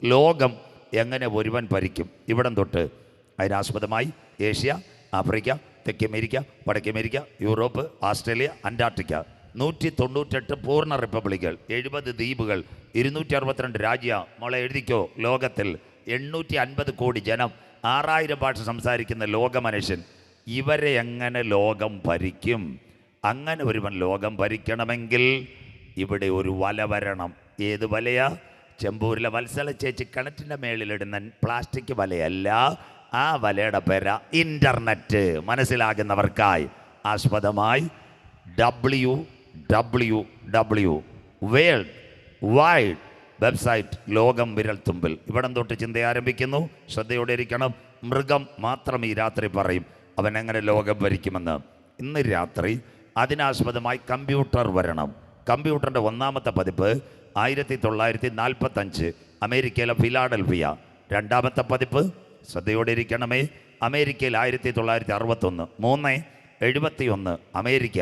ലോകം എങ്ങനെ ഒരുവൻ ഭരിക്കും? ഇവിടം തൊട്ട് അതിനാസ്പദമായി ഏഷ്യ, ആഫ്രിക്ക, തെക്കേ അമേരിക്ക, വടക്കേ അമേരിക്ക, യൂറോപ്പ്, ഓസ്ട്രേലിയ, അന്റാർട്ടിക്ക, 198 പൂർണ്ണ റിപ്പബ്ലിക്കുകൾ, 70 ദ്വീപുകൾ, 262 രാജ്യം. മോളെ എഴുതിക്കോ. ലോകത്തിൽ 850 കോടി ജനം, 6000 ഭാഷ സംസാരിക്കുന്ന ലോക മനുഷ്യൻ. ഇവരെ എങ്ങനെ ലോകം ഭരിക്കും? അങ്ങനെ ഒരുവൻ ലോകം ഭരിക്കണമെങ്കിൽ ഇവിടെ ഒരു വല വരണം. ഏത് വലയാ? ചെമ്പൂരിലെ വത്സല ചേച്ചി കിണറ്റിൻ്റെ മേളിലിടുന്ന പ്ലാസ്റ്റിക് വലയല്ല. ആ വലയുടെ പേര ഇൻ്റർനെറ്റ്. മനസ്സിലാകുന്നവർക്കായി ആസ്പദമായി www വേൾഡ് വൈഡ് വെബ്സൈറ്റ്, ലോകം വിരൽത്തുമ്പിൽ. ഇവിടം തൊട്ട് ചിന്ത ആരംഭിക്കുന്നു. ശ്രദ്ധയോടെ ഇരിക്കണം. മൃഗം മാത്രം ഈ രാത്രി പറയും അവൻ എങ്ങനെ ലോകം ഭരിക്കുമെന്ന്. ഇന്ന് രാത്രി അതിനാസ്പദമായി കമ്പ്യൂട്ടർ വരണം. കമ്പ്യൂട്ടറിൻ്റെ ഒന്നാമത്തെ പതിപ്പ് 1945 അമേരിക്കയിലെ ഫിലാഡൽഫിയ. രണ്ടാമത്തെ പതിപ്പ്, ശ്രദ്ധയോടെ ഇരിക്കണമേ, അമേരിക്കയിൽ 1961. 3 അമേരിക്ക.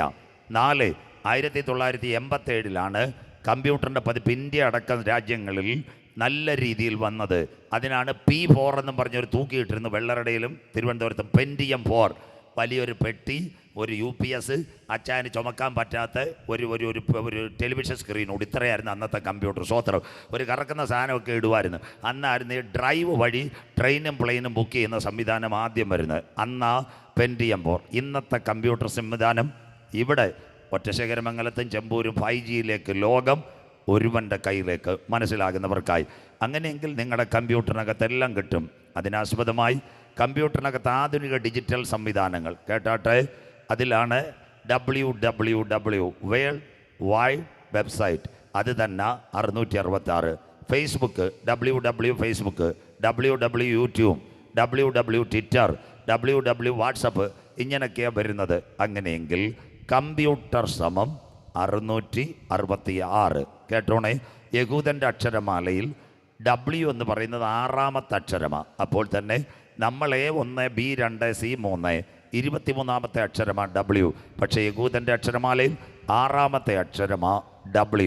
4 1987 കമ്പ്യൂട്ടറിൻ്റെ പതിപ്പ് ഇന്ത്യ അടക്കം രാജ്യങ്ങളിൽ നല്ല രീതിയിൽ വന്നത്. അതിനാണ് P4 എന്നും പറഞ്ഞൊരു തൂക്കിയിട്ടിരുന്നു വെള്ളറടയിലും തിരുവനന്തപുരത്തും. പെൻറ്റിയം 4 വലിയൊരു പെട്ടി, ഒരു UPS, അച്ചായന് ചുമക്കാൻ പറ്റാത്ത ഒരു ടെലിവിഷൻ സ്ക്രീനോട്. ഇത്രയായിരുന്നു അന്നത്തെ കമ്പ്യൂട്ടർ. സ്വോത്രം. ഒരു കറക്കുന്ന സാധനമൊക്കെ ഇടുമായിരുന്നു. അന്നായിരുന്നു ഈ ഡ്രൈവ് വഴി ട്രെയിനും പ്ലെയിനും ബുക്ക് ചെയ്യുന്ന സംവിധാനം ആദ്യം വരുന്നത്. അന്നാ പെൻറ്റിയം 4. ഇന്നത്തെ കമ്പ്യൂട്ടർ സംവിധാനം ഇവിടെ ഒറ്റശേഖരമംഗലത്തും ചെമ്പൂരും 5Gയിലേക്ക്, ലോകം ഒരുവൻ്റെ കയ്യിലേക്ക്. മനസ്സിലാകുന്നവർക്കായി. അങ്ങനെയെങ്കിൽ നിങ്ങളുടെ കമ്പ്യൂട്ടറിനകത്തെല്ലാം കിട്ടും. അതിനാസ്പദമായി കമ്പ്യൂട്ടറിനകത്ത് ആധുനിക ഡിജിറ്റൽ സംവിധാനങ്ങൾ കേട്ടാട്ടെ. അതിലാണ് www വേൾഡ് വൈഡ് വെബ്സൈറ്റ്. അത് തന്നെ 666. Facebook www Facebook, www YouTube, www Twitter, www WhatsApp, ഇങ്ങനെയൊക്കെയാണ് വരുന്നത്. അങ്ങനെയെങ്കിൽ കമ്പ്യൂട്ടർ സമം 666. കേട്ടോണേ. യഹൂദൻ്റെ അക്ഷരമാലയിൽ W എന്ന് പറയുന്നത് 6ാമത്തെ അക്ഷരമാണ്. അപ്പോൾ തന്നെ നമ്മൾ A1, B2, C3, 23ാമത്തെ അക്ഷരമാണ് W. പക്ഷേ യഹൂദൻ്റെ അക്ഷരമാലയിൽ 6ാമത്തെ അക്ഷരമാണ്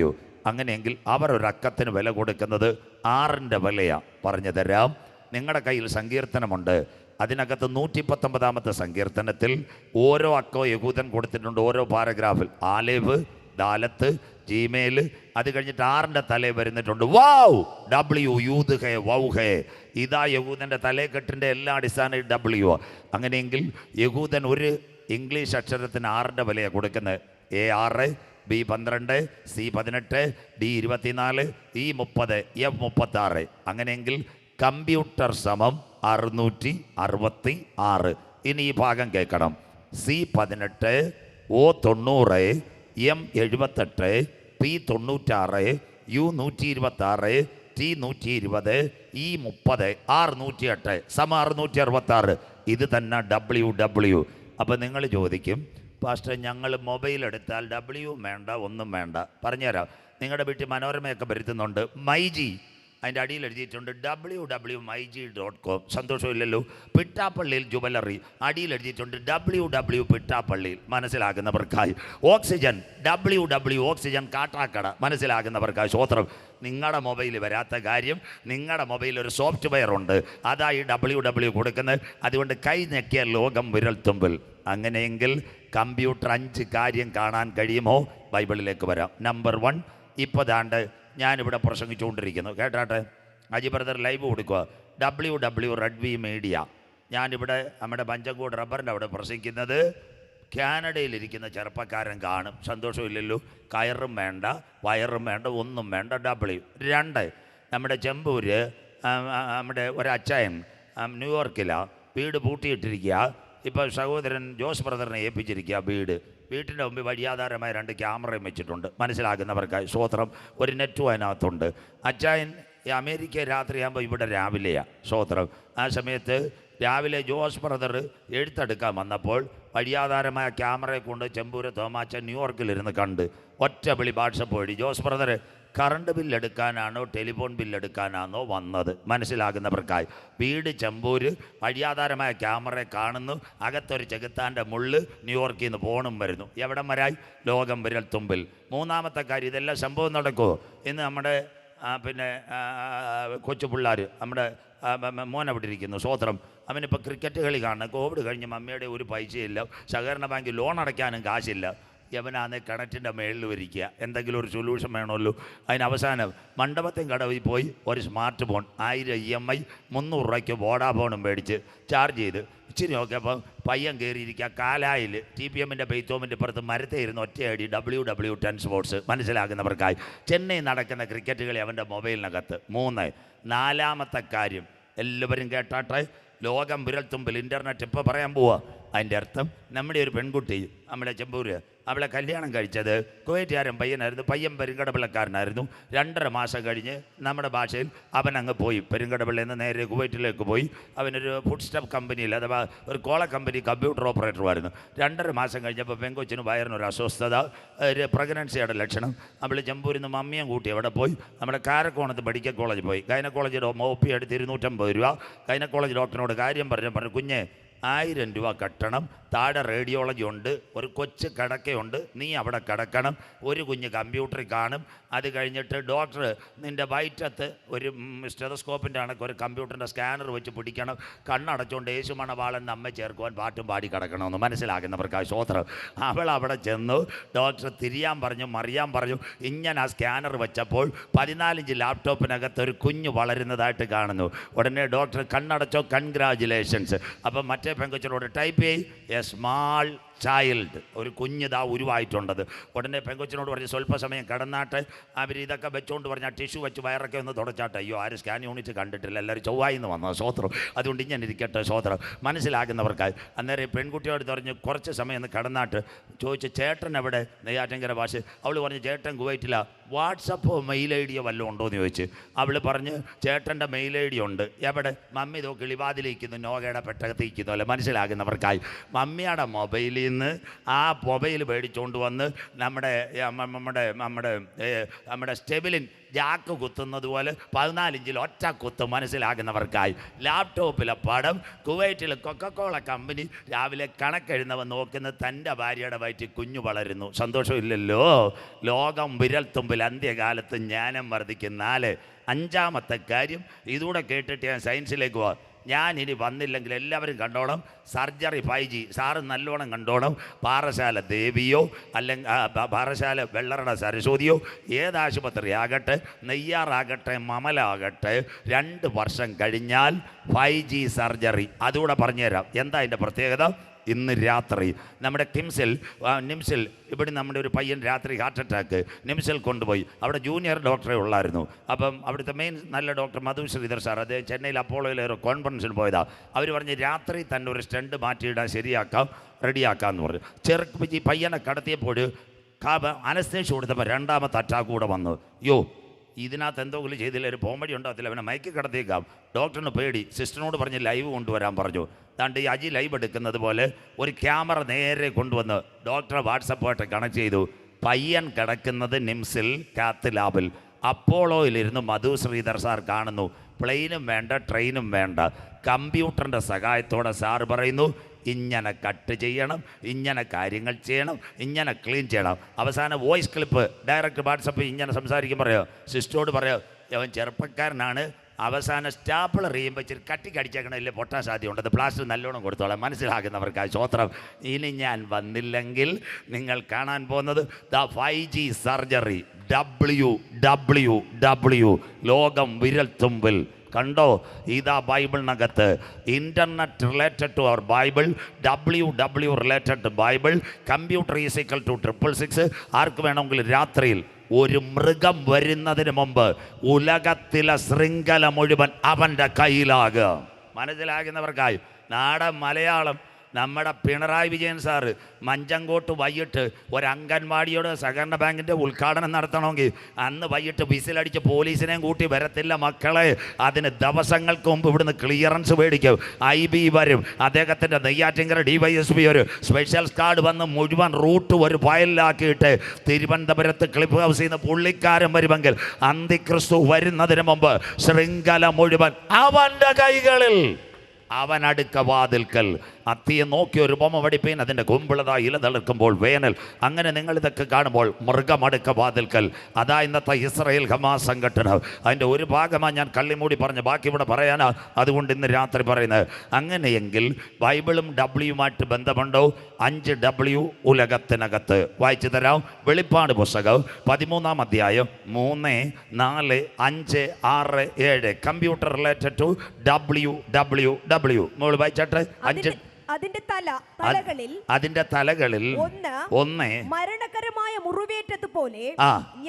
W. അങ്ങനെയെങ്കിൽ അവർ ഒരക്കത്തിന് വില കൊടുക്കുന്നത് 6ൻ്റെ വിലയാണ്. പറഞ്ഞു തരാം. നിങ്ങളുടെ കയ്യിൽ സങ്കീർത്തനമുണ്ട്. അതിനകത്ത് 119ാമത്തെ സങ്കീർത്തനത്തിൽ ഓരോ അക്കോ യഹൂദൻ കൊടുത്തിട്ടുണ്ട്. ഓരോ പാരഗ്രാഫിൽ ആലേവ്, ദാലത്ത്, ജിമേൽ, അത് കഴിഞ്ഞിട്ട് 6ൻ്റെ തലേ വരുന്നിട്ടുണ്ട്. വാവ് W, യൂത് ഹേ, വൗ ഹേ. ഇതാ യഹൂദൻ്റെ തലേക്കെട്ടിൻ്റെ എല്ലാ അടിസ്ഥാന W. അങ്ങനെയെങ്കിൽ യഹൂദൻ ഒരു ഇംഗ്ലീഷ് അക്ഷരത്തിന് 6ൻ്റെ വിലയാണ് കൊടുക്കുന്നത്. A6, B12, C18, D24, E30, F36. അങ്ങനെയെങ്കിൽ കമ്പ്യൂട്ടർ സമം 666. ഇനി ഈ ഭാഗം കേൾക്കണം. C18, O90, M78, P96, U126, T120, E30, R108 666. ഇത് തന്നെ WW. അപ്പം നിങ്ങൾ ചോദിക്കും, പാസ്റ്റർ ഞങ്ങൾ മൊബൈൽ എടുത്താൽ W വേണ്ട, ഒന്നും വേണ്ട. പറഞ്ഞുതരാം. നിങ്ങളുടെ വീട്ടിൽ മനോരമയൊക്കെ വരുത്തുന്നുണ്ട്. മൈജി അതിൻ്റെ അടിയിൽ എഴുതിയിട്ടുണ്ട് www.myg.com. സന്തോഷമില്ലല്ലോ. പിട്ടാപ്പള്ളിയിൽ ജുവലറി അടിയിൽ എഴുതിയിട്ടുണ്ട് www പിട്ടാപ്പള്ളിയിൽ. മനസ്സിലാകുന്നവർക്കായി. Oxygen www oxygen Kattakkada. മനസ്സിലാകുന്നവർക്കായി. സ്വോത്രം. നിങ്ങളുടെ മൊബൈൽ വരാത്ത കാര്യം, നിങ്ങളുടെ മൊബൈലിൽ ഒരു സോഫ്റ്റ്വെയർ ഉണ്ട്. അതായി www കൊടുക്കുന്നത്. അതുകൊണ്ട് കൈ ഞെക്കിയ ലോകം വിരൽത്തുമ്പിൽ. അങ്ങനെയെങ്കിൽ കമ്പ്യൂട്ടർ 5 കാര്യം കാണാൻ കഴിയുമോ? ബൈബിളിലേക്ക് വരാം. നമ്പർ 1, ഇപ്പോൾ ദാണ്ട് ഞാനിവിടെ പ്രസംഗിച്ചുകൊണ്ടിരിക്കുന്നു. കേട്ടാട്ടെ. അജി ബ്രദർ ലൈവ് കൊടുക്കുക. www റെഡ്വി മീഡിയ. ഞാനിവിടെ നമ്മുടെ പഞ്ചങ്കോട് റബ്ബറിൻ്റെ അവിടെ പ്രസംഗിക്കുന്നത് കാനഡയിലിരിക്കുന്ന ചെറുപ്പക്കാരൻ കാണും. സന്തോഷമില്ലല്ലോ. കയറും വേണ്ട, വയറും വേണ്ട, ഒന്നും വേണ്ട. W. 2, നമ്മുടെ ചെമ്പൂര് നമ്മുടെ ഒരച്ചായൻ ന്യൂയോർക്കിലാണ്. വീട് പൂട്ടിയിട്ടിരിക്കുക. ഇപ്പോൾ സഹോദരൻ ജോസ് ബ്രദറിനെ ഏൽപ്പിച്ചിരിക്കുക വീട്ടിൻ്റെ മുമ്പിൽ വഴിയാധാരമായ 2 ക്യാമറയും വെച്ചിട്ടുണ്ട്. മനസ്സിലാക്കുന്നവർക്കായി. സ്വോത്രം. ഒരു നെറ്റും അതിനകത്തുണ്ട്. അച്ചായൻ അമേരിക്ക രാത്രിയാകുമ്പോൾ ഇവിടെ രാവിലെയാണ്. സ്വോത്രം. ആ സമയത്ത് രാവിലെ ജോസ് ബ്രദർ എഴുത്തെടുക്കാൻ വന്നപ്പോൾ വഴിയാധാരമായ ക്യാമറയെ കൊണ്ട് ചെമ്പൂര് തോമാച്ചൻ ന്യൂയോർക്കിലിരുന്ന് കണ്ട് ഒറ്റ വിളി വാട്സപ്പ് വഴി, ജോസ് ബ്രദർ കറണ്ട് ബില്ലെടുക്കാനാണോ ടെലിഫോൺ ബില്ലെടുക്കാനാണോ വന്നത്? മനസ്സിലാകുന്നവർക്കായി. വീട് ചെമ്പൂര്, വഴിയാധാരമായ ക്യാമറ കാണുന്നു. അകത്തൊരു ചെകുത്താൻ്റെ മുള്ള്. ന്യൂയോർക്കിൽ നിന്ന് ഫോണും വരുന്നു. എവിടം വരായി? ലോകം വിരൽ തുമ്പിൽ. 3ാമത്തെ കാര്യം, ഇതെല്ലാം സംഭവം നടക്കുമോ? ഇന്ന് നമ്മുടെ പിന്നെ കൊച്ചു പിള്ളേർ നമ്മുടെ മോൻ അവിടെ ഇരിക്കുന്നു സ്വോത്രം. അവനിപ്പോൾ ക്രിക്കറ്റ് കളി കാണണം. കോവിഡ് കഴിഞ്ഞ് മമ്മിയുടെ ഒരു പൈസയില്ല, സഹകരണ ബാങ്കിൽ ലോൺ അടയ്ക്കാനും കാശില്ല. യവനാന്ന് കിണറ്റിൻ്റെ മേളിൽ വരിക്കുക, എന്തെങ്കിലും ഒരു സൊല്യൂഷൻ വേണമല്ലോ. അതിന് അവസാനം മണ്ഡപത്തിൽ കടവിൽ പോയി ഒരു സ്മാർട്ട് ഫോൺ 1000 EMI 300 രൂപയ്ക്ക് വോഡാഫോണും മേടിച്ച് ചാർജ് ചെയ്ത് ഇച്ചിരി നോക്കിയപ്പോൾ പയ്യൻ കയറിയിരിക്കുക കാലായിൽ TPMൻ്റെ ബെയ്ത്തോമിൻ്റെ പുറത്ത് മരത്തേയിരുന്ന ഒറ്റയടി WW10 സ്പോർട്സ്. മനസ്സിലാക്കുന്നവർക്കായി ചെന്നൈ നടക്കുന്ന ക്രിക്കറ്റ് കളി അവൻ്റെ മൊബൈലിനകത്ത്. 3. 4-മത്തെ കാര്യം എല്ലാവരും കേട്ടാട്ടെ, ലോകം വിരൽത്തുമ്പിൽ ഇൻ്റർനെറ്റ് ഇപ്പോൾ പറയാൻ പോവുക. അതിൻ്റെ അർത്ഥം നമ്മുടെ ഒരു പെൺകുട്ടി നമ്മുടെ ചെമ്പൂര്, അവളെ കല്യാണം കഴിച്ചത് കുവൈറ്റുകാരൻ പയ്യനായിരുന്നു. പയ്യൻ പെരുങ്കടപിള്ളക്കാരനായിരുന്നു. 2.5 മാസം കഴിഞ്ഞ് നമ്മുടെ ഭാഷയിൽ അവൻ അങ്ങ് പോയി. പെരുങ്കടപിള്ളയിൽ നിന്ന് നേരെ കുവൈറ്റിലേക്ക് പോയി. അവനൊരു ഫുഡ് സ്റ്റെപ്പ് കമ്പനിയിൽ, അഥവാ ഒരു കോള കമ്പനി കമ്പ്യൂട്ടർ ഓപ്പറേറ്ററുമായിരുന്നു. 2.5 മാസം കഴിഞ്ഞപ്പോൾ പെങ്കൊച്ചിന് വയറിനൊരു അസ്വസ്ഥത, ഒരു പ്രഗ്നൻസിയുടെ ലക്ഷണം. അവൾ ചെമ്പൂരിൽ നിന്ന് മമ്മിയും കൂട്ടി അവിടെ പോയി. നമ്മുടെ കാരക്കോണത്ത് മെഡിക്കൽ കോളേജിൽ പോയി. ഗൈനക്കോളേജിൽ OP എടുത്ത് 250 രൂപ. ഗൈനക്കോളേജ് ഡോക്ടറിനോട് കാര്യം പറഞ്ഞു, കുഞ്ഞെ 1000 രൂപ കട്ടണം, താഴെ റേഡിയോളജി ഉണ്ട്, ഒരു കൊച്ചു കിടക്കയുണ്ട്, നീ അവിടെ കിടക്കണം, ഒരു കുഞ്ഞ് കമ്പ്യൂട്ടറിൽ കാണും. അത് കഴിഞ്ഞിട്ട് ഡോക്ടർ നിൻ്റെ വയറ്റത്ത് ഒരു സ്റ്റെതസ്കോപ്പിൻ്റെ കണക്ക് ഒരു കമ്പ്യൂട്ടറിൻ്റെ സ്കാനർ വെച്ച് പിടിക്കണം. കണ്ണടച്ചുകൊണ്ട് യേശുമണവാളൻ നമ്മെ ചേർക്കുവാൻ പാട്ടും പാടി കിടക്കണമെന്ന്. മനസ്സിലാക്കുന്നവർക്ക് ആ ശ്രോത്രം. അവൾ അവിടെ ചെന്നു, ഡോക്ടർ തിരിയാൻ പറഞ്ഞു, മറിയാൻ പറഞ്ഞു. ഇങ്ങനെ ആ സ്കാനർ വെച്ചപ്പോൾ 14 ഇഞ്ച് ലാപ്ടോപ്പിനകത്ത് ഒരു കുഞ്ഞ് വളരുന്നതായിട്ട് കാണുന്നു. ഉടനെ ഡോക്ടർ കണ്ണടച്ചോ, കൺഗ്രാജുലേഷൻസ്. അപ്പം മറ്റേ പെങ്കൊച്ചിനോട് ടൈപ്പ് ചെയ്യ് എ സ്മാൾ ചൈൽഡ്, ഒരു കുഞ്ഞിതാ ഉരുവായിട്ടുണ്ടത്. ഉടനെ പെങ്കൊച്ചിനോട് പറഞ്ഞ് സ്വല്പ സമയം കിടന്നാട്ടെ. അവർ ഇതൊക്കെ വെച്ചുകൊണ്ട് പറഞ്ഞാൽ ടിഷ്യൂ വെച്ച് വയറൊക്കെ ഒന്ന് തുടച്ചാട്ടെ. അയ്യോ, ആരും സ്കാൻ യൂണിറ്റ് കണ്ടിട്ടില്ല, എല്ലാവരും ചൊവ്വായിന്ന് വന്നത് സ്വോത്രം. അതുകൊണ്ട് ഇങ്ങനെ ഇരിക്കട്ടെ സ്വോത്രം. മനസ്സിലാക്കുന്നവർക്കായി അന്നേരം പെൺകുട്ടിയോട് പറഞ്ഞ് കുറച്ച് സമയം ഒന്ന് കിടന്നാട്ട് ചോദിച്ചു, ചേട്ടൻ എവിടെ? നെയ്യാറ്റിൻകര ഭാഷ. അവൾ പറഞ്ഞു, ചേട്ടൻ കുവൈറ്റില്ല. വാട്സപ്പോ മെയിൽ ID വല്ലതും ഉണ്ടോ എന്ന് ചോദിച്ചു. അവൾ പറഞ്ഞ്, ചേട്ടൻ്റെ മെയിൽ ID ഉണ്ട്. എവിടെ? മമ്മി ഇതോ കിളിവാതിലിരിക്കുന്നു, നോഗയുടെ പെട്ടകത്തിരിക്കുന്നു അല്ലേ. മനസ്സിലാക്കുന്നവർക്കായി മമ്മിയുടെ മൊബൈലിൽ നിന്ന് ആ മൊബൈൽ മേടിച്ചുകൊണ്ട് വന്ന് നമ്മുടെ സ്റ്റെബിലിൻ ജാക്ക് കുത്തുന്നത് പോലെ 14 ഇഞ്ചിൽ ഒറ്റ കുത്ത്. മനസ്സിലാക്കുന്നവർക്കായി ലാപ്ടോപ്പിലെ പടം. കുവൈറ്റിൽ കൊക്കക്കോള കമ്പനി രാവിലെ കണക്കെഴുന്നവൻ നോക്കുന്ന തൻ്റെ ഭാര്യയുടെ വയറ്റിൽ കുഞ്ഞു വളരുന്നു. സന്തോഷമില്ലല്ലോ. ലോകം വിരൽത്തുമ്പിൽ അന്ത്യകാലത്ത് ജ്ഞാനം വർദ്ധിക്കും. 4. 5-മത്തെ കാര്യം ഇതുകൂടെ കേട്ടിട്ട് ഞാൻ സയൻസിലേക്ക് പോവാം. ഞാൻ ഇനി വന്നില്ലെങ്കിൽ എല്ലാവരും കണ്ടോണം, സർജറി 5G. സാറ് നല്ലോണം കണ്ടോണം. പാറശാല ദേവിയോ അല്ലെങ്കിൽ പാറശാല വെള്ളറട സരസ്വതിയോ ഏതാശുപത്രി ആകട്ടെ, നെയ്യാറാകട്ടെ, മമലാകട്ടെ, 2 വർഷം കഴിഞ്ഞാൽ 5G സർജറി. അതുകൂടെ പറഞ്ഞുതരാം. എന്താ അതിൻ്റെ പ്രത്യേകത? ഇന്ന് രാത്രി നമ്മുടെ നിംസിൽ ഇവിടെ നമ്മുടെ ഒരു പയ്യൻ രാത്രി ഹാർട്ട് അറ്റാക്ക് നിംസിൽ കൊണ്ടുപോയി. അവിടെ ജൂനിയർ ഡോക്ടറെ ഉള്ളായിരുന്നു. അപ്പം അവിടുത്തെ മെയിൻ നല്ല ഡോക്ടർ മധു ശ്രീധർ സാർ, അദ്ദേഹം ചെന്നൈയിൽ അപ്പോളോയിൽ ഒരു കോൺഫറൻസിന് പോയതാണ്. അവർ പറഞ്ഞ് രാത്രി തന്നെ ഒരു സ്റ്റണ്ട് മാറ്റിയിടാൻ ശരിയാക്കാം, റെഡിയാക്കാമെന്ന് പറഞ്ഞു. ചെറുപ്പിച്ച് പയ്യനെ കടത്തിയപ്പോൾ അനസ്തേഷ്യ കൊടുത്തപ്പോൾ 2-മത്തെ അറ്റാക്ക് കൂടെ വന്നു. ഇതിനകത്ത് എന്തെങ്കിലും ചെയ്തില്ല, ഒരു പോംവഴി ഉണ്ടാകത്തില്ല, അവനെ മയക്കി കിടത്തിയേക്കാം. ഡോക്ടറിന് പേടി. സിസ്റ്ററിനോട് പറഞ്ഞ് ലൈവ് കൊണ്ടുവരാൻ പറഞ്ഞു. താണ്ട് ഈ അജി ലൈവ് എടുക്കുന്നത് പോലെ ഒരു ക്യാമറ നേരെ കൊണ്ടുവന്ന് ഡോക്ടറെ വാട്സപ്പായിട്ട് കണക്ട് ചെയ്തു. പയ്യൻ കിടക്കുന്നത് നിംസിൽ കാത്ത് ലാബിൽ. അപ്പോളോയിലിരുന്ന് മധു ശ്രീധർ സാർ കാണുന്നു. പ്ലെയിനും വേണ്ട, ട്രെയിനും വേണ്ട, കമ്പ്യൂട്ടറിൻ്റെ സഹായത്തോടെ സാർ പറയുന്നു, ഇങ്ങനെ കട്ട് ചെയ്യണം, ഇങ്ങനെ കാര്യങ്ങൾ ചെയ്യണം, ഇങ്ങനെ ക്ലീൻ ചെയ്യണം. അവസാനം വോയിസ് ക്ലിപ്പ് ഡയറക്റ്റ് വാട്സപ്പ് ഇങ്ങനെ സംസാരിക്കും. പറയോ സിസ്റ്ററോട് പറയോ, അവൻ ചെറുപ്പക്കാരനാണ്, അവസാന സ്റ്റാപ്പിളർ ചെയ്യുമ്പോൾ ഇച്ചിരി കടിച്ചേക്കണമില്ലേ, പൊട്ടാൻ സാധ്യതയുണ്ട്, പ്ലാസ്റ്റർ നല്ലോണം കൊടുത്തോളാം. മനസ്സിലാക്കുന്നവർക്ക് സ്വോത്രം. ഇനി ഞാൻ വന്നില്ലെങ്കിൽ നിങ്ങൾ കാണാൻ പോകുന്നത് 5G സർജറി. WWW ലോകം വിരൽത്തുമ്പിൽ. കണ്ടോ, ഇതാ ബൈബിളിനകത്ത് internet related to our Bible, WW related to Bible, computer equal to 666. ആർക്ക് വേണമെങ്കിൽ രാത്രിയിൽ ഒരു മൃഗം വരുന്നതിന് മുമ്പ് ഉലകത്തിലെ ശൃംഖല മുഴുവൻ അവൻ്റെ കയ്യിലാകുക. മനസ്സിലാകുന്നവർക്കായി നാടൻ മലയാളം. നമ്മുടെ പിണറായി വിജയൻ സാറ് മഞ്ചങ്കോട്ട് വൈകിട്ട് ഒരു അംഗൻവാടിയോട് സഹകരണ ബാങ്കിൻ്റെ ഉദ്ഘാടനം നടത്തണമെങ്കിൽ അന്ന് വൈകിട്ട് വിസിലടിച്ച് പോലീസിനെയും കൂട്ടി വരത്തില്ല മക്കളെ. അതിന് ദിവസങ്ങൾക്ക് മുമ്പ് ഇവിടുന്ന് ക്ലിയറൻസ് മേടിക്കും. IB വരും, അദ്ദേഹത്തിൻ്റെ നെയ്യാറ്റിൻകര DYSP ഒരു സ്പെഷ്യൽ കാർഡ് വന്ന് മുഴുവൻ റൂട്ട് ഒരു ഫയലിലാക്കിയിട്ട് തിരുവനന്തപുരത്ത് ക്ലിപ്പ് ഹൗസിൽ നിന്ന് പുള്ളിക്കാരൻ വരുമെങ്കിൽ അന്തിക്രിസ്തു വരുന്നതിന് മുമ്പ് ശൃംഖല മുഴുവൻ അവൻ്റെ കൈകളിൽ. അവൻ അടുക്ക വാതിൽക്കൽ. അത്തിയെ നോക്കി ഒരു ബൊമ്മ വടിപ്പീൻ, അതിൻ്റെ കുമ്പിളത ഇല തളിർക്കുമ്പോൾ വേനൽ. അങ്ങനെ നിങ്ങളിതൊക്കെ കാണുമ്പോൾ മൃഗമടുക്ക വാതിൽക്കൽ, അതാ ഇന്നത്തെ ഇസ്രായേൽ ഹമാസ് സംഘടന. അതിൻ്റെ ഒരു ഭാഗമാണ് ഞാൻ കള്ളിമൂടി പറഞ്ഞു, ബാക്കി ഇവിടെ പറയാനാ, അതുകൊണ്ട് ഇന്ന് രാത്രി പറയുന്നത്. അങ്ങനെയെങ്കിൽ ബൈബിളും ഡബ്ല്യുമായിട്ട് ബന്ധമുണ്ടോ? 5W ഉലകത്തിനകത്ത് വായിച്ചു തരാം. വെളിപ്പാട് പുസ്തകം 13-ാം അധ്യായം 3, 4, 5, 6, 7 കമ്പ്യൂട്ടർ റിലേറ്റഡ് ടു WWW. മോള് വായിച്ചാട്ടെ. അതിന്റെ തലകളിൽ ഒന്ന് മരണകരമായ മുറിവേറ്റതുപോലെ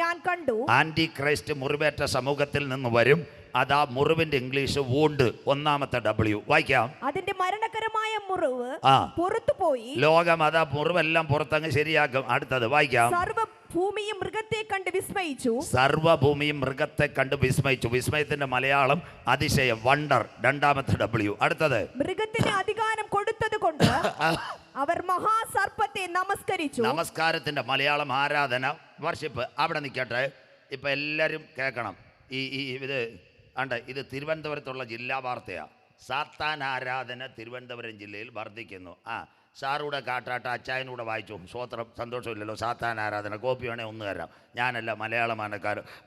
ഞാൻ കണ്ടു. ആന്റി ക്രൈസ്റ്റ് മുറിവേറ്റ സമൂഹത്തിൽ നിന്ന് വരും. അതാ മുറിവിന്റെ ഇംഗ്ലീഷ് വൂണ്ട്, ഒന്നാമത്തെ W. വായിക്കാം. അതിന്റെ മരണകരമായ മുറിവ് പുറത്തു പോയി. ലോകം അതാ മുറിവെല്ലാം പുറത്തങ്ങ് ശരിയാക്കും. അടുത്തത് വായിക്കാം. സർവ്വഭൂമിയും മൃഗത്തെ കണ്ട് വിസ്മയിച്ചു. സർവ്വഭൂമിയും മൃഗത്തെ കണ്ട് വിസ്മയിച്ചു. വിസ്മയത്തിന്റെ മലയാളം അതിശയം, വണ്ടർ, രണ്ടാമത്തെ W. അടുത്തത് മൃഗത്തിന് അധികാരം കൊടുത്തത് കൊണ്ട് അവർ മഹാസർപ്പത്തെ നമസ്കരിച്ചു. നമസ്കാരത്തിന്റെ മലയാളം ആരാധന, വർഷിപ്പ്. അവിടെ നിൽക്കട്ടെ. ഇപ്പൊ എല്ലാരും കേൾക്കണം. ഇത് ഉണ്ട്, ഇത് തിരുവനന്തപുരത്തുള്ള ജില്ലാ വാർത്തയാണ്. സാത്താൻ ആരാധന തിരുവനന്തപുരം ജില്ലയിൽ വർദ്ധിക്കുന്നു. സാറൂടെ കാട്ടാട്ട അച്ചായനൂടെ വായിച്ചു. സ്വോത്രം, സന്തോഷമില്ലല്ലോ. സാത്താൻ ആരാധന കോപ്പി വേണേ ഒന്ന് തരാം. ഞാനല്ല, മലയാള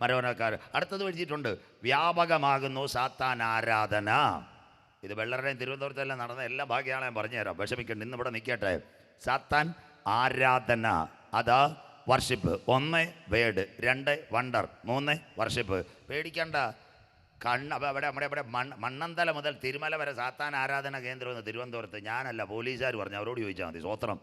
മനോരമക്കാർ. അടുത്തത് വെച്ചിട്ടുണ്ട്, വ്യാപകമാകുന്നു സാത്താൻ ആരാധന. ഇത് വെള്ളരുടെയും തിരുവനന്തപുരത്തെല്ലാം നടന്ന എല്ലാ ഭാഗ്യമാണ് ഞാൻ പറഞ്ഞു തരാം, വിഷമിക്കണ്ട. ഇന്ന് ഇവിടെ നിൽക്കട്ടെ. സാത്താൻ ആരാധന, അതാ വർഷിപ്പ്. 1 word, 2 wonder, 3 worship. പേടിക്കണ്ട. അപ്പോൾ ഇവിടെ മണ്ണന്തല മുതൽ തിരുമല വരെ സാത്താൻ ആരാധന കേന്ദ്രമെന്ന് തിരുവനന്തപുരത്ത്. ഞാനല്ല, പോലീസുകാർ പറഞ്ഞു, അവരോട് ചോദിച്ചാൽ മതി. സ്വോത്രം.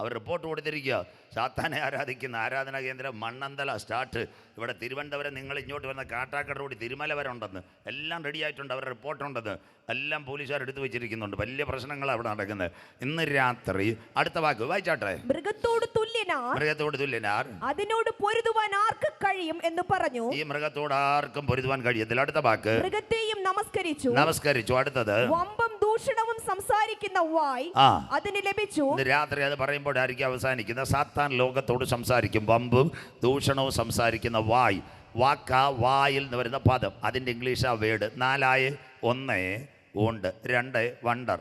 അവർ റിപ്പോർട്ട് കൊടുത്തിരിക്കുക. സാത്താനെ ആരാധിക്കുന്ന ആരാധനാ കേന്ദ്രം മണ്ണന്തല സ്റ്റാർട്ട്. ഇവിടെ തിരുവനന്തപുരം നിങ്ങൾ ഇങ്ങോട്ട് വന്ന കാട്ടാക്കട റോഡ് തിരുമല വരെ ഉണ്ടെന്ന്, എല്ലാം റെഡി ആയിട്ടുണ്ട്. അവരുടെ റിപ്പോർട്ടുണ്ടെന്ന് എല്ലാം പോലീസുകാർ എടുത്തു വെച്ചിരിക്കുന്നുണ്ട്. വലിയ പ്രശ്നങ്ങളാണ് അവിടെ നടക്കുന്നത്. ഇന്ന് രാത്രി അടുത്ത വാക്ക് വായിച്ചാട്ടെ. മൃഗത്തോട് തുല്യനാർ അതിനോട് പൊരുതുവാൻ ആർക്ക് കഴിയും എന്ന് പറഞ്ഞു. ഈ മൃഗത്തോട് ആർക്കും പൊരുതുവാൻ കഴിയത്തില്ല. അടുത്ത വാക്ക് മൃഗത്തെയും നമസ്കരിച്ചു. അടുത്തത് വമ്പും ദൂഷണവും സംസാരിക്കുന്ന വായ് അതിന് ലഭിച്ചു. രാത്രി അത് പറയുമ്പോഴായിരിക്കും അവസാനിക്കുന്ന. സാത്താൻ ലോകത്തോട് സംസാരിക്കും. വമ്പും ദൂഷണവും സംസാരിക്കുന്ന വായ്. വായിൽ നിന്ന് വരുന്ന പദം, അതിൻ്റെ ഇംഗ്ലീഷാ വേഡ്. 4 1 ഉണ്ട്, 2 വണ്ടർ,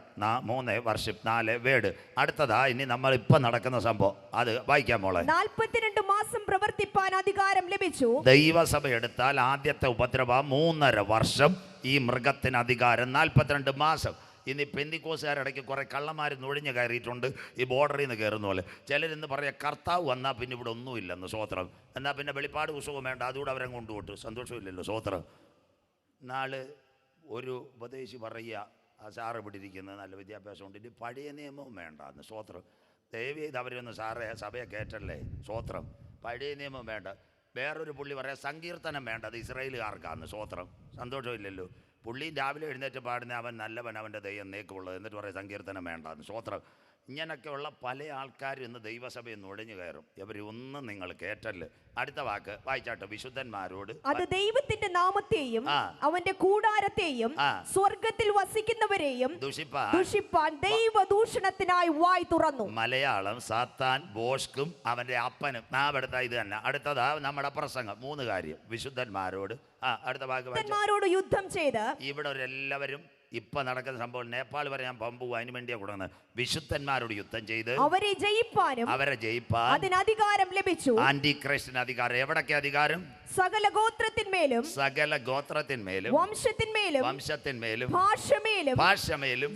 3 വർഷിപ്പ്, 4 വേഡ്. അടുത്തതാ ഇനി നമ്മൾ ഇപ്പൊ നടക്കുന്ന സംഭവം, അത് വായിക്കാം മോളെ. 42 മാസം പ്രവർത്തിപ്പാൻ അധികാരം ലഭിച്ചു. ദൈവസഭ എടുത്താൽ ആദ്യത്തെ ഉപദ്രവ 3.5 വർഷം. ഈ മൃഗത്തിന് അധികാരം 42 മാസം. ഇനി പെന്തിക്കോസുകാരിടയ്ക്ക് കുറെ കള്ളന്മാർ നുഴഞ്ഞു കയറിയിട്ടുണ്ട്, ഈ ബോർഡറിൽ നിന്ന് കയറുന്ന പോലെ. ചിലരിന്ന് പറയാം കർത്താവ് വന്നാൽ പിന്നെ ഇവിടെ ഒന്നുമില്ലെന്ന്. സ്വോത്രം. എന്നാൽ പിന്നെ വെളിപ്പാട് പുസ്തകം വേണ്ട, അതുകൂടെ അവരെ കൊണ്ടുപോട്ടു. സന്തോഷമില്ലല്ലോ. സ്വോത്രം. നാള് ഒരു ഉപദേശി പറയുക, ആ സാറ് ഇവിടെ ഇരിക്കുന്നത് നല്ല വിദ്യാഭ്യാസം ഉണ്ട്, ഇനി പഴയ നിയമവും വേണ്ട എന്ന്. സ്വോത്രം. ദയവ് ചെയ്ത് അവരൊന്ന് സാറേ സഭയെ കേട്ടല്ലേ. സ്വോത്രം. പഴയ നിയമം വേണ്ട. വേറൊരു പുള്ളി പറയാം സങ്കീർത്തനം വേണ്ട, അത് ഇസ്രായേലുകാർക്കാന്ന്. സ്വോത്രം. സന്തോഷമില്ലല്ലോ. പുള്ളിയും രാവിലെ എഴുന്നേറ്റ് പാടുന്ന അവൻ നല്ലവൻ, അവൻ്റെ ദൈവം നേക്കുള്ളത്, എന്നിട്ട് പറയാം സങ്കീർത്തനം വേണ്ട. സ്വോത്രം. ഇങ്ങനെയൊക്കെയുള്ള പല ആൾക്കാരും ഇന്ന് ദൈവസഭയിൽ നുഴഞ്ഞു കയറും. ഇവരൊന്നും നിങ്ങൾ കേട്ടല്ലേ. അടുത്ത വാക്ക് വായിച്ചാട്ടെ. വിശുദ്ധന്മാരോട് അത് ദൈവത്തിന്റെ നാമത്തെയും അവന്റെ കൂടാരത്തെയും സ്വർഗത്തിൽ വസിക്കുന്നവരെയും ദുഷിപ്പാൻ ദൈവദൂഷണത്തിനായി വായ് തുറന്നു. മലയാളം സാത്താൻ ബോഷ്കും അവന്റെ അപ്പനും. നാവെടുത്ത ഇത് തന്നെ. അടുത്തതാ നമ്മുടെ പ്രസംഗം. 3 കാര്യം. വിശുദ്ധന്മാരോട് അടുത്ത വാക്ക് യുദ്ധം ചെയ്ത്. ഇവിടെ എല്ലാവരും ഇപ്പൊ നടക്കുന്ന സംഭവം നേപ്പാൾ വരെ ഞാൻ പമ്പു അതിനു വേണ്ടിയാ കൊടുക്കുന്നത്. വിശുദ്ധന്മാരോട് യുദ്ധം ചെയ്ത് അവരെ ജയിപ്പാൻ അതിന് അധികാരം ലഭിച്ചു. ആന്റി ക്രൈസ്റ്റിന് അധികാരം. എവിടൊക്കെ അധികാരം? സകല ഗോത്രത്തിന്മേലും വംശത്തിന്മേലും ഭാഷമേലും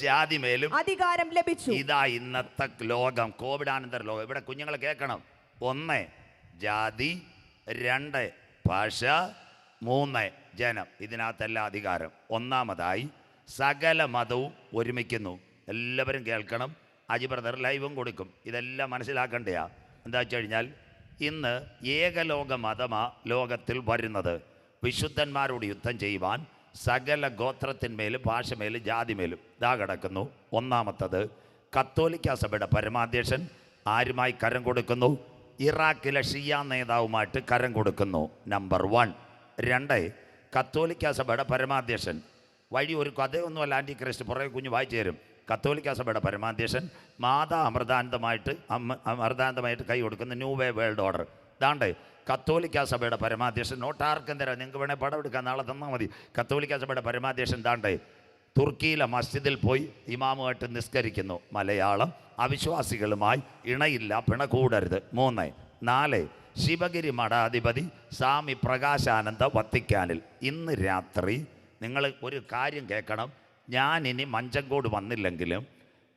ജാതിമേലും അധികാരം ലഭിച്ചു. ഇതാ ഇന്നത്തെ ലോകം, കോവിഡാനന്തര ലോകം. ഇവിടെ കുഞ്ഞുങ്ങളെ കേൾക്കണം. 1 ജാതി, 2 ഭാഷ, 3 ജനം. ഇതിനകത്തെല്ലാം അധികാരം. ഒന്നാമതായി സകല മതവും ഒരുമിക്കുന്നു. എല്ലാവരും കേൾക്കണം. അജി ബ്രദർ ലൈവും കൊടുക്കും. ഇതെല്ലാം മനസ്സിലാക്കണ്ടയാ. എന്താ വെച്ച് കഴിഞ്ഞാൽ ഇന്ന് ഏകലോക മതമാ ലോകത്തിൽ വരുന്നത്. വിശുദ്ധന്മാരോട് യുദ്ധം ചെയ്യുവാൻ സകല ഗോത്രത്തിന്മേലും ഭാഷമേലും ജാതിമേലും ഇതാ കിടക്കുന്നു. ഒന്നാമത്തത് കത്തോലിക്ക സഭയുടെ പരമാധ്യക്ഷൻ ആരുമായി കരം കൊടുക്കുന്നു? ഇറാഖിലെ ഷിയ നേതാവുമായിട്ട് കരം കൊടുക്കുന്നു. നമ്പർ 1. 2 കത്തോലിക്ക സഭയുടെ പരമാധ്യക്ഷൻ വഴി ഒരു കഥയൊന്നുമല്ല. ആൻറ്റി ക്രൈസ്റ്റ് പുറകെ കുഞ്ഞ് വായിച്ചു തരും. കത്തോലിക്ക സഭയുടെ പരമാധ്യക്ഷൻ മാതാ അമൃതാനന്ദമായിട്ട് കൈ കൊടുക്കുന്ന ന്യൂ വേ വേൾഡ് ഓർഡർ. ഇതാണ്ട് കത്തോലിക്ക സഭയുടെ പരമാധ്യക്ഷൻ. നോട്ടാർക്കും തരാം, നിങ്ങൾക്ക് വേണേൽ പടം എടുക്കാൻ, നാളെ തന്നാൽ മതി. കത്തോലിക്ക സഭയുടെ പരമാധ്യക്ഷൻ താണ്ടേ തുർക്കിയിലെ മസ്ജിദിൽ പോയി ഇമാമുമായിട്ട് നിസ്കരിക്കുന്നു. മലയാളം: അവിശ്വാസികളുമായി ഇണയില്ല, പിണകൂടരുത്. 3. 4. ശിവഗിരി മഠാധിപതി സ്വാമി പ്രകാശാനന്ദ വത്തിക്കാനിൽ. ഇന്ന് രാത്രി നിങ്ങൾ ഒരു കാര്യം കേൾക്കണം. ഞാൻ ഇനി മഞ്ചങ്കോട് വന്നില്ലെങ്കിലും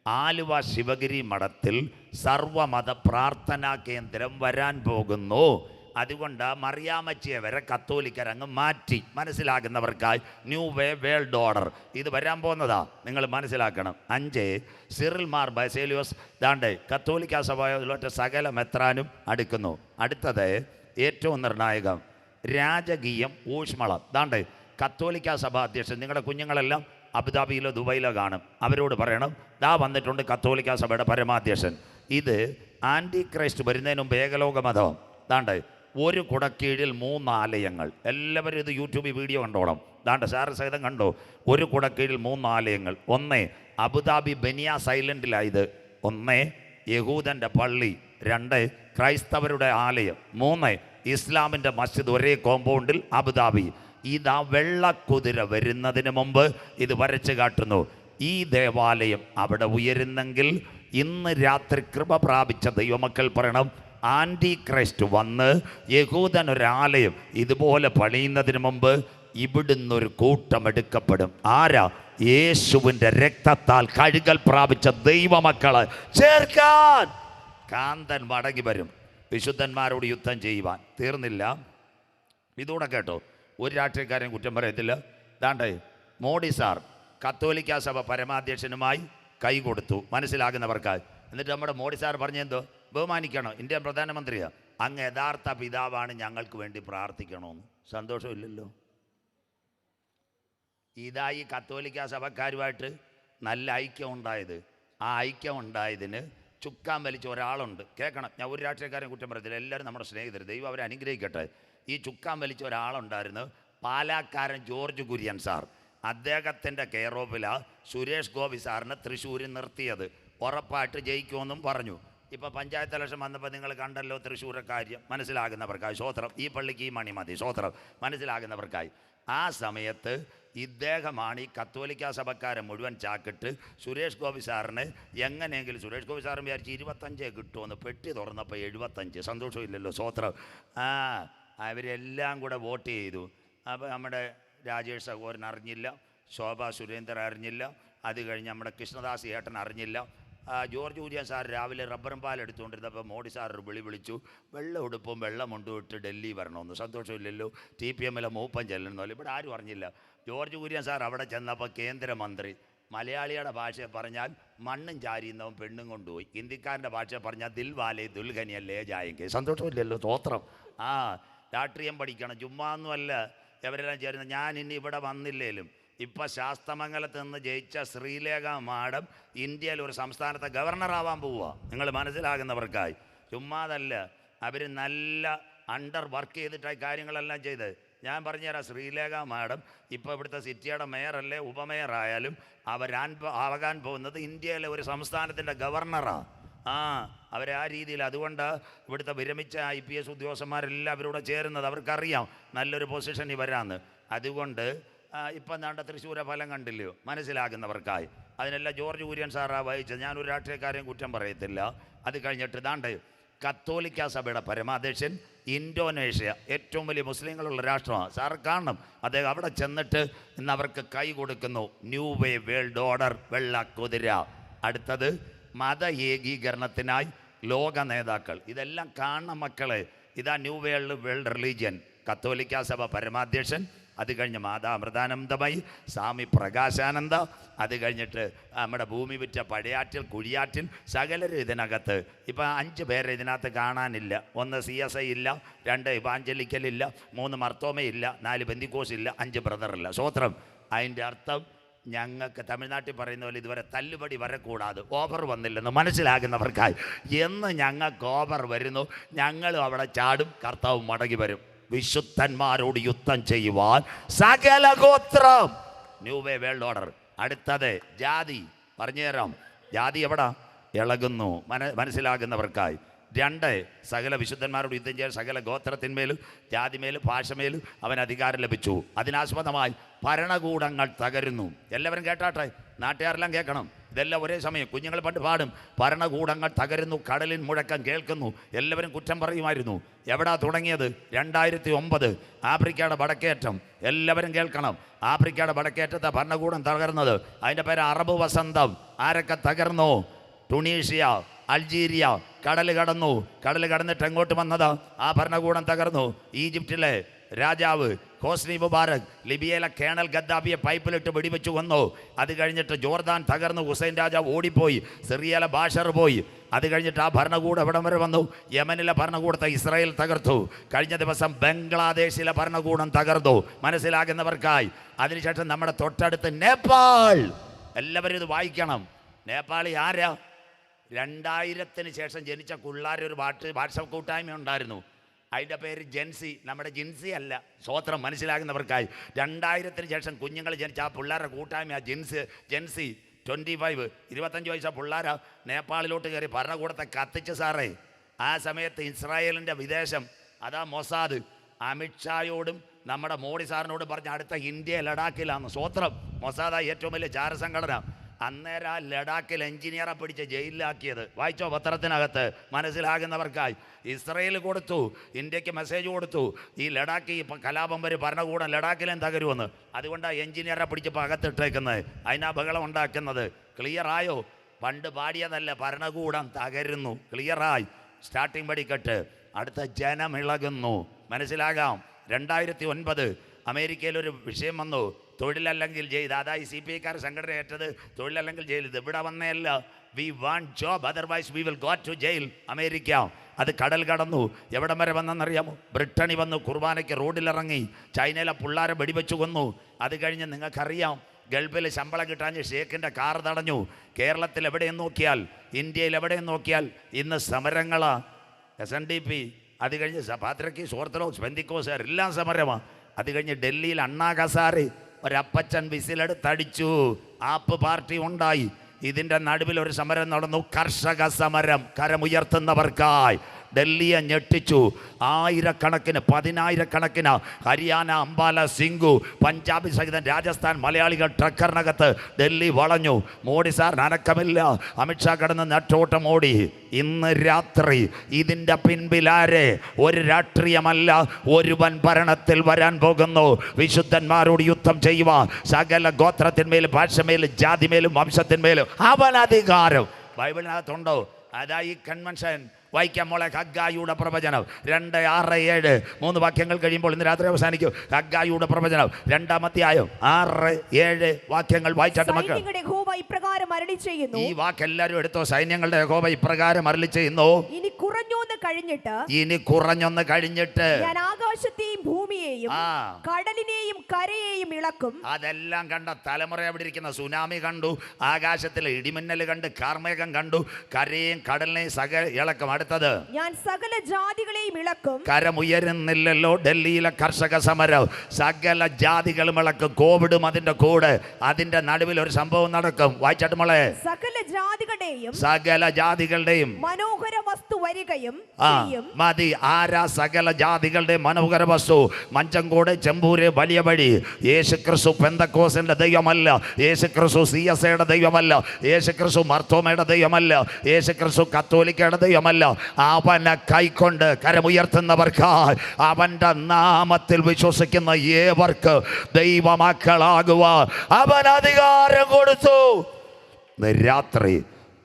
ആലുവ ശിവഗിരി മഠത്തിൽ സർവമത പ്രാർത്ഥനാ കേന്ദ്രം വരാൻ പോകുന്നു. അതുകൊണ്ട് മറിയാമ്മച്ചിയെ വരെ കത്തോലിക്കരങ്ങ് മാറ്റി. മനസ്സിലാകുന്നവർക്കായി ന്യൂ വേ വേൾഡ് ഓർഡർ ഇത് വരാൻ പോകുന്നതാ, നിങ്ങൾ മനസ്സിലാക്കണം. 5. സിറിൽ മാർ ബസേലിയോസ് ദാണ്ടെ കത്തോലിക്ക സഭയിലോട്ട് സകല മെത്രാനും അടുക്കുന്നു. അടുത്തത് ഏറ്റവും നിർണായകം, രാജകീയം ഊഷ്മളം. ദാണ്ടെ കത്തോലിക്ക സഭ അധ്യക്ഷൻ, നിങ്ങളുടെ കുഞ്ഞുങ്ങളെല്ലാം അബുദാബിയിലോ ദുബൈയിലോ കാണും. അവരോട് പറയണം, ദാ വന്നിട്ടുണ്ട് കത്തോലിക്ക സഭയുടെ പരമാധ്യക്ഷൻ. ഇത് ആൻറ്റി ക്രൈസ്റ്റ് വരുന്നതിന് മുമ്പ് ഏകലോക മതം. ദാണ്ടെ ഒരു കുടക്കീഴിൽ 3 ആലയങ്ങൾ. എല്ലാവരും ഇത് യൂട്യൂബിൽ വീഡിയോ കണ്ടോണം. ദാണ്ടെ സാറ് സഹിതം കണ്ടോ. ഒരു കുടക്കീഴിൽ 3 ആലയങ്ങൾ. 1 അബുദാബി ബനിയാസ് ഐലൻഡിലായത്. 1 യഹൂദൻ്റെ പള്ളി. 2 ക്രൈസ്തവരുടെ ആലയം. 3 ഇസ്ലാമിൻ്റെ മസ്ജിദ് ഒരേ കോമ്പൗണ്ടിൽ അബുദാബി. ഇതാ വെള്ളക്കുതിര വരുന്നതിന് മുമ്പ് ഇത് വരച്ച് കാട്ടുന്നു. ഈ ദേവാലയം അവിടെ ഉയരുന്നെങ്കിൽ ഇന്ന് രാത്രി കൃപ പ്രാപിച്ച ദൈവമക്കൾ പറയണം, ആൻറ്റി ക്രൈസ്റ്റ് വന്ന് യഹൂദനൊരാലയം ഇതുപോലെ പണിയുന്നതിന് മുമ്പ് ഇവിടുന്നൊരു കൂട്ടം എടുക്കപ്പെടും. ആരാ? യേശുവിൻ്റെ രക്തത്താൽ കഴുകൽ പ്രാപിച്ച ദൈവമക്കളെ ചേർക്കാൻ കാന്തൻ മടങ്ങി വരും, വിശുദ്ധന്മാരോട് യുദ്ധം ചെയ്യുവാൻ. തീർന്നില്ല, ഇതൂടെ കേട്ടോ. ഒരു രാഷ്ട്രീയക്കാരൻ കുറ്റം പറയത്തില്ല. ദാണ്ടെ മോഡി സാർ കത്തോലിക്ക സഭ പരമാധ്യക്ഷനുമായി കൈ കൊടുത്തു, മനസ്സിലാകുന്നവർക്കായി. എന്നിട്ട് നമ്മുടെ മോഡി സാർ പറഞ്ഞെന്തോ, ബഹുമാനിക്കണോ, ഇന്ത്യൻ പ്രധാനമന്ത്രിയാണ്, അങ്ങ് യഥാർത്ഥ പിതാവാണ്, ഞങ്ങൾക്ക് വേണ്ടി പ്രാർത്ഥിക്കണമെന്ന്. സന്തോഷമില്ലല്ലോ. ഇതായി കത്തോലിക്ക സഭക്കാരുമായിട്ട് നല്ല ഐക്യം ഉണ്ടായത്. ആ ഐക്യം ഉണ്ടായതിന് ചുക്കാൻ വലിച്ച ഒരാളുണ്ട്. കേൾക്കണം, ഞാൻ ഒരു രാഷ്ട്രീയക്കാരൻ കുറ്റം പറയത്തില്ല, എല്ലാവരും നമ്മുടെ സ്നേഹിതർ, ദൈവം അവരെ അനുഗ്രഹിക്കട്ടെ. ഈ ചുക്കാൻ വലിച്ച ഒരാളുണ്ടായിരുന്നു, പാലാക്കാരൻ ജോർജ് കുര്യൻ സാർ. അദ്ദേഹത്തിൻ്റെ കെയർ ഓഫിലാണ് സുരേഷ് ഗോപി സാറിനെ തൃശ്ശൂരിൽ നിർത്തിയത്. ഉറപ്പായിട്ട് ജയിക്കുമെന്നും പറഞ്ഞു. ഇപ്പോൾ പഞ്ചായത്ത് ഇലക്ഷൻ വന്നപ്പോൾ നിങ്ങൾ കണ്ടല്ലോ തൃശ്ശൂരെ കാര്യം. മനസ്സിലാകുന്നവർക്കായി സ്വോത്രം. ഈ പള്ളിക്ക് ഈ മണി മതി, സ്വോത്രം. മനസ്സിലാകുന്നവർക്കായി ആ സമയത്ത് ഇദ്ദേഹമാണ് ഈ കത്തോലിക്ക സഭക്കാരെ മുഴുവൻ ചാക്കിട്ട് സുരേഷ് ഗോപി സാറിന് എങ്ങനെയെങ്കിലും, സുരേഷ് ഗോപി സാറിന് വിചാരിച്ച് 25 കിട്ടുമെന്ന്, പെട്ടി തുറന്നപ്പോൾ 75. സന്തോഷമില്ലല്ലോ, സ്വോത്രം. അവരെല്ലാം കൂടെ വോട്ട് ചെയ്തു. അപ്പോൾ നമ്മുടെ രാജേഷ് സഹോദരൻ അറിഞ്ഞില്ല, ശോഭാ സുരേന്ദ്രൻ അറിഞ്ഞില്ല, അത് കഴിഞ്ഞ് നമ്മുടെ കൃഷ്ണദാസ് ഏട്ടൻ അറിഞ്ഞില്ല. ജോർജ് കുര്യൻ സാർ രാവിലെ റബ്ബറും പാൽ എടുത്തുകൊണ്ടിരുന്നപ്പോൾ മോഡി സാർ വിളിച്ചു, വെള്ളം ഉടുപ്പും വെള്ളം കൊണ്ടുവിട്ട് ഡൽഹി വരണമെന്ന്. സന്തോഷമില്ലല്ലോ. TPM-ലെ മൂപ്പൻ ചെല്ലുന്നല്ലോ. ഇവിടെ ആരും അറിഞ്ഞില്ല. ജോർജ് കുര്യൻ സാർ അവിടെ ചെന്നപ്പോൾ കേന്ദ്രമന്ത്രി മലയാളിയുടെ ഭാഷയെ പറഞ്ഞാൽ മണ്ണും ചാരിയുന്നവൻ പെണ്ണും കൊണ്ടുപോയി. ഹിന്ദിക്കാരൻ്റെ ഭാഷയെ പറഞ്ഞാൽ ദിൽവാലെ ദുൽഖനിയല്ലേ ജായെങ്കിൽ. സന്തോഷമില്ലല്ലോ, സ്തോത്രം. രാഷ്ട്രീയം പഠിക്കണം, ചുമ്മാന്നുമല്ല ഇവരെല്ലാം ചേരുന്നത്. ഞാൻ ഇനി ഇവിടെ വന്നില്ലേലും ഇപ്പം ശാസ്തമംഗലത്ത് നിന്ന് ജയിച്ച ശ്രീലേഖ മാഡം ഇന്ത്യയിൽ ഒരു സംസ്ഥാനത്തെ ഗവർണറാവാൻ പോവുക. നിങ്ങൾ മനസ്സിലാകുന്നവർക്കായി ചുമ്മാതല്ല. അവർ നല്ല അണ്ടർ വർക്ക് ചെയ്തിട്ടായി കാര്യങ്ങളെല്ലാം ചെയ്ത്. ഞാൻ പറഞ്ഞുതരാം, ശ്രീലേഖ മാഡം ഇപ്പോൾ ഇവിടുത്തെ സിറ്റിയുടെ മേയറല്ലേ, ഉപമേയറായാലും അവരാകാൻ പോകുന്നത് ഇന്ത്യയിലെ ഒരു സംസ്ഥാനത്തിൻ്റെ ഗവർണറാണ്. അവരെ ആ രീതിയിൽ. അതുകൊണ്ട് ഇവിടുത്തെ വിരമിച്ച IPS ഉദ്യോഗസ്ഥന്മാരെല്ലാം അവരോട് ചേരുന്നത്. അവർക്കറിയാം നല്ലൊരു പൊസിഷനിൽ വരാമെന്ന്. അതുകൊണ്ട് ഇപ്പം നാണ്ട തൃശ്ശൂരെ ഫലം കണ്ടില്ലയോ, മനസ്സിലാകുന്നവർക്കായി. അതിനെല്ലാം ജോർജ് കുര്യൻ സാറാണ് വഹിച്ചത്. ഞാനൊരു രാഷ്ട്രീയക്കാരെയും കുറ്റം പറയത്തില്ല. അത് കഴിഞ്ഞിട്ട് ദാണ്ട് കത്തോലിക്ക സഭയുടെ പരമാധ്യക്ഷൻ ഇന്തോനേഷ്യ, ഏറ്റവും വലിയ മുസ്ലിങ്ങളുള്ള രാഷ്ട്രമാണ്. സാർ കാണണം. അദ്ദേഹം അവിടെ ചെന്നിട്ട് ഇന്ന് അവർക്ക് കൈ കൊടുക്കുന്നു. ന്യൂ വേ വേൾഡ് ഓർഡർ, വെള്ളക്കുതിര. അടുത്തത് മത ഏകീകരണത്തിനായി ലോക നേതാക്കൾ. ഇതെല്ലാം കാണണം മക്കളെ. ഇതാ ന്യൂ വേൾഡ് റിലീജിയൻ, കത്തോലിക്ക സഭ പരമാധ്യക്ഷൻ. അത് കഴിഞ്ഞ് മാതാമൃതാനന്ദമയി, സ്വാമി പ്രകാശാനന്ദ. അത് കഴിഞ്ഞിട്ട് നമ്മുടെ ഭൂമി വിറ്റ പഴയാറ്റിൽ, കുഴിയാറ്റിൽ, സകലരും ഇതിനകത്ത്. ഇപ്പം 5 പേരെ ഇതിനകത്ത് കാണാനില്ല. 1 CSI ഇല്ല, 2 ഇവാഞ്ചലിക്കൽ ഇല്ല, 3 മർത്തോമയില്ല, 4 പെന്തിക്കോസ് ഇല്ല, 5 ബ്രദറില്ല. സ്വോത്രം. അതിൻ്റെ അർത്ഥം ഞങ്ങൾക്ക് തമിഴ്നാട്ടിൽ പറയുന്ന പോലെ ഇതുവരെ തല്ലുപടി വരക്കൂടാതെ ഓഫർ വന്നില്ലെന്ന് മനസ്സിലാകുന്നവർക്കായി. എന്ന് ഞങ്ങൾക്ക് ഓഫർ വരുന്നു, ഞങ്ങളും അവിടെ ചാടും, കർത്താവ് മടങ്ങി വരും. വിശുദ്ധന്മാരോട് യുദ്ധം ചെയ്യുവാൻ സകല ഗോത്രം. New way world order. അടുത്തത് ജാതി. പറഞ്ഞു തരാം, ജാതി എവിടാ ഇളകുന്നു, മനസ്സിലാകുന്നവർക്കായി. 2, സകല വിശുദ്ധന്മാരോട് യുദ്ധം ചെയ്യാൻ സകല ഗോത്രത്തിന്മേലും ജാതിമേലും ഭാഷമേലും അവൻ അധികാരം ലഭിച്ചു. അതിനാസ്പദമായി ഭരണകൂടങ്ങൾ തകരുന്നു. എല്ലാവരും കേട്ടാട്ടെ, നാട്ടുകാരെല്ലാം കേൾക്കണം. ഇതെല്ലാം ഒരേ സമയം. കുഞ്ഞുങ്ങൾ പണ്ട് പാടും, ഭരണകൂടങ്ങൾ തകരുന്നു, കടലിൻ മുഴക്കം കേൾക്കുന്നു. എല്ലാവരും കുറ്റം പറയുമായിരുന്നു. എവിടാ തുടങ്ങിയത്? 2009 ആഫ്രിക്കയുടെ വടക്കേറ്റം. എല്ലാവരും കേൾക്കണം, ആഫ്രിക്കയുടെ വടക്കേറ്റത്തെ ഭരണകൂടം തകർന്നത്. അതിൻ്റെ പേര് അറബ് വസന്തം. ആരൊക്കെ തകർന്നു? ടുണീഷ്യ, അൾജീരിയ. കടൽ കടന്നിട്ട് എങ്ങോട്ട് വന്നത്? ആ ഭരണകൂടം തകർന്നു. ഈജിപ്തിലെ രാജാവ് ഹോസ്നി മുബാറക് ലിബിയയിലെ കേണൽ ഗദ്ദാഫിയെ പൈപ്പിലിട്ട് വെടിവെച്ചു കൊന്നു. അത് കഴിഞ്ഞിട്ട് ജോർദാൻ തകർന്നു, ഹുസൈൻ രാജാവ് ഓടിപ്പോയി. സിറിയയിലെ ബാഷർ പോയി. അത് കഴിഞ്ഞിട്ട് ആ ഭരണകൂടം എവിടം വരെ വന്നു? യമനിലെ ഭരണകൂടത്തെ ഇസ്രായേൽ തകർത്തു. കഴിഞ്ഞ ദിവസം ബംഗ്ലാദേശിലെ ഭരണകൂടം തകർന്നു. മനസ്സിലാകുന്നവർക്കായി. അതിനുശേഷം നമ്മുടെ തൊട്ടടുത്ത് നേപ്പാൾ. എല്ലാവരും ഇത് വായിക്കണം. നേപ്പാളി ആരാ? 2000-ന് ശേഷം ജനിച്ച പിള്ളേർ ഒരു വാട്സപ്പ് കൂട്ടായ്മ ഉണ്ടായിരുന്നു. അതിൻ്റെ പേര് ജെൻസി. നമ്മുടെ ജിൻസി അല്ല. സ്വോത്രം മനസ്സിലാകുന്നവർക്കായി. 2000-ന് ശേഷം കുഞ്ഞുങ്ങൾ ജനിച്ച ആ പിള്ളേരുടെ കൂട്ടായ്മ ജെൻസി. 25 വയസ്സാ പിള്ളേരാ നേപ്പാളിലോട്ട് കയറി ഭരണകൂടത്തെ കത്തിച്ച് സാറേ. ആ സമയത്ത് ഇസ്രായേലിൻ്റെ വിദേശം അതാ മൊസാദ് അമിത്ഷായോടും നമ്മുടെ മോഡി സാറിനോടും പറഞ്ഞ അടുത്ത ഇന്ത്യ ലഡാക്കിലാണ്. സ്വോത്രം. മൊസാദാ ഏറ്റവും വലിയ ചാരസംഘടന. അന്നേരം ആ ലഡാക്കിൽ എഞ്ചിനീയറെ പിടിച്ച് ജയിലിലാക്കിയത്. വായിച്ചോ പത്രത്തിനകത്ത്. മനസ്സിലാകുന്നവർക്കായി. ഇസ്രയേൽ കൊടുത്തു, ഇന്ത്യക്ക് മെസ്സേജ് കൊടുത്തു, ഈ ലഡാക്ക് ഈ കലാപം വരും, ഭരണകൂടം ലഡാക്കിലും തകരുമെന്ന്. അതുകൊണ്ടാണ് എഞ്ചിനീയറെ പിടിച്ചപ്പോൾ അകത്തിട്ടേക്കുന്നത്, അതിനാ ബഹളം ഉണ്ടാക്കുന്നത്. ക്ലിയറായോ? പണ്ട് പാടിയതല്ല, ഭരണകൂടം തകരുന്നു. ക്ലിയറായി. സ്റ്റാർട്ടിങ് പടിക്കെട്ട്. അടുത്ത ജനമിളകുന്നു. മനസ്സിലാകാം. 2009 അമേരിക്കയിലൊരു വിഷയം വന്നു, തൊഴിലല്ലെങ്കിൽ ജയിൽ. അതായി CPI-ക്കാർ സംഘടന ഏറ്റത്, തൊഴിലല്ലെങ്കിൽ ജയിൽ. ഇത് ഇവിടെ വന്നേയല്ല. We want job, otherwise we will go to jail. America അത് കടൽ കടന്നു. എവിടം വരെ വന്നെന്നറിയാമോ? ബ്രിട്ടനി വന്നു, കുർബാനയ്ക്ക് റോഡിലിറങ്ങി. ചൈനയിലെ പിള്ളേരെ വെടിവെച്ചു കൊന്നു. അത് കഴിഞ്ഞ് നിങ്ങൾക്കറിയാം, ഗൾഫിൽ ശമ്പളം കിട്ടാഞ്ഞ് ഷേഖിൻ്റെ കാർ തടഞ്ഞു. കേരളത്തിൽ എവിടെയും നോക്കിയാൽ, ഇന്ത്യയിൽ എവിടെയും നോക്കിയാൽ ഇന്ന് സമരങ്ങളാ. SNDP, അത് കഴിഞ്ഞ് പാത്രക്കീസ്, ഓർത്തഡോക്സ്, പെന്തിക്കോസുകാർ എല്ലാം സമരമാണ്. അത് കഴിഞ്ഞ് ഡൽഹിയിൽ അണ്ണാ ഹസാരെ ഒരപ്പച്ചൻ വിസിലെടുത്തടിച്ചു. ആപ്പ് പാർട്ടി ഉണ്ടായി. ഇതിൻ്റെ നടുവിൽ ഒരു സമരം നടന്നു, കർഷക സമരം. കരമുയർത്തുന്നവർക്കായി ഡൽഹിയെ ഞെട്ടിച്ചു. 1000-കണക്കിന് ഹരിയാന, അംബാല, സിംഗു, പഞ്ചാബ് സഹിതം രാജസ്ഥാൻ മലയാളികൾ ട്രക്കറിനകത്ത് ഡൽഹി വളഞ്ഞു. മോഡി സാർ അനക്കമില്ല. അമിത്ഷാ കടന്ന് നെട്ടോട്ടം ഓടി. ഇന്ന് രാത്രി ഇതിൻ്റെ പിൻപിലാരെ? ഒരു രാഷ്ട്രീയമല്ല, ഒരുവൻ ഭരണത്തിൽ വരാൻ പോകുന്നു. വിശുദ്ധന്മാരോട് യുദ്ധം ചെയ്യുവാൻ സകല ഗോത്രത്തിന്മേലും ഭാഷമേലും ജാതിമേലും വംശത്തിന്മേലും അവൻ അധികാരം. ബൈബിളിനകത്തുണ്ടോ? അതാ ഈ കൺവെൻഷൻ. വായിക്കാം മോളെ. ഹഗ്ഗായിയുടെ പ്രവചനം 2:6-7 3 വാക്യങ്ങൾ കഴിയുമ്പോൾ ഇന്ന് രാത്രി അവസാനിക്കും. ഹഗ്ഗായിയുടെ പ്രവചനം 2-ാം അധ്യായം 6-7 വാക്യങ്ങൾ വായിച്ചാട്ട് മക്കൾ. ഈ വാക്ക് എല്ലാവരും എടുത്തോ. സൈന്യങ്ങളുടെ യഹോവ ഇപ്രകാരം അരുളി ചെയ്യുന്നു, ഇനി കുറഞ്ഞൊന്ന് കഴിഞ്ഞിട്ട് ഞാൻ ആകാശത്തെയും ഭൂമിയെയും കടലിനെയും കരയെയും ഇളക്കും. അതെല്ലാം കണ്ട തലമുറ അവിടെ ഇരിക്കുന്ന സുനാമി കണ്ടു, ആകാശത്തിലെ ഇടിമിന്നൽ കണ്ട്, കാർമേഘം കണ്ടു, കരയെയും കടലിനെയും സകല ഇളക്കും. അടുത്തത്, ഞാൻ സകല ജാതികളെയും ഇളക്കും. കരമുയരുന്നില്ലല്ലോ ഡൽഹിയിലെ കർഷക സമരം. സകല ജാതികളും ഇളക്കും. കോവിഡും അതിന്റെ കൂടെ. അതിന്റെ നടുവിൽ ഒരു സംഭവം നടക്കും. വായിച്ചാട്ട് മോളെ. സകല ജാതികളുടെയും മനോഹര വസ്തു വരികയും മതി. ആരാ സകല ജാതികളുടെ മനോഹര വസ്തു? മഞ്ചങ്കോട്, ചെമ്പൂര്, വലിയ വഴി. യേശുക്രിസ്തു പെന്തക്കോസിന്റെ ദൈവമല്ല. യേശുക്രിസ്തു CSAയുടെ ദൈവമല്ല. യേശുക്രിസ്തു മർത്തോമയുടെ ദൈവമല്ല. യേശുക്രിസ്തു കത്തോലിക്കയുടെ ദൈവമല്ല. അവനെ കൈക്കൊണ്ട് കരമുയർത്തുന്നവർക്ക്, അവന്റെ നാമത്തിൽ വിശ്വസിക്കുന്ന ഏവർക്ക് ദൈവമക്കളാകുവാൻ അവൻ അധികാരം കൊടുത്തു. രാത്രി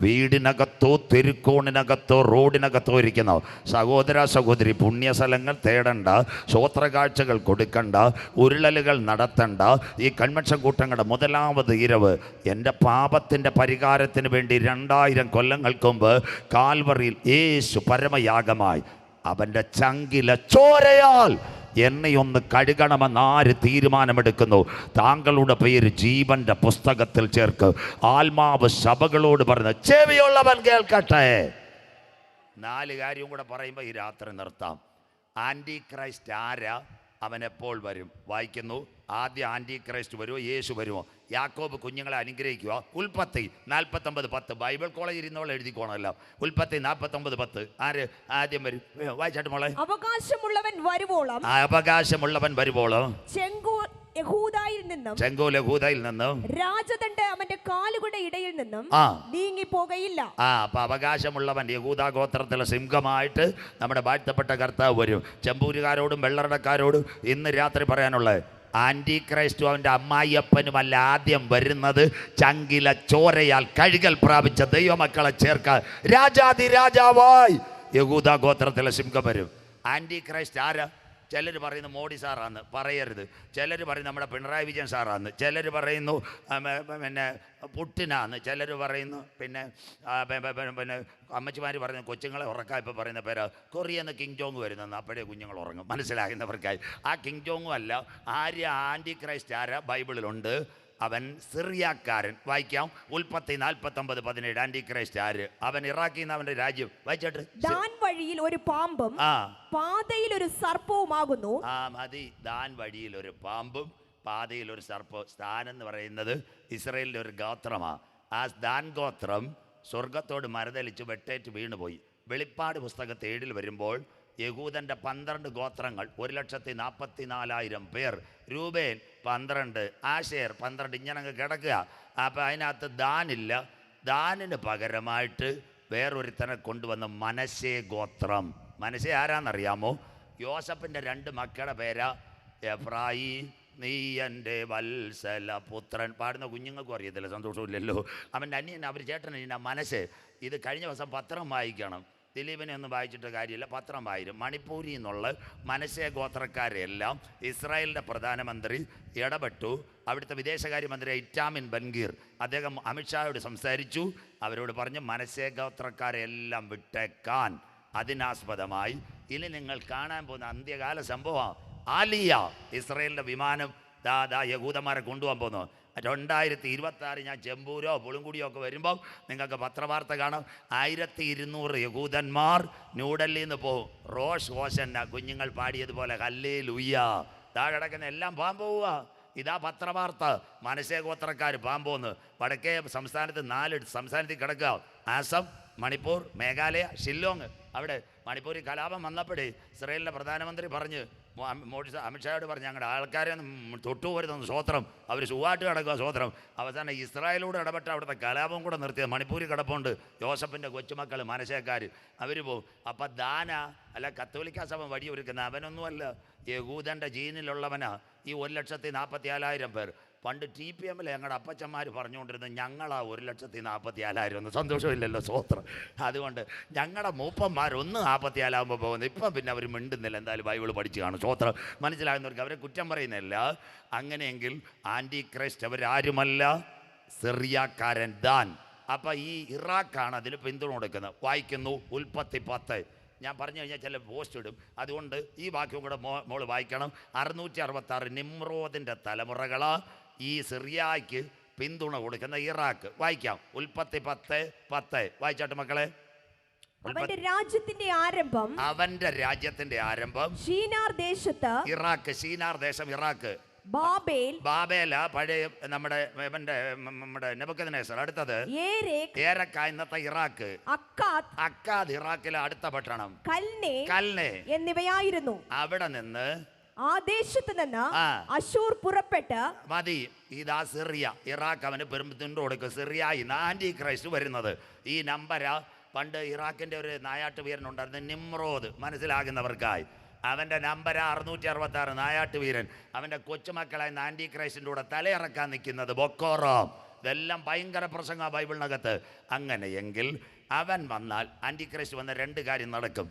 വീടിനകത്തോ തെരുക്കോണിനകത്തോ റോഡിനകത്തോ ഇരിക്കുന്ന സഹോദര സഹോദരി, പുണ്യസ്ഥലങ്ങൾ തേടണ്ട, സ്വോത്രകാഴ്ചകൾ കൊടുക്കണ്ട, ഉരുളലുകൾ നടത്തണ്ട. ഈ കൺവെൻഷൻ കൂട്ടങ്ങളുടെ മുതലാമത് ഇരവ് എൻ്റെ പാപത്തിൻ്റെ പരിഹാരത്തിന് വേണ്ടി 2000 കൊല്ലങ്ങൾക്ക് മുമ്പ് കാൽവറിയിൽ യേശു പരമയാഗമായി അവൻ്റെ ചങ്കിലെ ചോരയാൽ എന്നെയൊന്ന് കഴുകണമെന്ന് ആര് തീരുമാനമെടുക്കുന്നു, താങ്കളുടെ പേര് ജീവന്റെ പുസ്തകത്തിൽ ചേർക്ക്. ആത്മാവ് സഭകളോട് പറഞ്ഞ ചെവിയുള്ളവൻ കേൾക്കട്ടെ. 4 കാര്യം കൂടെ പറയുമ്പോൾ ഈ രാത്രി നിർത്താം. ആൻറ്റി ക്രൈസ്റ്റ് ആരാ? അവൻ എപ്പോൾ വരും? വായിക്കുന്നു. ആദ്യം ആൻറ്റി ക്രൈസ്റ്റ് വരുമോ? യേശു വരുമോ? യാക്കോബ് കുഞ്ഞുങ്ങളെ അനുഗ്രഹിക്കുക. ഉൽപ്പത്തി 49:10 ബൈബിൾ കോളേജ് ഇരുന്നോളം എഴുതിക്കോണമല്ലോ. ഉൽപ്പത്തി 49:10 ആര് ആദ്യം വരും? വായിച്ചാട്ട് മോളെ. അവകാശമുള്ളവൻ വരുവോളം, അവകാശമുള്ളവൻ വരുവോളം യഹൂദായിൽ നിന്നും രാജദണ്ഡ് അവന്റെ കാലുകളുടെ ഇടയിൽ നിന്നും നീങ്ങിപ്പോകയില്ല. അപ്പൊ അവകാശമുള്ളവൻ യഹൂദാ ഗോത്രത്തിലെ സിംഹമായിട്ട് നമ്മുടെ വാഴ്ത്തപ്പെട്ട കർത്താവ് വരും. ചെമ്പൂരുകാരോടും വെള്ളറടക്കാരോടും ഇന്ന് രാത്രി പറയാനുള്ളത്, ആന്റി ക്രൈസ്റ്റും അവൻ്റെ അമ്മായിയപ്പനുമല്ല ആദ്യം വരുന്നത്, ചങ്കില ചോരയാൽ കഴുകൽ പ്രാപിച്ച ദൈവമക്കളെ ചേർക്കാൻ രാജാതിരാജാവായി യഹൂദാ ഗോത്രത്തിലെ സിംഹം വരും. ആന്റി ക്രൈസ്റ്റ് ആരാ? ചിലർ പറയുന്നു മോഡി സാറാന്ന്, പറയരുത്. ചിലർ പറയുന്നു നമ്മുടെ പിണറായി വിജയൻ സാറാന്ന്, ചിലർ പറയുന്നു പിന്നെ പുട്ടിനാന്ന്, ചിലർ പറയുന്നു പിന്നെ അമ്മച്ചിമാർ പറയുന്നു കൊച്ചുങ്ങളെ ഉറക്കാൻ ഇപ്പോൾ പറയുന്ന പേരാ കൊറിയെന്ന് കിങ് ജോങ് വരുന്നെന്ന്. അപ്പോഴേ കുഞ്ഞുങ്ങൾ ഉറങ്ങും, മനസ്സിലാകുന്നവർക്കായി. ആ കിങ് ജോങ്ങും അല്ല. ആര്യ ആൻറ്റി ക്രൈസ്റ്റ് ആരാ? ബൈബിളിലുണ്ട്. അവൻ സിറിയാക്കാരൻ. വായിക്കാം. ഉൽപ്പത്തി 49:17 ആന്റി ക്രൈസ്റ്റ് ആര്? അവൻ ഇറാഖിൽ നിന്ന് അവന്റെ രാജ്യം. വായിച്ചോട്ട്. ദാൻ വഴിയിൽ ഒരു പാമ്പും പാതയിൽ ഒരു സർപ്പവുമാകുന്നു. മതി. ദാൻ വഴിയിൽ ഒരു പാമ്പും പാതയിൽ ഒരു സർപ്പവും. ദാൻ എന്ന് പറയുന്നത് ഇസ്രായേലിന്റെ ഒരു ഗോത്രമാണ്. ആ ദാൻ ഗോത്രം സ്വർഗത്തോട് മരതലിച്ച് വെട്ടേറ്റ് വീണുപോയി. വെളിപ്പാട് പുസ്തകത്തിൽ 7 വരുമ്പോൾ യഹൂദൻ്റെ 12 ഗോത്രങ്ങൾ 1,44,000 പേർ. രൂബേൻ 12, ആശേർ 12, ഇങ്ങനെ അങ്ങ് കിടക്കുക. അപ്പം അതിനകത്ത് ദാനില്ല. ദാനിന് പകരമായിട്ട് വേറൊരുത്തനെ കൊണ്ടുവന്ന മനശ്ശെ ഗോത്രം. മനശ്ശെ ആരാന്നറിയാമോ? യോസഫിൻ്റെ 2 മക്കളുടെ പേരാ. എഫ്രായീം നീ എൻ്റെ വത്സല പുത്രൻ. പാടുന്ന കുഞ്ഞുങ്ങൾക്കും അറിയത്തില്ല, സന്തോഷമില്ലല്ലോ. അവൻ്റെ അനിയൻ, അവർ ചേട്ടൻ മനസ്സ്. ഇത് കഴിഞ്ഞ ദിവസം പത്രം വായിക്കണം. ദിലീപിനെ ഒന്നും വായിച്ചിട്ട് കാര്യമില്ല, പത്രം വായിരും. മണിപ്പൂരിൽ നിന്നുള്ള മനശ്ശെ ഗോത്രക്കാരെല്ലാം ഇസ്രായേലിൻ്റെ പ്രധാനമന്ത്രി ഇടപെട്ടു. അവിടുത്തെ വിദേശകാര്യമന്ത്രി ഇറ്റാമിൻ ബൻഗീർ അദ്ദേഹം അമിത്ഷായോട് സംസാരിച്ചു. അവരോട് പറഞ്ഞു മനശ്ശെ ഗോത്രക്കാരെല്ലാം വിട്ടേക്കാൻ. അതിനാസ്പദമായി ഇനി നിങ്ങൾ കാണാൻ പോകുന്ന അന്ത്യകാല സംഭവം ആലിയ, ഇസ്രായേലിൻ്റെ വിമാനം ദാ യഹൂദന്മാരെ കൊണ്ടുപോകാൻ പോകുന്നു. 2026 ഞാൻ ചെമ്പൂരോ പുളുങ്കുടിയോ ഒക്കെ വരുമ്പോൾ നിങ്ങൾക്ക് പത്രവാർത്ത കാണാം. 1200 യഹൂദന്മാർ ന്യൂഡൽഹിയിൽ നിന്ന് പോകും. റോഷ് ഹോസന്ന കുഞ്ഞുങ്ങൾ പാടിയതുപോലെ ഹല്ലേലൂയ. താഴെ കിടക്കുന്ന എല്ലാം പാൻ പോവുക. ഇതാ പത്രവാർത്ത. മനശ്ശെ ഗോത്രക്കാർ പാൻ പോകുന്നു. വടക്കേ സംസ്ഥാനത്ത് 4 സംസ്ഥാനത്തിൽ കിടക്കുക. ആസം, മണിപ്പൂർ, മേഘാലയ, ഷില്ലോങ്. അവിടെ മണിപ്പൂരിൽ കലാപം വന്നപ്പോഴേ ഇസ്രായേലിൻ്റെ പ്രധാനമന്ത്രി പറഞ്ഞ് മോഡി അമിത്ഷായോട് പറഞ്ഞു ഞങ്ങളുടെ ആൾക്കാരെ തൊട്ടുപോരുന്ന സ്വോത്രം. അവർ സുഖമായിട്ട് കിടക്കുക സ്വോത്രം. അവസാനം ഇസ്രായേലോട് ഇടപെട്ട് അവിടുത്തെ കലാപം കൂടെ നിർത്തിയത്. മണിപ്പൂരിൽ കിടപ്പുണ്ട് യോസഫിൻ്റെ കൊച്ചുമക്കൾ മനശ്ശേക്കാർ. അവർ പോവും. അപ്പം ദാന അല്ല കത്തോലിക്ക സഭ വഴിയൊരുക്കുന്ന അവനൊന്നുമല്ല, യഹൂദൻ്റെ ജീനിലുള്ളവനാ ഈ 1,44,000 പേർ. പണ്ട് TPM-ൽ ഞങ്ങളുടെ അപ്പച്ചന്മാർ പറഞ്ഞുകൊണ്ടിരുന്നത് ഞങ്ങളാ 1,44,000 ഒന്ന്. സന്തോഷമില്ലല്ലോ, സ്വോത്രം. അതുകൊണ്ട് ഞങ്ങളുടെ മൂപ്പന്മാർ 1,44,000 പോകുന്നത്. ഇപ്പം പിന്നെ അവർ മിണ്ടുന്നില്ല. എന്തായാലും ബൈബിൾ പഠിച്ച് കാണും. സ്വോത്രം. മനസ്സിലാകുന്നവർക്ക് അവരെ കുറ്റം പറയുന്നില്ല. അങ്ങനെയെങ്കിൽ ആൻറ്റി ക്രൈസ്റ്റ് അവരാരുമല്ല, സിറിയാക്കാരൻ ദാൻ. അപ്പം ഈ ഇറാഖാണ് അതിന് പിന്തുണ കൊടുക്കുന്നത്. വായിക്കുന്നു ഉൽപ്പത്തി 10. ഞാൻ പറഞ്ഞു കഴിഞ്ഞാൽ ചില പോസ്റ്റ് ഇടും. അതുകൊണ്ട് ഈ വാക്യം കൂടെ മോള് വായിക്കണം. 666 നിമ്രോദിൻ്റെ തലമുറകളാ ഈ സിറിയയ്ക്ക് പിന്തുണ കൊടുക്കുന്ന ഇറാഖ്. വായിക്കാം. ഉൽപ്പത്തി 10:10 വായിച്ചാട്ട് മക്കളെ. അവന്റെ രാജ്യത്തിന്റെ ആരംഭം ഷീനാർ ദേശത്ത്, ഇറാഖ്. ഷീനാർ ദേശം ഇറാഖ്. ബാബേല പഴയ നമ്മുടെ നെബൂഖദ്നേസർ. അടുത്തത് ഏരക്ക, ഇന്നത്തെ ഇറാഖ്. അക്കാദ് ഇറാഖിലെ അടുത്ത പട്ടണം. കൽനെ എന്നിവയായിരുന്നു. അവിടെ നിന്ന് ആ ദേശത്ത് നിന്ന് അശൂർ പുറപ്പെട്ട് മതി. ഇതാ സിറിയ. ഇറാഖ് അവന് പിന്തുണ കൊടുക്കും. സിറിയായി ആന്റി ക്രൈസ്റ്റ് വരുന്നത് ഈ നമ്പരാ. പണ്ട് ഇറാഖിന്റെ ഒരു നായാട്ട് വീരനുണ്ടായിരുന്നു, നിമ്രോദ്. മനസ്സിലാകുന്നവർക്കായി അവൻ്റെ നമ്പർ 666 നായാട്ട് വീരൻ. അവൻ്റെ കൊച്ചുമക്കളായ ആന്റി ക്രൈസ്റ്റിൻ്റെ കൂടെ തലയിറക്കാൻ നിൽക്കുന്നത് ബൊക്കോറോം. ഇതെല്ലാം ഭയങ്കര പ്രസംഗ ബൈബിളിനകത്ത്. അങ്ങനെയെങ്കിൽ അവൻ വന്നാൽ ആന്റി ക്രൈസ്റ്റ് വന്ന 2 കാര്യം നടക്കും.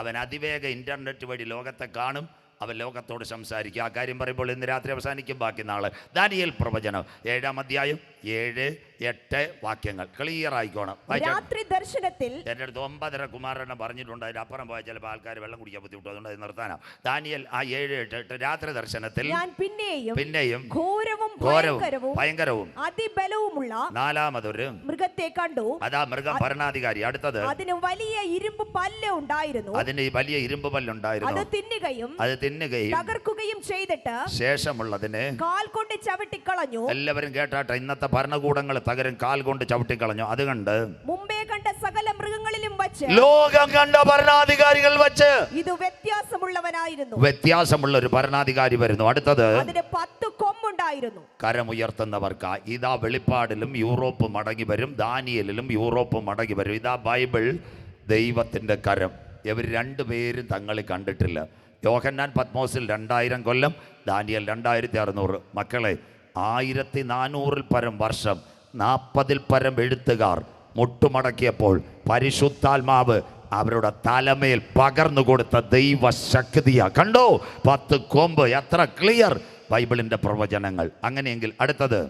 അവൻ അതിവേഗ ഇൻ്റർനെറ്റ് വഴി ലോകത്തെ കാണും. അവൻ ലോകത്തോട് സംസാരിക്കും. ആ കാര്യം പറയുമ്പോൾ ഇന്ന് രാത്രി അവസാനിക്കും. ബാക്കി നാളെ ദാനിയേൽ പ്രവചനം 7-ാം അധ്യായം 7, 8 വാക്യങ്ങൾ ക്ലിയർ ആയിക്കോണം. രാത്രി ദർശനത്തിൽ എൻ്റെ അടുത്ത് 9:30 കുമാരനെ പറഞ്ഞിട്ടുണ്ട്. അതിനപ്പുറം പോയാൽ ചിലപ്പോൾ ആൾക്കാർ വെള്ളം കുടിക്കാൻ ബുദ്ധിമുട്ട്, അതുകൊണ്ട് അത് നിർത്താനാ. ദാനിയേൽ 7, 8 രാത്രി ദർശനത്തിൽ ഞാൻ പിന്നെയും ഘോരവും ഭയങ്കരവും അതിബലവുമുള്ള 4മതൊരു മൃഗത്തെ കണ്ടു. അതാ മൃഗം ഭരണാധികാരി. അടുത്തത് അതിന് വലിയ ഇരുമ്പ് പല്ല് ഉണ്ടായിരുന്നു. അതിന് വലിയ ഇരുമ്പ് പല്ലുണ്ടായിരുന്നു. അത് തിന്നുകയും തകർക്കുകയും ചെയ്തിട്ട് ശേഷമുള്ളതിന് കാൽ കൊണ്ട് ചവിട്ടിക്കളഞ്ഞു. എല്ലാവരും കേട്ടാട്ടെ, ഇന്നത്തെ ഭരണകൂടങ്ങൾ തകരും കാൽ കൊണ്ട് ചവിട്ടിക്കളഞ്ഞു. അത് കണ്ട് മുമ്പേ കണ്ട സകല മൃഗങ്ങളിലും വച്ച് ലോകം കണ്ട ഭരണാധികാരികൾ വച്ച് ഇത് വ്യത്യാസമുള്ളവനായിരുന്നു. വ്യത്യാസമുള്ള ഒരു ഭരണാധികാരി വരുന്നു. അടുത്തത് അതിന് 10 കൊമ്പുണ്ടായിരുന്നു. കരമുയർത്തുന്നവർക്ക് ഇതാ വെളിപ്പാടിലും യൂറോപ്പ് മടങ്ങി വരും, ദാനിയേലിലും യൂറോപ്പ് മടങ്ങി വരും. ഇതാ ബൈബിൾ ദൈവത്തിന്റെ കരം. ഇവർ രണ്ടുപേരും തങ്ങളിൽ കണ്ടിട്ടില്ല. യോഹന്നാൻ പത്മോസിൽ 2000 കൊല്ലം, ദാനിയേൽ 2600. മക്കളെ, 1400 പരം വർഷം 40 പരം എഴുത്തുകാർ മുട്ടുമടക്കിയപ്പോൾ പരിശുദ്ധാത്മാവ് അവരുടെ തലമേൽ പകർന്നു കൊടുത്ത ദൈവശക്തിയാ. കണ്ടോ 10 കൊമ്പ്. എത്ര ക്ലിയർ ബൈബിളിന്റെ പ്രവചനങ്ങൾ. അങ്ങനെയെങ്കിൽ അടുത്തത്,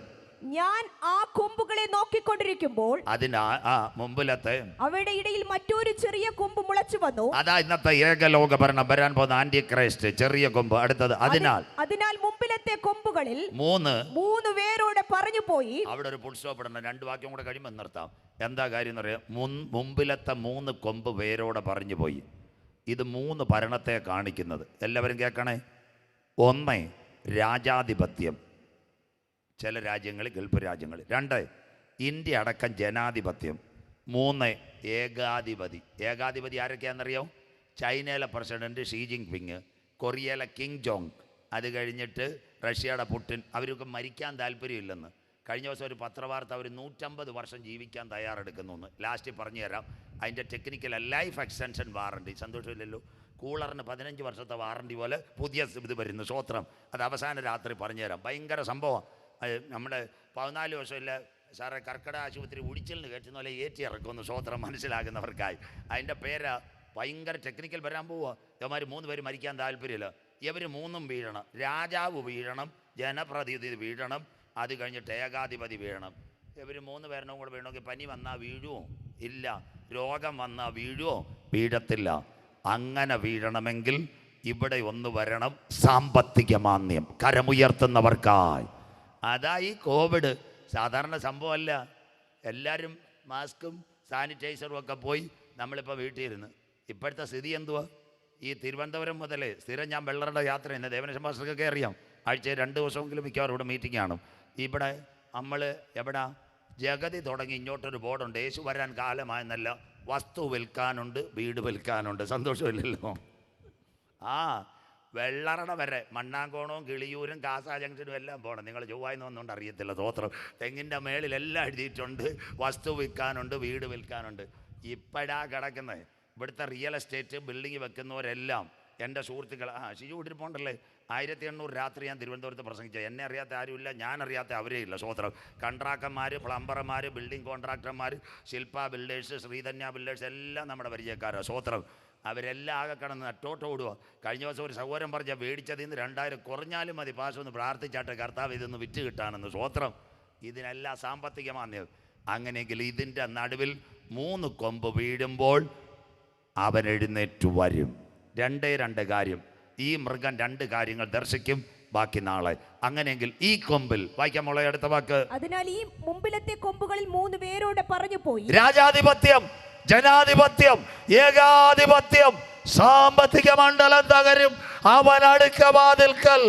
ഞാൻ ആ കൊമ്പുകളെ നോക്കിക്കൊണ്ടിരിക്കുമ്പോൾ മുമ്പിലത്തെ അവയുടെ ഇടയിൽ മറ്റൊരു ചെറിയ കൊമ്പ് മുളച്ചു വന്നു. അതാ ഇന്നത്തെ ഏകലോക ഭരണം വരാൻ പോകുന്ന ആന്റി ക്രൈസ്റ്റ്, ചെറിയ കൊമ്പ്. അടുത്തത്, അതിനാൽ മുമ്പിലത്തെ കൊമ്പുകളിൽ 3 വേരോടെ പറഞ്ഞു പോയി. അവിടെ ഒരു ഫുൾ സ്റ്റോപ്പ് ഇടണം. 2 വാക്യം കൂടെ കഴിയുമ്പോൾ നിർത്താം. എന്താ കാര്യം എന്ന് പറയാം? മുമ്പിലത്തെ 3 കൊമ്പ് വേരോടെ പറഞ്ഞു പോയി. ഇത് 3 ഭരണത്തെ കാണിക്കുന്നത്. എല്ലാവരും കേൾക്കണേ. 1 രാജാധിപത്യം, ചില രാജ്യങ്ങൾ, ഗൾഫ് രാജ്യങ്ങൾ. 2 ഇന്ത്യ അടക്കം ജനാധിപത്യം. 3 ഏകാധിപതി. ഏകാധിപതി ആരൊക്കെയാണെന്നറിയോ? ചൈനയിലെ പ്രസിഡന്റ് ഷീ ജിങ് പിങ്, കൊറിയയിലെ കിങ് ജോങ്, അത് കഴിഞ്ഞിട്ട് റഷ്യയുടെ പുടിൻ. അവർക്ക് മരിക്കാൻ താല്പര്യമില്ലെന്ന്. കഴിഞ്ഞ ദിവസം ഒരു പത്രവാർത്ത, അവർ 150 വർഷം ജീവിക്കാൻ തയ്യാറെടുക്കുന്നു എന്ന്. ലാസ്റ്റ് പറഞ്ഞു തരാം. അതിൻ്റെ ടെക്നിക്കൽ ലൈഫ് എക്സ്റ്റൻഷൻ വാറണ്ടി. സന്തോഷമില്ലല്ലോ? കൂളറിന് 15 വർഷത്തെ വാറണ്ടി പോലെ പുതിയ ഇത് വരുന്നു. സ്വോത്രം. അത് അവസാന രാത്രി പറഞ്ഞു തരാം. ഭയങ്കര സംഭവം. നമ്മുടെ 14 വർഷമില്ല സാറേ, കർക്കിടക ആശുപത്രി ഉടിച്ചിലിന് കയറ്റുന്ന പോലെ ഏറ്റി ഇറക്കുമെന്ന്. സ്വോത്രം മനസ്സിലാകുന്നവർക്കായി. അതിൻ്റെ പേര് ഭയങ്കര ടെക്നിക്കൽ വരാൻ പോവുക. ഇവന്മാർ 3 പേര് മരിക്കാൻ താല്പര്യമില്ല. ഇവർ 3 വീഴണം. രാജാവ് വീഴണം, ജനപ്രതിനിധി വീഴണം, അത് കഴിഞ്ഞിട്ട് ഏകാധിപതി വീഴണം. ഇവർ 3 പേരിനും കൂടെ വീഴണമെങ്കിൽ പനി വന്നാൽ വീഴുമോ? ഇല്ല. രോഗം വന്നാൽ വീഴുമോ? വീഴത്തില്ല. അങ്ങനെ വീഴണമെങ്കിൽ ഇവിടെ ഒന്ന് വരണം, സാമ്പത്തിക മാന്ദ്യം. കരമുയർത്തുന്നവർക്കായി. അതാ ഈ കോവിഡ്. സാധാരണ സംഭവമല്ല. എല്ലാവരും മാസ്കും സാനിറ്റൈസറും ഒക്കെ പോയി നമ്മളിപ്പോൾ വീട്ടിൽ ഇരുന്ന്. ഇപ്പോഴത്തെ സ്ഥിതി എന്തുവാ? ഈ തിരുവനന്തപുരം മുതൽ സ്ഥിരം ഞാൻ വെള്ളറുടെ യാത്ര തന്നെ, ദേവനേശൻ മാസ്റ്റർക്കൊക്കെ അറിയാം. ആഴ്ചയിൽ 2 ദിവസമെങ്കിലും മിക്കവാറും ഇവിടെ മീറ്റിംഗ് ആണ്. ഇവിടെ നമ്മൾ എവിടെ ജഗതി തുടങ്ങി ഇങ്ങോട്ടൊരു ബോർഡുണ്ട്, യേശു വരാൻ കാലമായെന്നല്ല, വസ്തു വിൽക്കാനുണ്ട്, വീട് വിൽക്കാനുണ്ട്. സന്തോഷമില്ലല്ലോ? വെള്ളറട വരെ മണ്ണാങ്കോണവും കിളിയൂരും കാസ ജംഗ്ഷനും എല്ലാം പോകണം. നിങ്ങൾ ചൊവ്വായെന്ന് വന്നുകൊണ്ട് അറിയത്തില്ല. സ്വോത്രം. തെങ്ങിൻ്റെ മേളിലെല്ലാം എഴുതിയിട്ടുണ്ട്, വസ്തു വിൽക്കാനുണ്ട്, വീട് വിൽക്കാനുണ്ട്. ഇപ്പോഴാ കിടക്കുന്നത്. ഇവിടുത്തെ റിയൽ എസ്റ്റേറ്റ് ബിൽഡിങ് വെക്കുന്നവരെല്ലാം എൻ്റെ സുഹൃത്തുക്കൾ. ഷിജു വീട്ടിൽ പോകണ്ടല്ലേ? 1800 രാത്രി ഞാൻ തിരുവനന്തപുരത്ത് പ്രസംഗിച്ചത്. എന്നെ അറിയാത്ത ആരുമില്ല, ഞാൻ അറിയാത്ത അവരേ ഇല്ല. സ്വോത്രം. കൺട്രാക്ടർമാർ, പ്ലംബർമാർ, ബിൽഡിംഗ് കോൺട്രാക്ടർമാർ, ശില്പ ബിൽഡേഴ്സ്, ശ്രീധന്യ ബിൽഡേഴ്സ് എല്ലാം നമ്മുടെ പരിചയക്കാരാണ്. സ്വോത്രം. അവരെല്ലാം ആകെ കിടന്ന് നട്ടോട്ട് ഓടുക. കഴിഞ്ഞ ദിവസം ഒരു സഹോദരൻ പറഞ്ഞാൽ മേടിച്ചതിൽ നിന്ന് 2000 കുറഞ്ഞാലും മതി, പാശമൊന്ന് പ്രാർത്ഥിച്ചാട്ടെ കർത്താവ് ഇതൊന്ന് വിറ്റ് കിട്ടാനെന്ന്. സ്വോത്രം. ഇതിനെല്ലാം സാമ്പത്തിക മാന്ദ്യം. അങ്ങനെയെങ്കിൽ ഇതിൻ്റെ നടുവിൽ 3 കൊമ്പ് വീഴുമ്പോൾ അവൻ എഴുന്നേറ്റ് വരും. 2 കാര്യം. ഈ മൃഗം 2 കാര്യങ്ങൾ ദർശിക്കും, ബാക്കി നാളെ. അങ്ങനെയെങ്കിൽ ഈ കൊമ്പിൽ വായിക്കാൻ മോളെ അടുത്ത വാക്ക്. അതിനാൽ ഈ മുമ്പിലത്തെ കൊമ്പുകളിൽ 3 പേരോടെ പറഞ്ഞു പോയി. രാജാധിപത്യം, ജനാധിപത്യം, ഏകാധിപത്യം, സാമ്പത്തിക മണ്ഡലം തകരും. അവൻ അടുക്ക വാതിൽക്കൽ.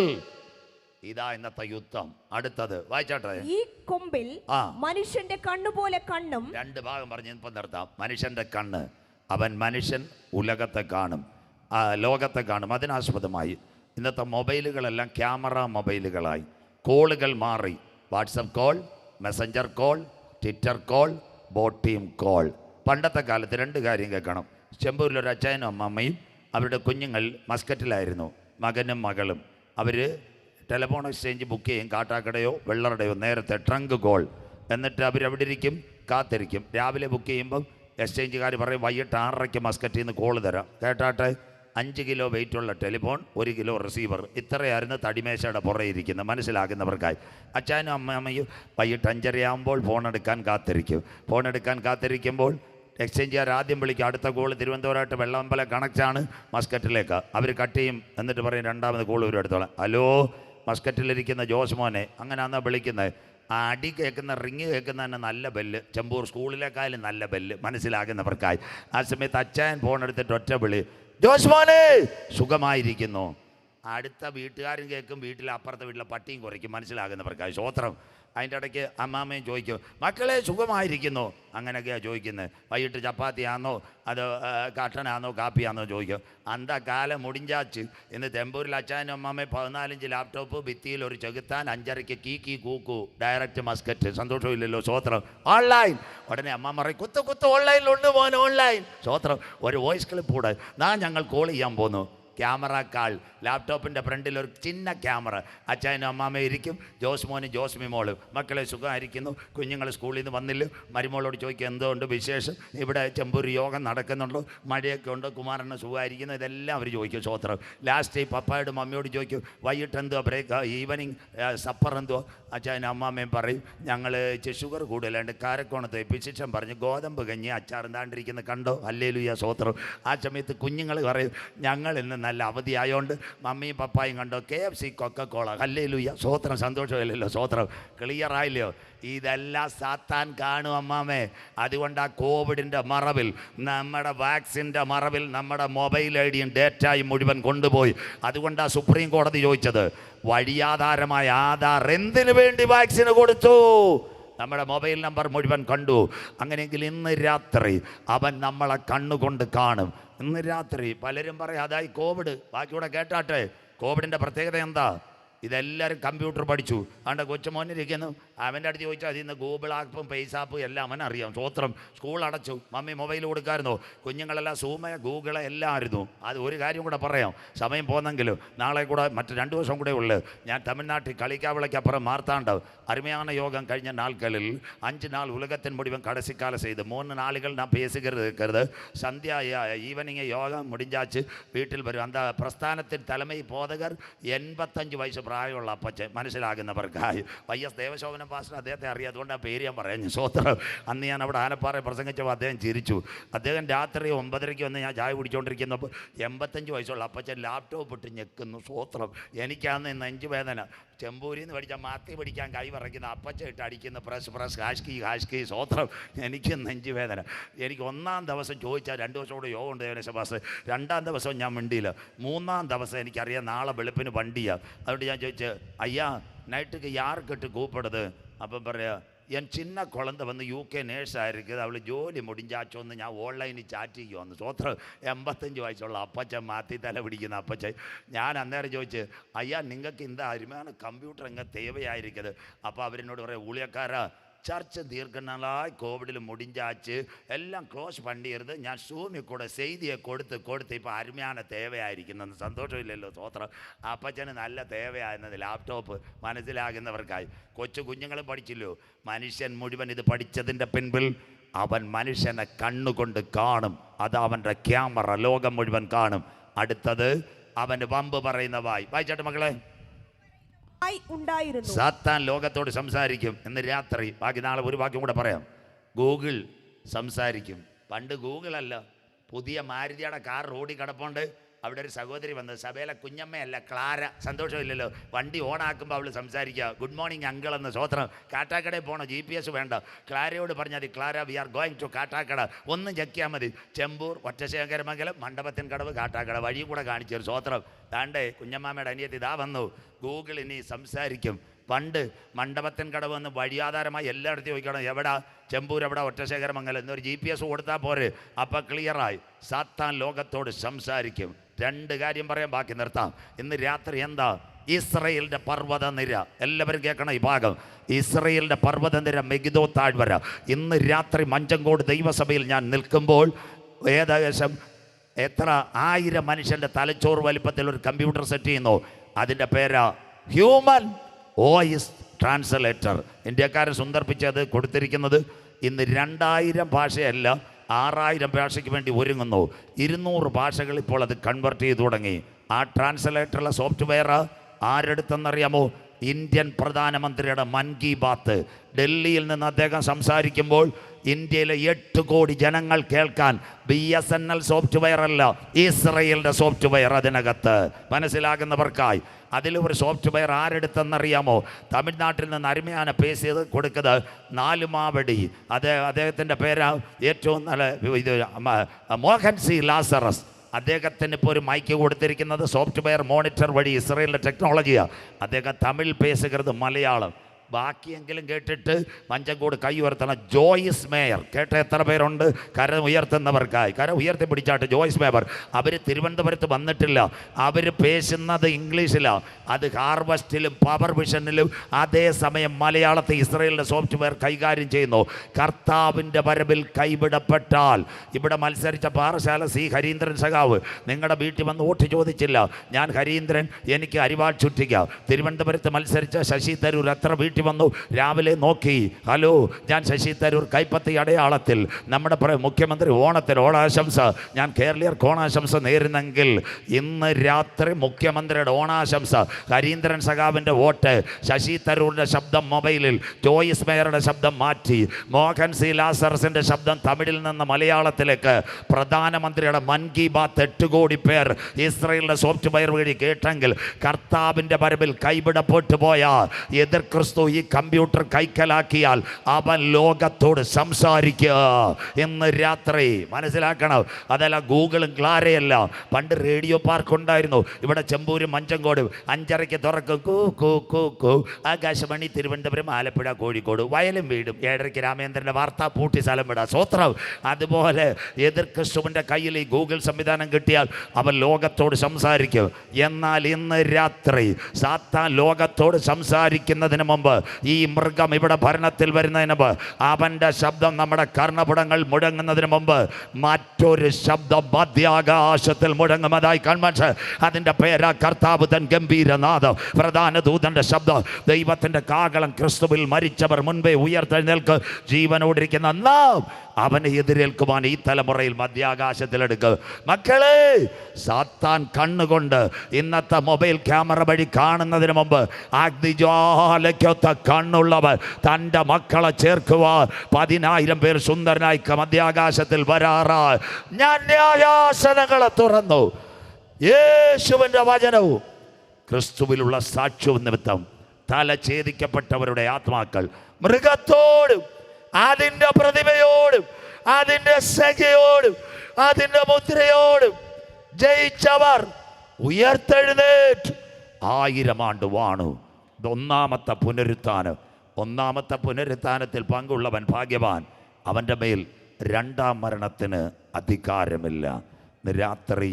ഇതാ ഇന്നത്തെ യുദ്ധം. അടുത്തത് വായിച്ചാട്ടെ. ഈ കൊമ്പിൽ മനുഷ്യന്റെ കണ്ണുപോലെ കണ്ണും. 2 ഭാഗം പറഞ്ഞ് ഇപ്പം നിർത്താം. മനുഷ്യന്റെ കണ്ണ്. അവൻ മനുഷ്യൻ ഉലകത്തെ കാണും, ലോകത്തെ കാണും. അതിനാസ്പദമായി ഇന്നത്തെ മൊബൈലുകളെല്ലാം ക്യാമറ മൊബൈലുകളായി. കോളുകൾ മാറി. WhatsApp call, messenger call, Twitter call, Botim call. പണ്ടത്തെ കാലത്ത് 2 കാര്യം കേൾക്കണം. ചെമ്പൂരിലൊരു അച്ചായനും അമ്മമ്മയും അവരുടെ കുഞ്ഞുങ്ങൾ മസ്കറ്റിലായിരുന്നു, മകനും മകളും. അവർ ടെലിഫോൺ എക്സ്ചേഞ്ച് ബുക്ക് ചെയ്യും, കാട്ടാക്കടയോ വെള്ളറുടെയോ നേരത്തെ ട്രങ്ക് കോൾ. എന്നിട്ട് അവരവിടെ ഇരിക്കും, കാത്തിരിക്കും. രാവിലെ ബുക്ക് ചെയ്യുമ്പം എക്സ്ചേഞ്ചുകാർ പറയും വൈകിട്ട് 6:30 മസ്കറ്റിൽ നിന്ന് കോൾ തരാം, കേട്ടാട്ടെ. 5 കിലോ വെയിറ്റുള്ള ടെലിഫോൺ, 1 കിലോ റിസീവർ. ഇത്രയായിരുന്നു തടിമേശയുടെ പുറകെ ഇരിക്കുന്നത്. മനസ്സിലാക്കുന്നവർക്കായി അച്ഛനും അമ്മയും വൈകിട്ട് 5:30 ഫോൺ എടുക്കാൻ കാത്തിരിക്കുമ്പോൾ എക്സ്ചേഞ്ചുകാർ ആദ്യം വിളിക്കും, അടുത്ത കോൾ തിരുവനന്തപുരമായിട്ട് വെള്ളമ്പല കണക്റ്റാണ് മസ്കറ്റിലേക്ക്. അവർ കട്ട് ചെയ്യും, എന്നിട്ട് പറയും രണ്ടാമത് കോൾ ഒരു എടുത്തോളാം. ഹലോ, മസ്കറ്റിലിരിക്കുന്ന ജോസ് മോനെ, അങ്ങനെയാണെന്നാ വിളിക്കുന്നത്. ആ അടി കേൾക്കുന്ന റിങ് കേൾക്കുന്ന തന്നെ നല്ല ബെല്ല്, ചെമ്പൂർ സ്കൂളിലേക്കായാലും നല്ല ബെല്ല്. മനസ്സിലാക്കുന്നവർക്കായി ആ സമയത്ത് അച്ഛൻ ഫോൺ എടുത്തിട്ട് ഒറ്റ വിളി, ജോസ് മോനെ സുഖമായിരിക്കുന്നു. അടുത്ത വീട്ടുകാരും കേൾക്കും, വീട്ടിലെ അപ്പുറത്തെ വീട്ടിലെ പട്ടിയും കുറയ്ക്കും. മനസ്സിലാകുന്നവർക്കായി സ്വോത്രം. അതിൻ്റെ ഇടയ്ക്ക് അമ്മാമ്മയും ചോദിക്കും, മക്കളെ സുഖമായിരിക്കുന്നു. അങ്ങനെയൊക്കെയാണ് ചോദിക്കുന്നത്. വൈകിട്ട് ചപ്പാത്തിയാണോ അത് കട്ടനാണോ കാപ്പിയാണോ ചോദിക്കും. അന്ത കാലം മുടിഞ്ചാച്ച്. ഇന്ന് തെമ്പൂരിൽ അച്ഛനും അമ്മാമ്മയും 14 ലാപ്ടോപ്പ്, ഭിത്തിയിൽ ഒരു ചെകുത്താൻ, 5:30 കീ കൂക്കു, ഡയറക്റ്റ് മസ്കറ്റ്. സന്തോഷമില്ലല്ലോ സ്വോത്രം. ഓൺലൈൻ. ഉടനെ അമ്മ പറയും, കുത്ത് ഓൺലൈനിലുണ്ട് മോൻ, ഓൺലൈൻ. സ്വോത്രം. ഒരു വോയിസ് ക്ലിപ്പ് കൂടെ ഞങ്ങൾ കോൾ ചെയ്യാൻ പോന്നു. ക്യാമറ കാൾ, ലാപ്ടോപ്പിൻ്റെ ഫ്രണ്ടിൽ ഒരു ചിന്ന ക്യാമറ. അച്ഛനും അമ്മാമ്മയും ഇരിക്കും, ജോസ് മോനും ജോസ്മി മോളും. മക്കളെ സുഖമായിരിക്കുന്നു, കുഞ്ഞുങ്ങൾ സ്കൂളിൽ നിന്ന് വന്നില്ല. മരുമോളോട് ചോദിക്കും, എന്തുകൊണ്ട് വിശേഷം, ഇവിടെ ചെമ്പൂർ യോഗം നടക്കുന്നുണ്ടോ, മഴയൊക്കെ ഉണ്ടോ, കുമാരന് സുഖമായിരിക്കുന്നു, ഇതെല്ലാം അവർ ചോദിക്കും. സ്വോത്രം. ലാസ്റ്റ് പപ്പായോടും മമ്മിയോട് ചോദിക്കും, വൈകിട്ട് എന്തുവാ ബ്രേക്ക്, ഈവനിങ് സപ്പർ എന്തുവാ. അച്ഛനും അമ്മാമ്മയും പറയും, ഞങ്ങൾ ഷുഗർ കൂടുതലുണ്ട്, കാരക്കോണത്ത് ഫിസിഷ്യൻ പറഞ്ഞ് ഗോതമ്പ് കഞ്ഞി അച്ചാറും താണ്ടിരിക്കുന്ന കണ്ടോ. ഹല്ലേലൂയ സ്വോത്രം. ആ സമയത്ത് കുഞ്ഞുങ്ങൾ പറയും, ഞങ്ങൾ ഇന്ന് നല്ല അവധിയായോണ്ട് മമ്മിയും പപ്പായും കണ്ടോ KFC കൊക്കക്കോള. ഹല്ലേലൂയ സ്വോത്രം. സന്തോഷമില്ലല്ലോ സ്വോത്രം. ക്ലിയർ ആയില്ലയോ? ഇതെല്ലാം സാത്താൻ കാണും അമ്മാമേ. അതുകൊണ്ട് ആ കോവിഡിൻ്റെ മറവിൽ, നമ്മുടെ വാക്സിൻ്റെ മറവിൽ നമ്മുടെ മൊബൈൽ ഐഡിയും ഡേറ്റയും മുഴുവൻ കൊണ്ടുപോയി. അതുകൊണ്ടാണ് സുപ്രീം കോടതി ചോദിച്ചത്, വഴിയാധാരമായ ആധാർ എന്തിനു വേണ്ടി വാക്സിന് കൊടുത്തു? നമ്മുടെ മൊബൈൽ നമ്പർ മുഴുവൻ കണ്ടു. അങ്ങനെയെങ്കിൽ ഇന്ന് രാത്രി അവൻ നമ്മളെ കണ്ണുകൊണ്ട് കാണും. ഇന്ന് രാത്രി പലരും പറയും അതായി കോവിഡ്. ബാക്കിയൂടെ കേട്ടാട്ടെ. കോവിഡിൻ്റെ പ്രത്യേകത എന്താ? ഇതെല്ലാവരും കമ്പ്യൂട്ടർ പഠിച്ചു. അതുകൊണ്ട് കൊച്ചുമോനിരിക്കുന്നു, അവൻ്റെ അടുത്ത് ചോദിച്ചാൽ അതിൽ നിന്ന് ഗൂഗിൾ ആപ്പും പേസ് ആപ്പും എല്ലാം അവനറിയാം. സ്വോത്രം. സ്കൂൾ അടച്ചു, മമ്മി മൊബൈൽ കൊടുക്കാമായിരുന്നു. കുഞ്ഞുങ്ങളെല്ലാം സൂമ ഗൂഗിള് എല്ലാം ആയിരുന്നു. അത് ഒരു കാര്യം കൂടെ പറയാം, സമയം പോന്നെങ്കിലും നാളെ കൂടെ മറ്റ് 2 ദിവസം കൂടെ ഉള്ളു. ഞാൻ തമിഴ്നാട്ടിൽ കളിക്കാവിളയ്ക്കപ്പുറം മാർത്താണ്ട് അരുമயான யோகம் കഴിഞ്ഞ நாட்களில் 5 நாள் உலகத்தின் முடிவும் கடைசி கால செய்து 3 நாளுகள் நான் பேசுகிறது. சந்தியா ஈவனிங் யோகம் முடிஞ்சாச்சு, வீட்டில் வரும். அந்த பிரஸ்தானத்தின் தலைமை போதகர் 85 വയസ്സ് പ്രായമുള്ള അപ്പച്ചൻ. മനസ്സിലാകുന്നവർക്കായി YS ദേവശോഭനം പാസ്റ്റർ അദ്ദേഹത്തെ അറിയാതുകൊണ്ട് ആ പേര് ഞാൻ പറഞ്ഞു. സ്വോത്രം. അന്ന് ഞാൻ അവിടെ ആനപ്പാറ പ്രസംഗിച്ചപ്പോൾ അദ്ദേഹം ചിരിച്ചു. അദ്ദേഹം രാത്രി 9:30 വന്ന് ഞാൻ ചായ കുടിച്ചുകൊണ്ടിരിക്കുന്നപ്പോൾ 85 വയസ്സുള്ള അപ്പച്ചൻ ലാപ്ടോപ്പ് ഇട്ട് ഞെക്കുന്നു. സ്വോത്രം. എനിക്കാന്ന് നെഞ്ച് വേദന. ചെമ്പൂരിൽ നിന്ന് പഠിച്ചാൽ മാത്തി പിടിക്കാൻ കൈ പറയ്ക്കുന്ന അപ്പച്ച ഇട്ട് അടിക്കുന്ന പ്രസ് ഹാഷ്കി. സ്വോത്രം. എനിക്ക് നെഞ്ച് വേദന. എനിക്ക് 1-ാം ദിവസം ചോദിച്ചാൽ 2 ദിവസം കൂടെ യോഗം ഉണ്ട് ദേവനശബാസ്. 2-ാം ദിവസം ഞാൻ മിണ്ടിയില്ല. 3-ാം ദിവസം എനിക്കറിയാം നാളെ വെളുപ്പിന് വണ്ടിയാണ്. അതുകൊണ്ട് ഞാൻ ചോദിച്ചു, അയ്യാ നൈட்டுக்கு யாருக்கிட்டு கூப்பிடுது? അപ്പം പറയാ, என் சின்ன குழந்தை வந்து UK നേഴ്സാ இருக்குது, അവൾ ജോലി മുടിഞ്ചാച്ചോന്ന് ഞാൻ ഓൺലൈനിൽ ചാറ്റ് ചെയ്യുമെന്ന്. സ്വോത്രം. 85 വയസ്സുള്ള അപ്പച്ചൻ മാറ്റി തല പിടിക്കുന്ന അപ്പച്ചൻ. ഞാൻ അന്നേരം ചോദിച്ച്, അയ്യാ നിങ്ങൾക്ക് இந்த അരുമയാണ് കമ്പ്യൂട്ടർ എങ്ങനെ തേവയായിരിക്കുന്നത്? അപ്പോൾ അവരെന്നോട് പറയാം, ഊളിയക്കാരാ சர்ச்சை தீர்க்க நாளாய் கோவிடில் முடிஞ்சாச்சு, எல்லாம் க்ளோஸ் பண்ணிடுறது. ഞാൻ സൂമിൽ കൂടെ ചെയ്തിയെ കൊടുത്ത് ഇപ്പോൾ അരുമയാണ് തേവയായിരിക്കുന്നത്. സന്തോഷമില്ലല്ലോ സ്വോത്രം. അപ്പച്ചന് നല്ല തേവയായിരുന്നത് ലാപ്ടോപ്പ്. മനസ്സിലാകുന്നവർക്കായി. കൊച്ചു കുഞ്ഞുങ്ങളും പഠിച്ചില്ലോ. മനുഷ്യൻ മുഴുവൻ ഇത് പഠിച്ചതിൻ്റെ പിൻപിൽ അവൻ മനുഷ്യനെ കണ്ണുകൊണ്ട് കാണും. അത് അവൻ്റെ ക്യാമറ ലോകം മുഴുവൻ കാണും. അടുത്തത് അവൻ്റെ വമ്പ് പറയുന്ന വായിച്ചാട്ട് മക്കളെ. സാത്താൻ ലോകത്തോട് സംസാരിക്കും ഇന്ന് രാത്രി. ബാക്കി നാളെ ഒരു വാക്യം കൂടെ പറയാം. ഗൂഗിൾ സംസാരിക്കും. പണ്ട് ഗൂഗിൾ അല്ല, പുതിയ മാരുതിയുടെ കാർ റോഡിൽ കിടപ്പുണ്ട്. അവിടെ ഒരു സഹോദരി വന്നത്, സഭയിലെ കുഞ്ഞമ്മയല്ല, ക്ലാര. സന്തോഷമില്ലല്ലോ. വണ്ടി ഓണാക്കുമ്പോൾ അവൾ സംസാരിക്കുക, ഗുഡ് മോർണിംഗ് അങ്കിൾ എന്ന്. സ്വോത്രം. കാട്ടാക്കടയിൽ പോകണം, GPS വേണ്ട. ക്ലാരയോട് പറഞ്ഞാൽ മതി, Clara we are going to Kattakada. ഒന്നും ചെക്കിയാൽ മതി. ചെമ്പൂർ, ഒറ്റശേഖരമംഗലം, മണ്ഡപത്തിൻ കടവ്, കാട്ടാക്കട. വഴി കൂടെ കാണിച്ചൊരു. സ്വോത്രം. താണ്ടേ കുഞ്ഞമ്മാമ്മയുടെ അനിയത്തി ഇതാ വന്നു. ഗൂഗിൾ ഇനി സംസാരിക്കും. പണ്ട് മണ്ഡപത്തിൻ കടവ് എന്ന് വഴിയാധാരമായി എല്ലായിടത്തും ചോദിക്കണം, എവിടാ ചെമ്പൂർ, എവിടെ ഒറ്റശേഖരമംഗലം എന്നൊരു GPS കൊടുത്താൽ പോരെ. അപ്പം ക്ലിയറായി. സാത്താൻ ലോകത്തോട് സംസാരിക്കും. 2 കാര്യം പറയാൻ, ബാക്കി നിർത്താം. ഇന്ന് രാത്രി എന്താ? ഇസ്രയേലിൻ്റെ പർവ്വത നിര. എല്ലാവരും കേൾക്കണം ഈ ഭാഗം. ഇസ്രയേലിൻ്റെ പർവ്വത നിര, മെഗിദോ താഴ്വര. ഇന്ന് രാത്രി മഞ്ചങ്കോട് ദൈവസഭയിൽ ഞാൻ നിൽക്കുമ്പോൾ ഏകദേശം എത്ര 1000 മനുഷ്യൻ്റെ തലച്ചോറ് വലിപ്പത്തിൽ ഒരു കമ്പ്യൂട്ടർ സെറ്റ് ചെയ്യുന്നു. അതിൻ്റെ പേരാ ഹ്യൂമൻ വോയിസ് ട്രാൻസ്ലേറ്റർ. ഇന്ത്യക്കാരൻ സുന്ദർപ്പിച്ച് അത് കൊടുത്തിരിക്കുന്നത്. ഇന്ന് 2000 ഭാഷയല്ല, 6000 ഭാഷയ്ക്ക് വേണ്ടി ഒരുങ്ങുന്നു. 200 ഭാഷകൾ ഇപ്പോൾ അത് കൺവെർട്ട് ചെയ്തു തുടങ്ങി. ആ ട്രാൻസ്ലേറ്ററുള്ള സോഫ്റ്റ്വെയർ ആരെടുത്തെന്നറിയാമോ? ഇന്ത്യൻ പ്രധാനമന്ത്രിയുടെ മൻ കി ബാത്ത് ഡൽഹിയിൽ നിന്ന് അദ്ദേഹം സംസാരിക്കുമ്പോൾ ഇന്ത്യയിലെ 8 കോടി ജനങ്ങൾ കേൾക്കാൻ BSNL സോഫ്റ്റ്വെയർ അല്ല, ഇസ്രയേലിൻ്റെ സോഫ്റ്റ്വെയർ അതിനകത്ത്. മനസ്സിലാകുന്നവർക്കായി അതിലൊരു സോഫ്റ്റ്വെയർ ആരെടുത്തെന്നറിയാമോ? തമിഴ്നാട്ടിൽ നിന്ന് അരുമയാണ് പേസ് ചെയ്ത് കൊടുക്കുന്നത് നാലുമാവടി. അദ്ദേഹത്തിൻ്റെ പേര് ഏറ്റവും നല്ല ഇത് മോഹൻ സി ലാസറസ്. അദ്ദേഹത്തിന് ഇപ്പോൾ ഒരു മൈക്ക് കൊടുത്തിരിക്കുന്നത് സോഫ്റ്റ്വെയർ മോണിറ്റർ വഴി ഇസ്രയേലിൻ്റെ ടെക്നോളജിയാണ്. അദ്ദേഹം തമിഴ് പേസുകരുത് മലയാളം. ബാക്കിയെങ്കിലും കേട്ടിട്ട് മഞ്ചങ്കോട് കൈ ഉയർത്തണം. ജോയിസ് മേയർ കേട്ട എത്ര പേരുണ്ട്? കര ഉയർത്തുന്നവർക്കായി കര ഉയർത്തി പിടിച്ചാട്ട് ജോയിസ് മേയർ. അവർ തിരുവനന്തപുരത്ത് വന്നിട്ടില്ല, അവർ പേശുന്നത് ഇംഗ്ലീഷിലാണ്. അത് ഹാർവസ്റ്റിലും പവർ വിഷനിലും അതേസമയം മലയാളത്തിൽ ഇസ്രയേലിൻ്റെ സോഫ്റ്റ്വെയർ കൈകാര്യം ചെയ്യുന്നു. കർത്താവിൻ്റെ വരവിൽ കൈവിടപ്പെട്ടാൽ ഇവിടെ മത്സരിച്ച പാറശാല സി ഹരീന്ദ്രൻ സഖാവ് നിങ്ങളുടെ വീട്ടിൽ വന്ന് വോട്ട് ചോദിച്ചില്ല. ഞാൻ ഹരീന്ദ്രൻ, എനിക്ക് അരിവാൾ ചുറ്റിക. തിരുവനന്തപുരത്ത് മത്സരിച്ച ശശി തരൂർ എത്ര വീട്ടിൽ വന്നു? രാവിലെ നോക്കി, ഹലോ ഞാൻ ശശി തരൂർ, കൈപ്പത്തി അടയാളത്തിൽ നമ്മുടെ മുഖ്യമന്ത്രി ഓണത്തിന് ഓണാശംസ, ഞാൻ കേരളീയർക്ക് ഓണാശംസ നേരുന്നെങ്കിൽ ഇന്ന് രാത്രി മുഖ്യമന്ത്രിയുടെ ഓണാശംസ, ഹരീന്ദ്രൻ സഖാവിൻ്റെ വോട്ട്, ശശി തരൂരിൻ്റെ ശബ്ദം മൊബൈലിൽ, ജോയിസ് മേയറുടെ ശബ്ദം മാറ്റി, മോഹൻ സി ലാസറസിൻ്റെ ശബ്ദം തമിഴിൽ നിന്ന് മലയാളത്തിലേക്ക്, പ്രധാനമന്ത്രിയുടെ മൻ കി ബാത്ത് 8 കോടി പേർ ഇസ്രയേലിൻ്റെ സോഫ്റ്റ്വെയർ വഴി കേട്ടെങ്കിൽ കർത്താവിൻ്റെ വരവിൽ കൈവിടപ്പെട്ടു പോയ എതിർ ക്രിസ്തു ഈ കമ്പ്യൂട്ടർ കൈക്കലാക്കിയാൽ അവൻ ലോകത്തോട് സംസാരിക്കുക ഇന്ന് രാത്രി. മനസ്സിലാക്കണം, അതല്ല ഗൂഗിളും ക്ലാരയല്ല. പണ്ട് റേഡിയോ പാർക്ക് ഉണ്ടായിരുന്നു ഇവിടെ ചെമ്പൂരും മഞ്ചങ്കോട്. 5:30 തുറക്കും, കൂ കൂ കൂ കൂ. ആകാശവാണി തിരുവനന്തപുരം, ആലപ്പുഴ, കോഴിക്കോട്. വയലും വീടും 7:30 രാമേന്ദ്രൻ്റെ വാർത്താ പൂട്ടി സ്ഥലം വിടാം. സ്വത്രം. അതുപോലെ എതിർ ക്രിസ്തുവിൻ്റെ കയ്യിൽ ഈ ഗൂഗിൾ സംവിധാനം കിട്ടിയാൽ അവൻ ലോകത്തോട് സംസാരിക്കും. എന്നാൽ ഇന്ന് രാത്രി സാത്താൻ ലോകത്തോട് സംസാരിക്കുന്നതിന് മുമ്പ്, ഈ മൃഗം ഇവിടെ ഭരണത്തിൽ വരുന്നതിന് മുമ്പ്, അവൻ്റെ ശബ്ദം നമ്മുടെ കർണപുടങ്ങൾ മുഴങ്ങുന്നതിന് മുമ്പ് മറ്റൊരു ശബ്ദം മധ്യാകാശത്തിൽ മുഴങ്ങുന്നതായി കൺവെൻഷൻ. അതിൻ്റെ പേരാ കർത്താവ് തൻ ഗംഭീരനാദം, പ്രധാന ദൂതൻ്റെ ശബ്ദം. ദൈവത്തിൻ്റെ കാഹളം. ക്രിസ്തുവിൽ മരിച്ചവർ മുൻപേ ഉയർത്തെഴുന്നേൽക്ക്. ജീവനോടിരിക്കുന്ന നാം അവനെ എതിരേൽക്കുവാൻ ഈ തലമുറയിൽ മധ്യാകാശത്തിലെടുക്കുക. മക്കളെ, സാത്താൻ കണ്ണുകൊണ്ട് ഇന്നത്തെ മൊബൈൽ ക്യാമറ വഴി കാണുന്നതിന് മുമ്പ് അഗ്നിജ്വാലയ്ക്കൊത്ത കണ്ണുള്ളവർ തൻ്റെ മക്കളെ ചേർക്കുവാൻ 10,000 പേർ സുന്ദരനായി മധ്യാകാശത്തിൽ വരാറായി. ഞാൻ ന്യായാസനങ്ങളെ തുറന്നു. യേശുവിൻ്റെ വചനവും ക്രിസ്തുവിലുള്ള സാക്ഷ്യവും നിമിത്തം തല ഛേദിക്കപ്പെട്ടവരുടെ ആത്മാക്കൾ മൃഗത്തോടും അതിൻ്റെ പ്രതിമയോടും അതിൻ്റെ സംഖ്യയോടും അതിൻ്റെ മുദ്രയോടും ജയിച്ചവർ ഉയർത്തെഴുന്നേറ്റ് 1000 ആണ്ട് വാണു. ഒന്നാമത്തെ പുനരുത്ഥാനം. ഒന്നാമത്തെ പുനരുത്ഥാനത്തിൽ പങ്കുള്ളവൻ ഭാഗ്യവാൻ. അവൻ്റെ മേൽ രണ്ടാം മരണത്തിന് അധികാരമില്ല. രാത്രി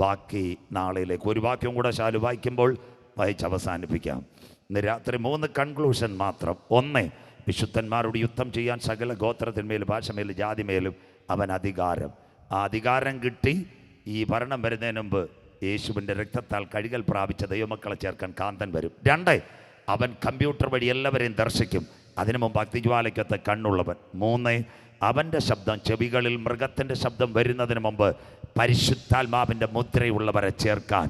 ബാക്കി നാളെയിലേക്ക് ഒരു വാക്യം കൂടെ ശാലു വായിക്കുമ്പോൾ വായിച്ച് അവസാനിപ്പിക്കാം. ഇന്ന് രാത്രി 3 കൺക്ലൂഷൻ മാത്രം. 1, വിശുദ്ധന്മാരോട് യുദ്ധം ചെയ്യാൻ സകല ഗോത്രത്തിന്മേലും ഭാഷമേലും ജാതിമേലും അവൻ അധികാരം. ആ അധികാരം കിട്ടി ഈ ഭരണം വരുന്നതിന് മുമ്പ് യേശുവിൻ്റെ രക്തത്താൽ കഴുകൽ പ്രാപിച്ച ദൈവമക്കളെ ചേർക്കാൻ കാന്തൻ വരും. 2, അവൻ കമ്പ്യൂട്ടർ വഴി എല്ലാവരെയും ദർശിക്കും. അതിനു മുമ്പ് അഗ്നിജ്വാലയ്ക്കത്തെ കണ്ണുള്ളവൻ. 3, അവൻ്റെ ശബ്ദം ചെവികളിൽ മൃഗത്തിൻ്റെ ശബ്ദം വരുന്നതിന് മുമ്പ് പരിശുദ്ധാത്മാവിൻ്റെ മുദ്രയുള്ളവരെ ചേർക്കാൻ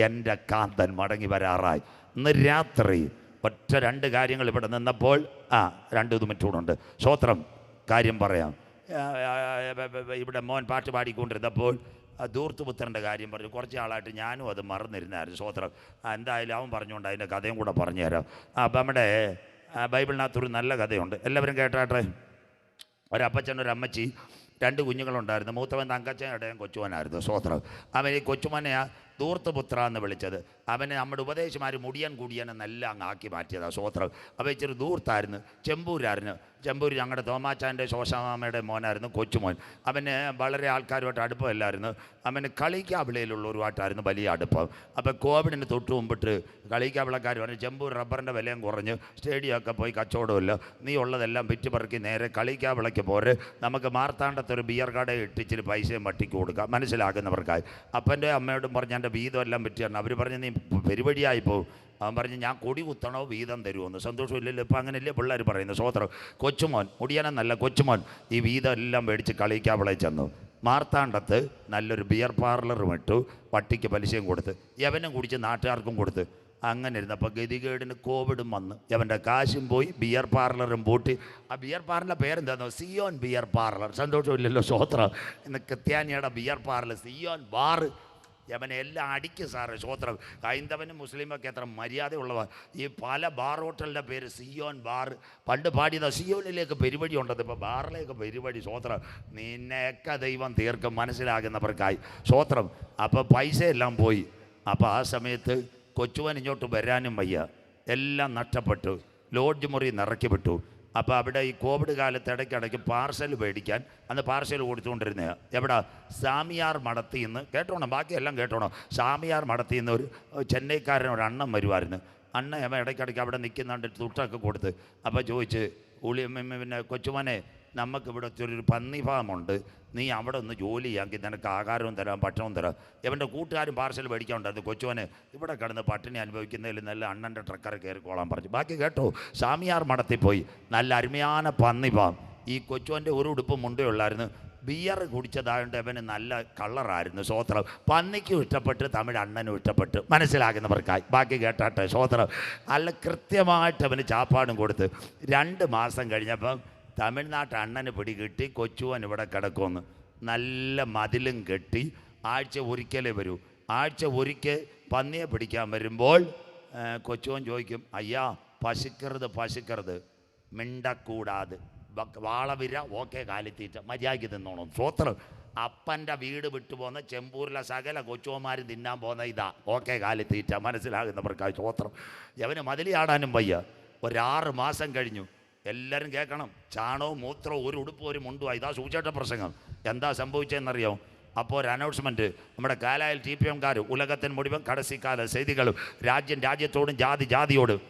എൻ്റെ കാന്തൻ മടങ്ങി വരാറായി. ഇന്ന് രാത്രി ഒറ്റ 2 കാര്യങ്ങൾ ഇവിടെ നിന്നപ്പോൾ 2 മിനിറ്റൂടുണ്ട്. സ്വോത്രം കാര്യം പറയാം. ഇവിടെ മോൻ പാട്ട് പാടിക്കൊണ്ടിരുന്നപ്പോൾ ധൂർത്തുപുത്രൻ്റെ കാര്യം പറഞ്ഞു. കുറച്ച് ആളായിട്ട് ഞാനും അത് മറന്നിരുന്നായിരുന്നു. സ്വോത്രം. എന്തായാലും അവൻ പറഞ്ഞുകൊണ്ട് അതിൻ്റെ കഥയും കൂടെ പറഞ്ഞു തരാം. നമ്മുടെ ബൈബിളിനകത്തൊരു നല്ല കഥയുണ്ട്, എല്ലാവരും കേട്ടാട്ടെ. ഒരപ്പച്ചൻ ഒരമ്മച്ചി 2 കുഞ്ഞുങ്ങളുണ്ടായിരുന്നു. മൂത്തവൻ തങ്കച്ചൻ, ഇടയൻ കൊച്ചുവനായിരുന്നു. സ്വോത്രം. അവൻ ഈ കൊച്ചുമനെ ധൂർത്തുപുത്ര എന്ന് വിളിച്ചത്. അവനെ നമ്മുടെ ഉപദേശമാർ മുടിയൻ കുടിയൻ എന്നെല്ലാം അങ്ങ് ആക്കി മാറ്റിയതാണ്. സ്വോത്രം. അവ ഇച്ചിരി ധൂർത്തായിരുന്നു. ചെമ്പൂരായിരുന്നു. ചെമ്പൂർ ഞങ്ങളുടെ തോമാച്ചാൻ്റെ ശോശാമ്മയുടെ മോനായിരുന്നു കൊച്ചുമോൻ. അവന് വളരെ ആൾക്കാരുമായിട്ട് അടുപ്പമില്ലായിരുന്നു. അവന് കളിക്കാവിളയിലുള്ളവരുമായിട്ടായിരുന്നു വലിയ അടുപ്പം. അപ്പോൾ കോവിഡിന് തൊട്ട് മുമ്പിട്ട് കളിക്കാവിളക്കാർ പറഞ്ഞു, ചെമ്പൂർ റബ്ബറിൻ്റെ വിലയും കുറഞ്ഞ് സ്റ്റേഡിയമൊക്കെ പോയി കച്ചവടമില്ല, നീ ഉള്ളതെല്ലാം വിറ്റുപറക്കി നേരെ കളിക്കാവിളയ്ക്ക് പോരെ, നമുക്ക് മാർത്താണ്ടത്തൊരു ബിയർ കട ഇട്ടിച്ചിരി പൈസയും വട്ടിക്ക് കൊടുക്കാം, മനസ്സിലാക്കുന്നവർക്കായി. അപ്പൻ്റെ അമ്മയോടും പറഞ്ഞ് എൻ്റെ വീതം എല്ലാം വിറ്റ് തരണം. അവർ പറഞ്ഞ് നീ പെരുവഴിയായി പോകും. അവൻ പറഞ്ഞു ഞാൻ കൊടി കുത്തണോ വീതം തരുമെന്ന്. സന്തോഷമില്ലല്ലോ, ഇപ്പം അങ്ങനെയല്ലേ പിള്ളേർ പറയുന്നത്. സ്വോത്രം. കൊച്ചുമോൻ മുടിയനെന്നല്ല, കൊച്ചുമോൻ ഈ വീതം എല്ലാം മേടിച്ച് കളിക്കാവളെ ചെന്നു. മാർത്താണ്ഡത്ത് നല്ലൊരു ബിയർ പാർലറും ഇട്ടു, പട്ടിക്ക് പലിശയും കൊടുത്ത്, യവനും കുടിച്ച് നാട്ടുകാർക്കും കൊടുത്ത്. അങ്ങനെ ഇരുന്നപ്പോൾ ഗതികേടിന് കോവിഡും വന്ന് യവൻ്റെ കാശും പോയി, ബിയർ പാർലറും പൂട്ടി. ആ ബിയർ പാർലറിൻ്റെ പേരെന്താണോ? Zion beer parlour. സന്തോഷമില്ലല്ലോ, സ്വോത്രം. ഇന്ന് ക്രിസ്ത്യാനിയുടെ ബിയർ പാർലർ സിയോൻ ബാർ. യവനെ എല്ലാം അടിക്കും സാറ്. സ്വോത്രം. ഹൈന്ദവനും മുസ്ലിമൊക്കെ എത്ര മര്യാദയുള്ളവ. ഈ പല ബാർ ഹോട്ടലിൻ്റെ പേര് സിയോൻ ബാർ. പണ്ട് പാടിയത് സിയോനിലേക്ക് പരിപാടി ഉണ്ടത്, ഇപ്പോൾ ബാറിലേക്ക് പരിപാടി. സ്വോത്രം. നിന്നെയൊക്കെ ദൈവം തീർക്കും മനസ്സിലാകുന്നവർക്കായി. സ്വോത്രം. അപ്പോൾ പൈസ എല്ലാം പോയി. അപ്പോൾ ആ സമയത്ത് കൊച്ചുവൻ ഇങ്ങോട്ട് വരാനും വയ്യ, എല്ലാം നഷ്ടപ്പെട്ടു. ലോഡ്ജ് മുറി നിറക്കി വിട്ടു. അപ്പോൾ അവിടെ ഈ കോവിഡ് കാലത്ത് ഇടയ്ക്കിടയ്ക്ക് പാർസൽ മേടിക്കാൻ അന്ന് പാർസൽ കൊടുത്തുകൊണ്ടിരുന്നതാണ്. എവിടെ? സാമിയാർ മടത്തിൽ നിന്ന്. കേട്ടോണം, ബാക്കിയെല്ലാം കേട്ടോണം. സാമിയാർ മടത്തിൽ നിന്ന് ഒരു ചെന്നൈക്കാരൻ ഒരു അണ്ണൻ വരുമായിരുന്നു. അണ്ണൻ ഇടയ്ക്കിടയ്ക്ക് അവിടെ നിൽക്കുന്നുണ്ട്, തുട്ടൊക്കെ കൊടുത്ത്. അപ്പോൾ ചോദിച്ച് പിന്നെ കൊച്ചുമോനെ, നമുക്കിവിടെ ഒരു പന്നി ഫാമുണ്ട്, നീ അവിടെ ഒന്ന് ജോലി ചെയ്യാമെങ്കിൽ നിനക്ക് ആഹാരവും തരാം ഭക്ഷണവും തരാം. ഇവൻ്റെ കൂട്ടുകാരും പാർസൽ മേടിക്കാനുണ്ടായിരുന്നു. കൊച്ചുവനെ ഇവിടെ കിടന്ന് പട്ടിണി അനുഭവിക്കുന്നതിൽ നല്ല അണ്ണൻ്റെ ട്രക്കർ കയറിക്കോളാൻ പറഞ്ഞു. ബാക്കി കേട്ടോ. സാമിയാർ മടത്തിൽ പോയി നല്ല അരുമயான പന്നി ഫാം. ഈ കൊച്ചുവൻ്റെ ഒരു ഉടുപ്പ് മുണ്ടേ ഉള്ളായിരുന്നു. ബിയർ കുടിച്ചതായതുകൊണ്ട് അവന് നല്ല കളറായിരുന്നു. സ്വോത്രം. പന്നിക്കും ഇഷ്ടപ്പെട്ട്, തമിഴ് അണ്ണനും ഇഷ്ടപ്പെട്ട് മനസ്സിലാകുന്നവർക്കായി. ബാക്കി കേട്ടാട്ടെ. സ്വോത്രം. അല്ല, കൃത്യമായിട്ട് അവന് ചാപ്പാടും കൊടുത്ത് 2 മാസം കഴിഞ്ഞപ്പം തമിഴ്നാട്ട് അണ്ണന് പിടികിട്ടി കൊച്ചുവൻ ഇവിടെ കിടക്കുമെന്ന്. നല്ല മതിലും കെട്ടി ആഴ്ച ഒരിക്കലേ വരൂ. ആഴ്ച ഒരിക്കൽ പന്നിയെ പിടിക്കാൻ വരുമ്പോൾ കൊച്ചുവൻ ചോദിക്കും, അയ്യാ പശുക്കരുത് മിണ്ടക്കൂടാതെ, വാളവിര ഓക്കെ കാലിത്തീറ്റ മര്യാദയ്ക്ക് തിന്നോണം. സ്വോത്രം. അപ്പൻ്റെ വീട് വിട്ടു പോകുന്ന ചെമ്പൂരിലെ സകല കൊച്ചുവന്മാരും തിന്നാൻ പോകുന്ന ഇതാ ഓക്കെ കാലിത്തീറ്റ മനസ്സിലാകുന്നവർക്കായി. സ്വോത്രം. അവന് മതിലിയാടാനും വയ്യ. 6 മാസം കഴിഞ്ഞു. എല്ലാവരും കേൾക്കണം. ചാണവും മൂത്രവും ഒരു ഉടുപ്പും ഒരു മുണ്ടുമായി. ഇതാ സൂചേട്ട പ്രസംഗം. എന്താ സംഭവിച്ചതെന്നറിയാം? അപ്പോൾ ഒരു അനൗൺസ്മെൻറ്റ്. നമ്മുടെ കാലായിൽ TPM-കാർ ഉലകത്തിൻ മുഴുവൻ കടസിക്കാല ചെയ്തികളും രാജ്യത്തോടും ജാതിയോടും.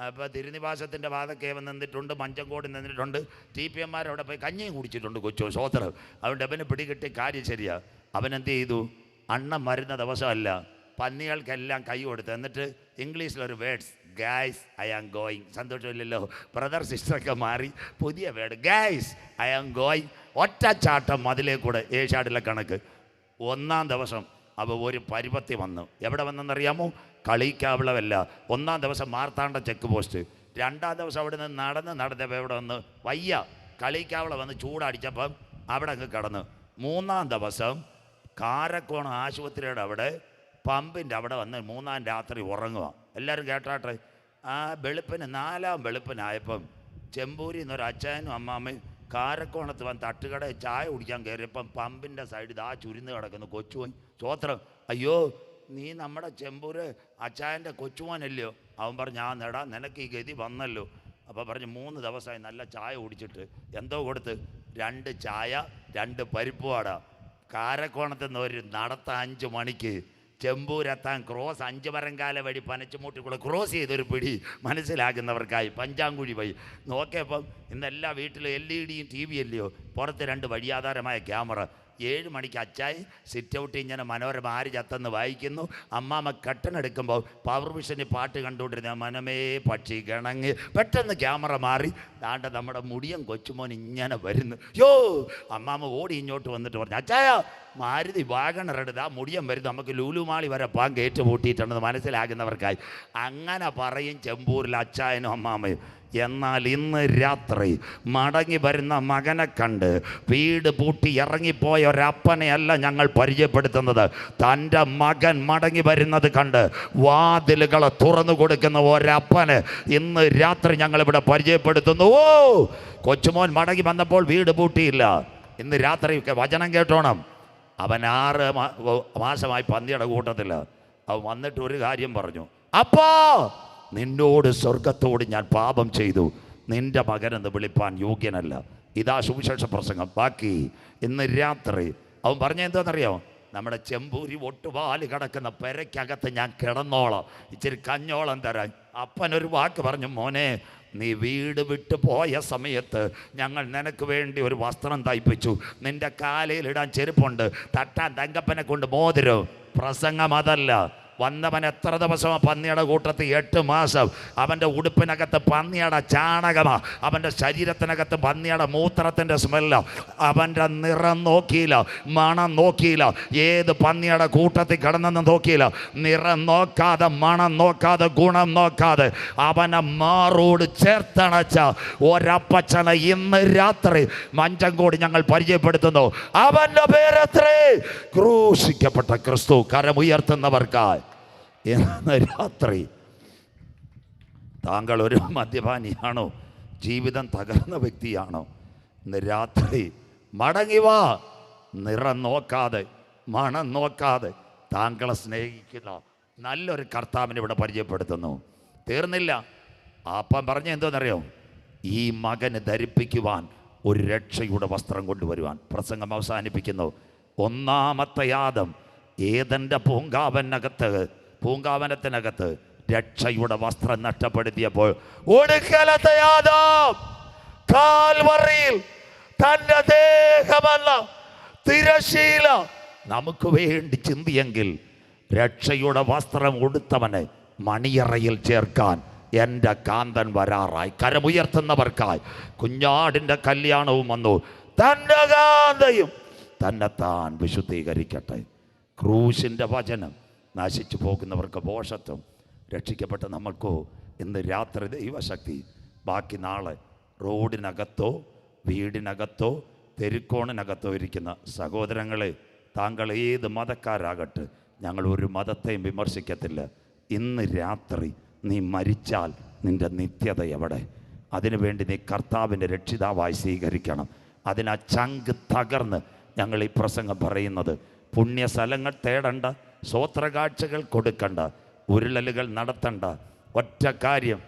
അപ്പോൾ തിരുനിവാസത്തിൻ്റെ വാദക്കെ നിന്നിട്ടുണ്ട്, മഞ്ചങ്കോട് നിന്നിട്ടുണ്ട്. TPM-മാർ അവിടെ പോയി കഞ്ഞിയും കുടിച്ചിട്ടുണ്ട് കൊച്ചു. സ്വോത്രം. അതുകൊണ്ട് അവന് പിടികിട്ടി കാര്യം ശരിയാ. അവനെന്ത് ചെയ്തു? അണ്ണം വരുന്ന ദിവസമല്ല, പന്നികൾക്കെല്ലാം കൈ കൊടുത്ത്. എന്നിട്ട് ഇംഗ്ലീഷിലൊരു words, guys I am going. സന്തോഷമില്ലല്ലോ, ബ്രദർ സിസ്റ്ററൊക്കെ മാറി പുതിയ word, guys I am going. ഒറ്റച്ചാട്ടം മതിലേ കൂടെ. ഏഷ്യാഡിലെ കണക്ക്. 1-ാം ദിവസം അപ്പോൾ ഒരു പരുവത്തി വന്നു. എവിടെ വന്നെന്നറിയാമോ? കളിക്കാവിളവല്ല. 1-ാം ദിവസം മാർത്താണ്ഡ ചെക്ക് പോസ്റ്റ്. 2-ാം ദിവസം അവിടെ നിന്ന് നടന്നപ്പോൾ ഇവിടെ വന്ന് വയ്യ, കളിക്കാവിള വന്ന് ചൂടടിച്ചപ്പം അവിടെ അങ്ങ് കിടന്നു. 3-ാം ദിവസം കാരക്കോണം ആശുപത്രിയുടെ അവിടെ പമ്പിൻ്റെ അവിടെ വന്ന് 3-ാം രാത്രി ഉറങ്ങുക. എല്ലാവരും കേട്ടാട്ടെ. ആ വെളുപ്പിന് 4-ാം വെളുപ്പിനായപ്പം ചെമ്പൂരിൽ നിന്നൊരു അച്ചായനും അമ്മാമ്മയും കാരക്കോണത്ത് വന്ന് തട്ടുകടയിൽ ചായ കുടിക്കാൻ കയറിയപ്പം പമ്പിൻ്റെ സൈഡിൽ ആ ചുരുന്ന് കിടക്കുന്നു കൊച്ചുവൻ. സ്വോത്രം. അയ്യോ, നീ നമ്മുടെ ചെമ്പൂര് അച്ചായൻ്റെ കൊച്ചുവാനല്ലയോ? അവൻ പറഞ്ഞു, ആ നേടാ, നിനക്ക് ഈ ഗതി വന്നല്ലോ. അപ്പോൾ പറഞ്ഞു, 3 ദിവസമായി നല്ല ചായ കുടിച്ചിട്ട്. എന്തോ കൊടുത്ത്? 2 ചായ 2 പരിപ്പ് വട. കാരക്കോണത്ത് നിന്ന് ഒരു നടത്ത 5 മണിക്ക് ചെമ്പൂരെത്താൻ ക്രോസ് 5 മരങ്കാല വഴി പനച്ചുമൂട്ടിക്കൂടെ ക്രോസ് ചെയ്തൊരു പിടി മനസ്സിലാകുന്നവർക്കായി. പഞ്ചാങ്കുഴി വഴി നോക്കിയപ്പം ഇന്ന് എല്ലാ വീട്ടിലും LED-യും TV അല്ലയോ? പുറത്ത് 2 വഴിയാധാരമായ ക്യാമറ. 7 മണിക്ക് അച്ചായി സിറ്റ് ഔട്ട് ഇങ്ങനെ മനോരമ ആര് ചത്തെന്ന് വായിക്കുന്നു. അമ്മാമ്മ കട്ടനെടുക്കുമ്പോൾ പവർ വിഷന് പാട്ട് കണ്ടുകൊണ്ടിരുന്ന മനമേ പക്ഷി ഗണങ്ങ്. പെട്ടെന്ന് ക്യാമറ മാറി ദാണ്ട നമ്മുടെ മുടിയൻ കൊച്ചുമോൻ ഇങ്ങനെ വരുന്നു. യോ, അമ്മാമ്മ ഓടി ഇങ്ങോട്ട് വന്നിട്ട് പറഞ്ഞു, അച്ചായ മാരുതി വാഗണറെടുത്ത് ആ മുടിയൻ വരുന്നു, നമുക്ക് ലൂലുമാളി വരെ പാൻ കയറ്റ് പൂട്ടിയിട്ടുണ്ടെന്ന് മനസ്സിലാകുന്നവർക്കായി. അങ്ങനെ പറയും ചെമ്പൂരിൽ അച്ചായനും അമ്മാമ്മയും. എന്നാൽ ഇന്ന് രാത്രി മടങ്ങി വരുന്ന മകനെ കണ്ട് വീട് പൂട്ടി ഇറങ്ങിപ്പോയ ഒരപ്പനെയല്ല ഞങ്ങൾ പരിചയപ്പെടുത്തുന്നത്. തൻ്റെ മകൻ മടങ്ങി വരുന്നത് കണ്ട് വാതിലുകളെ തുറന്നു കൊടുക്കുന്ന ഒരപ്പന് ഇന്ന് രാത്രി ഞങ്ങളിവിടെ പരിചയപ്പെടുത്തുന്നു. ഓ, കൊച്ചുമോൻ മടങ്ങി വന്നപ്പോൾ വീട് പൂട്ടിയില്ല. ഇന്ന് രാത്രി വചനം കേട്ടോണം. അവൻ 6 മാസമായി പന്നിയുടെ കൂട്ടത്തില്ല. അവൻ വന്നിട്ട് ഒരു കാര്യം പറഞ്ഞു, അപ്പാ, നിന്നോട് സ്വർഗത്തോട് ഞാൻ പാപം ചെയ്തു, നിന്റെ മകനെന്ന് വിളിപ്പാൻ യോഗ്യനല്ല. ഇതാ സുവിശേഷ പ്രസംഗം. ബാക്കി ഇന്ന് രാത്രി അവൻ പറഞ്ഞ എന്താണെന്നറിയോ? നമ്മുടെ ചെമ്പൂരി ഒട്ടുപാല് കിടക്കുന്ന പെരയ്ക്കകത്ത് ഞാൻ കിടന്നോളാം, ഇച്ചിരി കഞ്ഞോളം തരാൻ. അപ്പനൊരു വാക്ക് പറഞ്ഞു, മോനെ, നീ വീട് വിട്ടു പോയ സമയത്ത് ഞങ്ങൾ നിനക്ക് വേണ്ടി ഒരു വസ്ത്രം തയ്പ്പിച്ചു, നിന്റെ കാലയിൽ ഇടാൻ ചെരുപ്പുണ്ട്, തട്ടാൻ തങ്കപ്പനെ കൊണ്ട് മോതിരം. പ്രസംഗം അതല്ല. വന്നവൻ എത്ര ദിവസമാണ് പന്നിയുടെ കൂട്ടത്തിൽ? 8 മാസം. അവൻ്റെ ഉടുപ്പിനകത്ത് പന്നിയുടെ ചാണകമാ, അവൻ്റെ ശരീരത്തിനകത്ത് പന്നിയുടെ മൂത്രത്തിൻ്റെ സ്മെല്ല. അവൻ്റെ നിറം നോക്കിയില്ല, മണം നോക്കിയില്ല, ഏത് പന്നിയുടെ കൂട്ടത്തിൽ കിടന്നെന്ന് നോക്കിയില്ല. നിറം നോക്കാതെ, മണം നോക്കാതെ, ഗുണം നോക്കാതെ അവനെ മാറോട് ചേർത്തണച്ച ഒരപ്പച്ചനെ ഇന്ന് രാത്രി മഞ്ചങ്കോട് ഞങ്ങൾ പരിചയപ്പെടുത്തുന്നു. അവൻ്റെ പേരത്രേ ക്രൂശിക്കപ്പെട്ട ക്രിസ്തു. കരമുയർത്തുന്നവർക്കായി ഇന്ന് രാത്രി താങ്കൾ ഒരു മദ്യപാനിയാണോ? ജീവിതം തകർന്ന വ്യക്തിയാണോ? ഇന്ന് രാത്രി മടങ്ങി വാ. നിറം നോക്കാതെ, മണം നോക്കാതെ താങ്കളെ സ്നേഹിക്കുന്ന നല്ലൊരു കർത്താവിനെ ഇവിടെ പരിചയപ്പെടുത്തുന്നു. തീർന്നില്ല. അപ്പം പറഞ്ഞ എന്തോന്നറിയോ? ഈ മകന് ധരിപ്പിക്കുവാൻ ഒരു രക്ഷയുടെ വസ്ത്രം കൊണ്ടുവരുവാൻ. പ്രസംഗം അവസാനിപ്പിക്കുന്നു. ഒന്നാമത്തെ ആദം ഏദന്റെ പൂങ്കാവനത്തിനകത്ത് രക്ഷയുടെ വസ്ത്രം നഷ്ടപ്പെടുത്തിയപ്പോൾ ഒടുക്കലത്തെ ആദം കാൽവറിയിൽ തന്റെ ദേഹമല്ല തിരശീല നമുക്ക് വേണ്ടി ചിന്തിയെങ്കിൽ രക്ഷയുടെ വസ്ത്രം ഉടുത്തവനെ മണിയറയിൽ ചേർക്കാൻ എൻ്റെ കാന്തൻ വരാറായി. കരമുയർത്തുന്നവർക്കായി കുഞ്ഞാടിൻ്റെ കല്യാണവും വന്നു. തൻ്റെ കാന്തയും തന്നെത്താൻ വിശുദ്ധീകരിക്കട്ടെ. ക്രൂശിൻ്റെ വചനം നശിച്ചു പോകുന്നവർക്ക് ഭോഷത്വം, രക്ഷിക്കപ്പെട്ട നമ്മൾക്കോ ഇന്ന് രാത്രി ദൈവശക്തി. ബാക്കി നാളെ റോഡിനകത്തോ വീടിനകത്തോ തെരുക്കോണിനകത്തോ ഇരിക്കുന്ന സഹോദരങ്ങളെ, താങ്കൾ ഏത് മതക്കാരാകട്ടെ, ഞങ്ങൾ ഒരു മതത്തെയും വിമർശിക്കത്തില്ല. ഇന്ന് രാത്രി നീ മരിച്ചാൽ നിൻ്റെ നിത്യത എവിടെ? അതിനുവേണ്ടി നീ കർത്താവിൻ്റെ രക്ഷിതാവായി സ്വീകരിക്കണം. അതിനാ ചങ്ക് തകർന്ന് ഞങ്ങൾ ഈ പ്രസംഗം പറയുന്നത്. പുണ്യസ്ഥലങ്ങൾ തേടണ്ട, സ്വോത്രകാഴ്ചകൾ കൊടുക്കണ്ട, ഉരുളലുകൾ നടത്തണ്ട. ഒറ്റ കാര്യം,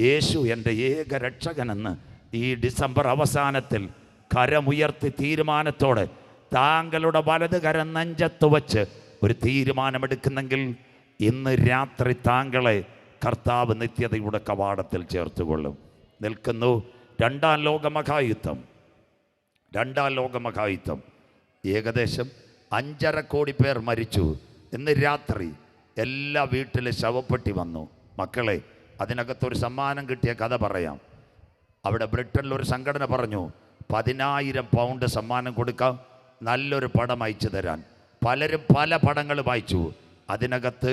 യേശു എൻ്റെ ഏക രക്ഷകനെന്ന് ഈ ഡിസംബർ അവസാനത്തിൽ കരമുയർത്തി തീരുമാനത്തോടെ താങ്കളുടെ വലത് കരം നെഞ്ചത്ത് വച്ച് ഒരു തീരുമാനമെടുക്കുന്നെങ്കിൽ ഇന്ന് രാത്രി താങ്കളെ കർത്താവ് നിത്യതയുടെ കവാടത്തിൽ ചേർത്തുകൊള്ളും. നിൽക്കുന്നു രണ്ടാം ലോകമഹായുദ്ധം. ഏകദേശം 5.5 കോടി പേർ മരിച്ചു. ഇന്ന് രാത്രി എല്ലാ വീട്ടിലും ശവപ്പെട്ടി വന്നു. മക്കളെ, അതിനകത്തൊരു സമ്മാനം കിട്ടിയ കഥ പറയാം. അവിടെ ബ്രിട്ടനിലൊരു സംഘടന പറഞ്ഞു 10,000 പൗണ്ട് സമ്മാനം കൊടുക്കാം, നല്ലൊരു പടം അയച്ചു തരാൻ. പലരും പല പടങ്ങൾ വായിച്ചു. അതിനകത്ത്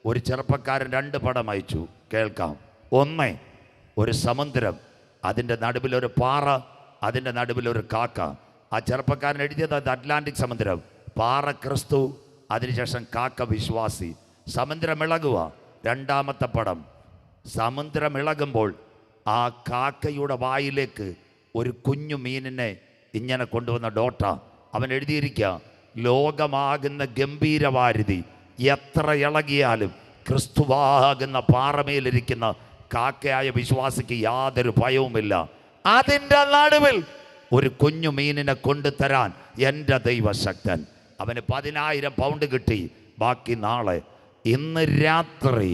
ഒരു ചെറുപ്പക്കാരൻ 2 പടം അയച്ചു. കേൾക്കാം. ഒന്ന്, ഒരു സമുദ്രം, അതിൻ്റെ നടുവിലൊരു പാറ, അതിൻ്റെ നടുവിലൊരു കാക്ക. ആ ചെറുപ്പക്കാരൻ എഴുതിയത് അത് അറ്റ്ലാന്റിക് സമുദ്രം, പാറ ക്രിസ്തു, അതിനുശേഷം കാക്ക വിശ്വാസി. സമുദ്രം ഇളകുക. രണ്ടാമത്തെ പടം, സമുദ്രം ഇളകുമ്പോൾ ആ കാക്കയുടെ വായിലേക്ക് ഒരു കുഞ്ഞു മീനിനെ ഇങ്ങനെ കൊണ്ടുവന്ന ഡോട്ട. അവൻ എഴുതിയിരിക്കുക, ലോകമാകുന്ന ഗംഭീരവാരിധി എത്ര ഇളകിയാലും ക്രിസ്തുവാകുന്ന പാറമേലിരിക്കുന്ന കാക്കയായ വിശ്വാസിക്ക് യാതൊരു ഭയവുമില്ല. അതിൻ്റെ നടുവിൽ ഒരു കുഞ്ഞു മീനിനെ കൊണ്ടുതരാൻ എൻ്റെ ദൈവശക്തൻ. അവന് 10,000 പൗണ്ട് കിട്ടി. ബാക്കി നാളെ, ഇന്ന് രാത്രി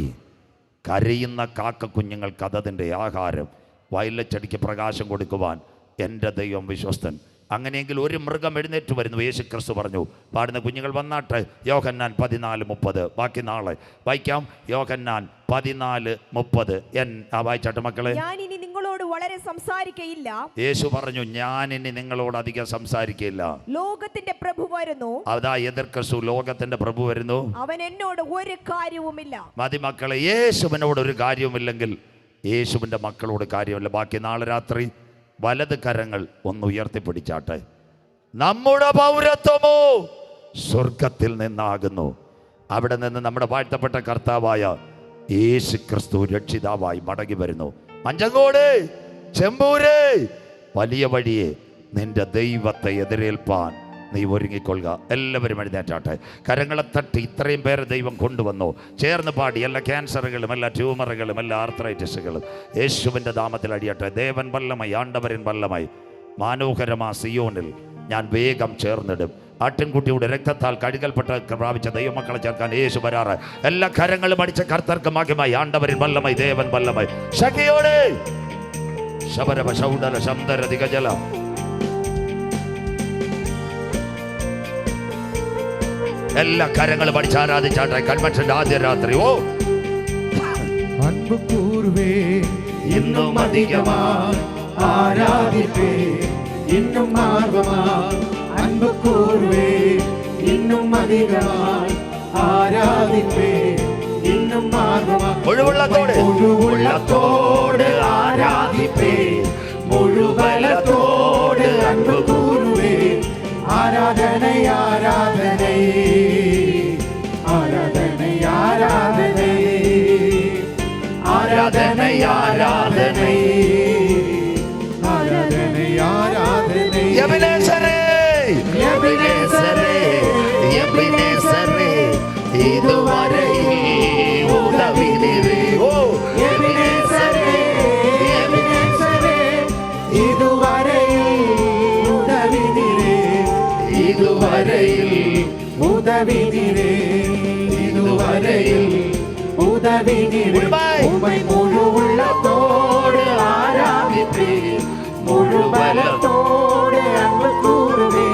കരയുന്ന കാക്ക കുഞ്ഞുങ്ങൾക്ക് അതതിൻ്റെ ആഹാരം, വയലച്ചടിക്ക് പ്രകാശം കൊടുക്കുവാൻ എൻ്റെ ദൈവം വിശ്വസ്തൻ. അങ്ങനെയെങ്കിൽ ഒരു മൃഗം എഴുന്നേറ്റ് വരുന്നു. യേശു ക്രിസ്തു പറഞ്ഞു, പാടുന്ന കുഞ്ഞുങ്ങൾ വന്നാട്ടെ. യോഹന്നാൻ 14:30. ബാക്കി നാളെ വായിക്കാം. യോഹന്നാൻ 14:30. വായിച്ചാട്ടെ മക്കളെ. ഞാൻ ഇനി നിങ്ങളോട് വളരെ സംസാരിക്കയില്ല. യേശു പറഞ്ഞു, ഞാൻ ഇനി നിങ്ങളോട് അധികം സംസാരിക്കില്ല. ലോകത്തിന്റെ പ്രഭു വരുന്നു. അതാ എതിർ ക്രിസ്തു, ലോകത്തിന്റെ പ്രഭു വരുന്നു. അവൻ എന്നോട് ഒരു കാര്യവുമില്ല. മതി മക്കളെ, യേശുവിനോട് ഒരു കാര്യവുമില്ലെങ്കിൽ യേശുവിൻ്റെ മക്കളോട് കാര്യമില്ല. ബാക്കി നാളെ രാത്രി വലത് കരങ്ങൾ ഒന്ന് ഉയർത്തിപ്പിടിച്ചാട്ടെ. നമ്മുടെ പൗരത്വമോ സ്വർഗത്തിൽ നിന്നാകുന്നു. അവിടെ നിന്ന് നമ്മുടെ വാഴ്ത്തപ്പെട്ട കർത്താവായ യേശു ക്രിസ്തു രക്ഷിതാവായി മടങ്ങി വരുന്നു. മഞ്ചങ്കോട്, ചെമ്പൂര്, വലിയ വഴിയെ നിന്റെ ദൈവത്തെ എതിരേൽപ്പാൻ നീ ഒരുങ്ങിക്കൊള്ളുക. എല്ലാവരും എഴുന്നേറ്റാട്ടെ. കരങ്ങളെ തട്ടി ഇത്രയും പേരെ ദൈവം കൊണ്ടുവന്നു. ചേർന്ന് പാടി. എല്ലാ ക്യാൻസറുകളും എല്ലാ ട്യൂമറുകളും എല്ലാ ആർത്രൈറ്റിസുകളും യേശുവിൻ്റെ നാമത്തിൽ അടിയട്ടെ. ദേവൻ വല്ലമായി, ആണ്ടവരൻ വല്ലമായി, മനോഹരമാ സിയോനിൽ ഞാൻ വേഗം ചേർന്നിടും. ആട്ടിൻകുട്ടിയുടെ രക്തത്താൽ കഴുകൽപ്പെട്ട് പ്രാപിച്ച ദൈവമക്കളെ ചേർക്കാൻ യേശു വരാറ്. എല്ലാ കരങ്ങളും അടിച്ച കർത്തർക്ക് മഹിമായി, ആണ്ടവരൻ വല്ലമായി, ദേവൻ വല്ലമായി. ശക്തിയോടെ ശബരവ ശൗഡല ശബ്ദര ദിഗജല എല്ലാ കരങ്ങളും പഠിച്ച് ആരാധിച്ചാട്ടെ. കൺവെൻഷന്റെ ആദ്യ രാത്രി ഓ അൻപു കൂർവേ ഇന്നും അധികമായി ആരാധിപ്പേ ഇന്നും ആർവമായി അൻപു കൂർവേ ഇന്നും അധികമായി ആരാധിപ്പേ ഇന്നും ആർവമായി മുഴുവുള്ളത്തോട് ആരാധിപ്പേ മുഴുവലത്തോട് അൻപു കൂർവേ ആരാധനൈ ആരാധനൈ ആരാധനൈ ആരാധനൈ ആരാധനൈ ആരാധനൈ ആരാധനൈ ആരാധനൈ എബിനെസരേ എബിനെസരേ എബിനെസരേ ഇതുവരെ ഉദവിനിരേ ഓ എബിനെസരേ എബിനെസരേ ഇതുവരെ ഉദവിനിരേ ഇതുവരെയിൽ ഉദവിനിരേ ഇതുവരെയിൽ ഉദവിനിരേ ഉമ്മൈ മുഴുവുള്ളത്തോട് ആരാധിപ്പേ മുഴുവലത്തോട് അൻപു കൂർവേ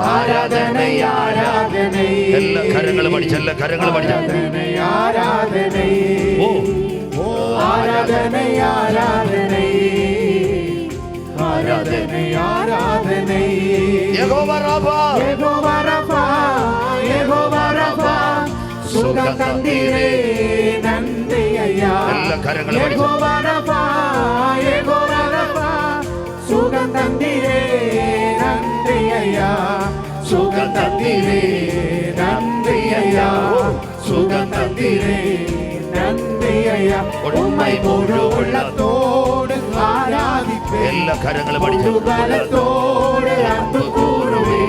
ആരാധനൈ ആരാധനൈ എല്ലാ കരങ്ങളും പഠിച്ച് എല്ലാ കരങ്ങളും പഠിച്ച് ആരാധനൈ ആരാധനൈ ഓ ആരാധനൈ ആരാധനൈ ആരാധനൈ ആരാധനൈ യഹോവ റഫ യഹോവ റഫ യഹോവ റഫ സുഖം തന്നീരേ നന്ദി അയ്യാ എല്ലാ കരങ്ങളും പഠിച്ച് യഹോവ റഫ യഹോവ റഫ സുഖം തന്നീരേ നന്ദി അയ്യാ സുഖം തന്നീരേ നന്ദി അയ്യാ സുഖം തന്നീരേ നന്ദി അയ്യാ ഉമ്മൈ മുഴുവുള്ളത്തോട് ആരാധിപ്പേ എല്ലാ കരങ്ങളും പഠിച്ച് മുഴുവലത്തോട് അൻപു കൂർവേ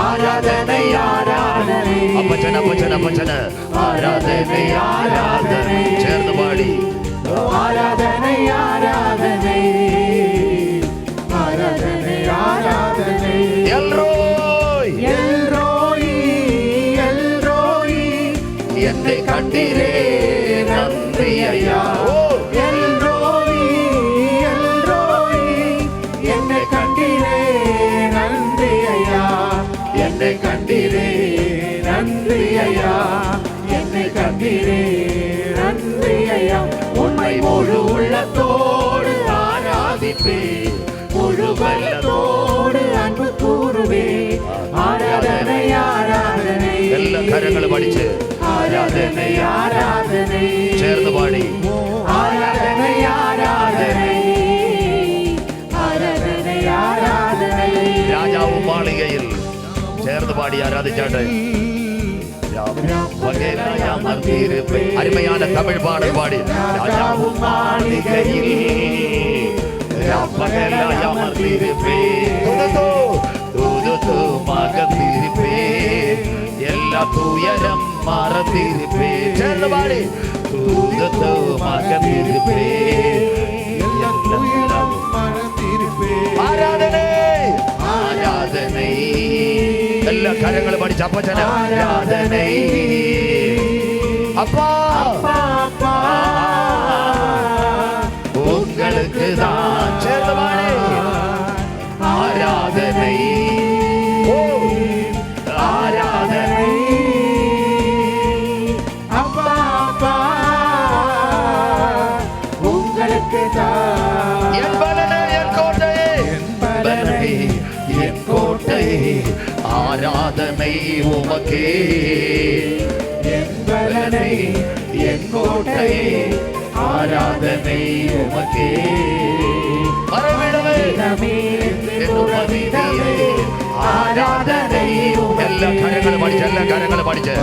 ആരാധനൈ ആരാധനൈ അപ്പച്ചൻ അപ്പച്ചൻ അപ്പച്ചന് ആരാധനൈ ആരാധനൈ ചേർന്ന് പാടി ആരാധനൈ ആരാധനൈ ആരാധനൈ ആരാധനൈ എൽറോയ് എൽറോയി എൽറോയി എന്നെ കണ്ടിരേ നന്ദി അയ്യാ എൽറോയി എൽറോയി എന്നെ കണ്ടിരേ നന്ദി അയ്യാ എന്നെ കണ്ടിരേ നന്ദി അയ്യാ എന്നെ കണ്ടിരേ നന്ദി അയ്യാ ഉമ്മൈ മുഴുവുള്ളത്തോട് ആരാധിപ്പേ മുഴുവലത്തോട് അൻപു കൂർവേ ആരാധനൈ ആരാധനൈ എല്ലാ കരങ്ങളും പഠിച്ച് ആരാധനൈ ആരാധനൈ ചേർന്ന് പാടി ആരാധനൈ ആരാധനൈ ആരാധനൈ ആരാധനൈ രാജാവ് മാളികയിൽ ചേർന്ന് പാടി ആരാധിച്ചാട്ടെ. അരുമயான தமிழ் பாடல் பாடி ராஜாவு மாளிகையில் ராப்பகலாய் அமர்ந்திருப்பேன் மகந்திருப்பேன் எல்லா துயரம் மறந்திருப்பேன் சேர்ந்து பாடி தூதத்தோ மகந்திருப்பேன் ആരാധനൈ ആരാധനൈ എല്ലാ കരങ്ങളും പഠിച്ച അപ്പച്ചന ആരാധനൈ அப்பா அப்பா உங்களுக்கு தான் சேர்ந்தவானே ஆராதனை ஓ ஆராதனை அப்பா அப்பா உங்களுக்கு தான் என் பலனே என் கோட்டையே பலனே என் கோட்டையே ஆராதனை உமக்கே என் பலனை என் கோட்டையே ஆராதனை உமக்கே மரவிடமே ஆராதனை എല്ലാ കാര്യങ്ങളും പഠിച്ച എല്ലാ കാര്യങ്ങളും പഠിച്ച്